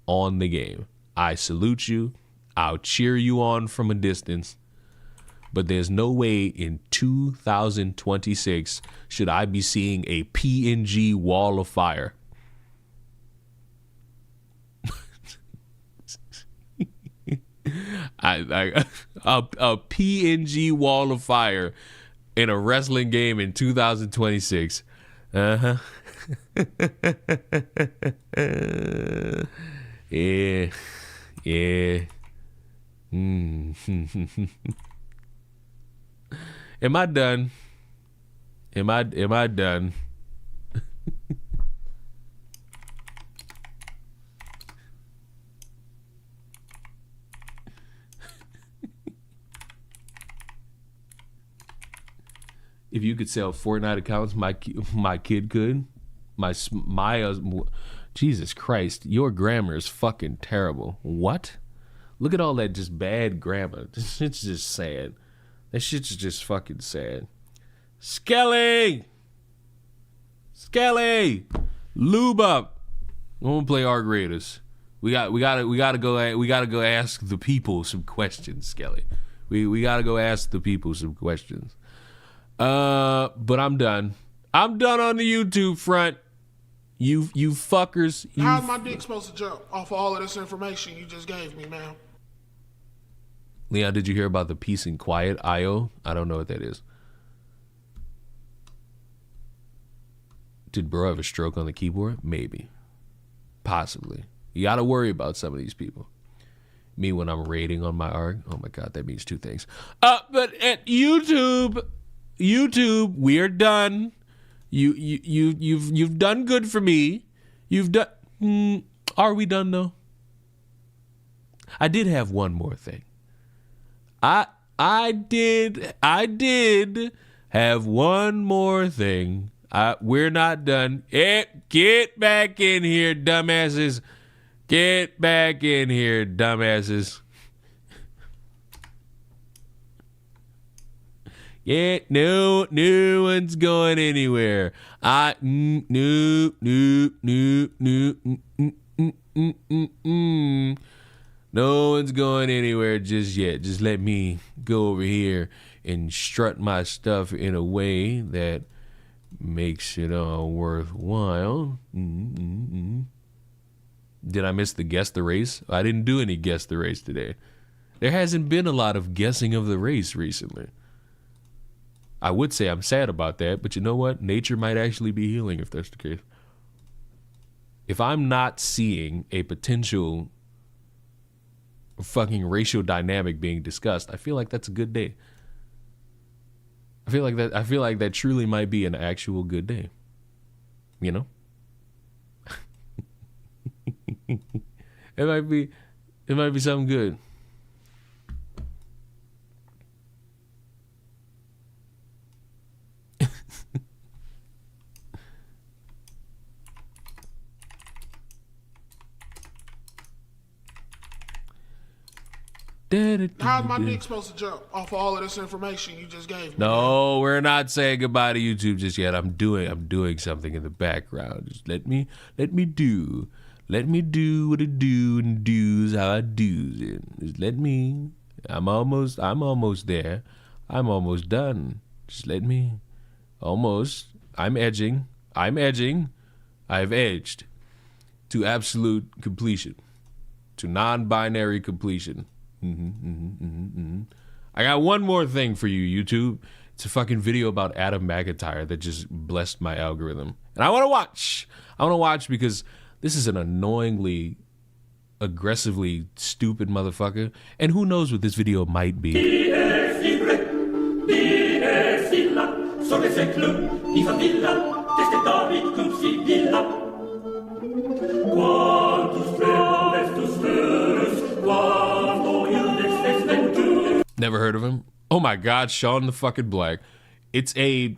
Speaker 2: on the game. I salute you. I'll cheer you on from a distance. But there's no way in 2026 should I be seeing a PNG wall of fire. a PNG wall of fire in a wrestling game in 2026. Uh-huh. Yeah. Am I done? Am I done? If you could sell Fortnite accounts, my kid could. My Jesus Christ, your grammar is fucking terrible. What? Look at all that just bad grammar. This shit's just sad. That shit's just fucking sad. Skelly, lube up. I want to play Arc Raiders. We gotta go ask the people some questions, Skelly. We gotta go ask the people some questions. But I'm done. I'm done on the YouTube front. You fuckers.
Speaker 8: How's my dick supposed to jump off of all of this information you just gave me, man?
Speaker 2: Leon, did you hear about the Peace and Quiet IO? I don't know what that is. Did bro have a stroke on the keyboard? Maybe. Possibly. You got to worry about some of these people. Me when I'm rating on my ARG. Oh my God, that means two things. But at YouTube, we are done. You've done good for me. You've done. Are we done though? I did have one more thing. I did have one more thing. We're not done. Get back in here, dumbasses. Get back in here, dumbasses. Yeah, no one's going anywhere. No one's going anywhere just yet. Just let me go over here and strut my stuff in a way that makes it all worthwhile. Did I miss the guess the race? I didn't do any guess the race today. There hasn't been a lot of guessing of the race recently. I would say I'm sad about that, but you know what? Nature might actually be healing if that's the case. If I'm not seeing a potential fucking racial dynamic being discussed, I feel like that's a good day. I feel like that truly might be an actual good day. You know? It might be something good.
Speaker 8: How's my dick supposed to jump off of all of this information you just gave me?
Speaker 2: No, we're not saying goodbye to YouTube just yet. I'm doing something in the background. Just let me do what I do and do's how I do's it. Just let me. I'm almost there. I'm almost done. Just let me. Almost. I'm edging. I've edged to absolute completion. To non-binary completion. I got one more thing for you, YouTube. It's a fucking video about Adam McIntyre that just blessed my algorithm. And I want to watch. Because this is an annoyingly, aggressively stupid motherfucker. And who knows what this video might be. Never heard of him? Oh my God, Sean the fucking Black. It's a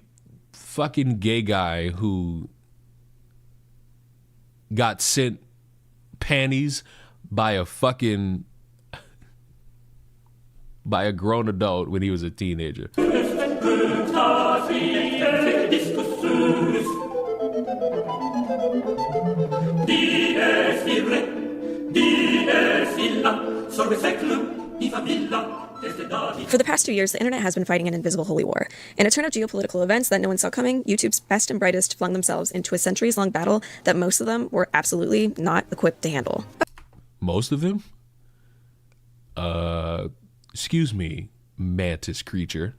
Speaker 2: fucking gay guy who got sent panties by a grown adult when he was a teenager.
Speaker 16: For the past 2 years, the internet has been fighting an invisible holy war. In a turn of geopolitical events that no one saw coming, YouTube's best and brightest flung themselves into a centuries-long battle that most of them were absolutely not equipped to handle.
Speaker 2: Most of them? Excuse me, mantis creature.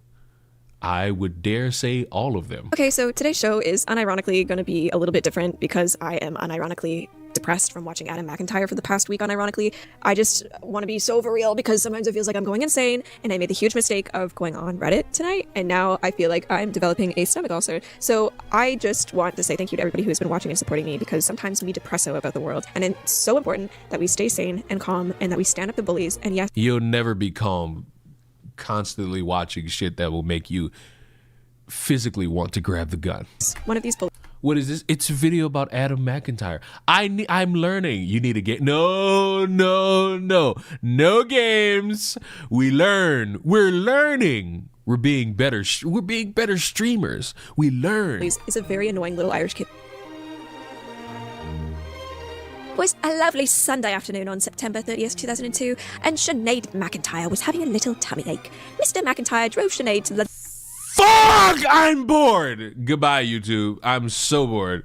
Speaker 2: I would dare say all of them.
Speaker 16: Okay, so today's show is unironically going to be a little bit different because I am unironically depressed from watching Adam McIntyre for the past week. Unironically, I just want to be so for real because sometimes it feels like I'm going insane, and I made the huge mistake of going on Reddit tonight, and now I feel like I'm developing a stomach ulcer. So I just want to say thank you to everybody who has been watching and supporting me, because sometimes we depresso about the world, and it's so important that we stay sane and calm and that we stand up to bullies. And yes,
Speaker 2: you'll never be calm constantly watching shit that will make you physically want to grab the gun.
Speaker 16: One of these
Speaker 2: What is this? It's a video about Adam McIntyre. I'm learning. You need to get no games. We learn. We're learning. We're being better. We're being better streamers. We learn.
Speaker 16: Is a very annoying little Irish kid. It was a lovely Sunday afternoon on September 30th, 2002, and Sinead McIntyre was having a little tummy ache. Mr. McIntyre drove Sinead to the...
Speaker 2: Fuck! I'm bored! Goodbye, YouTube. I'm so bored.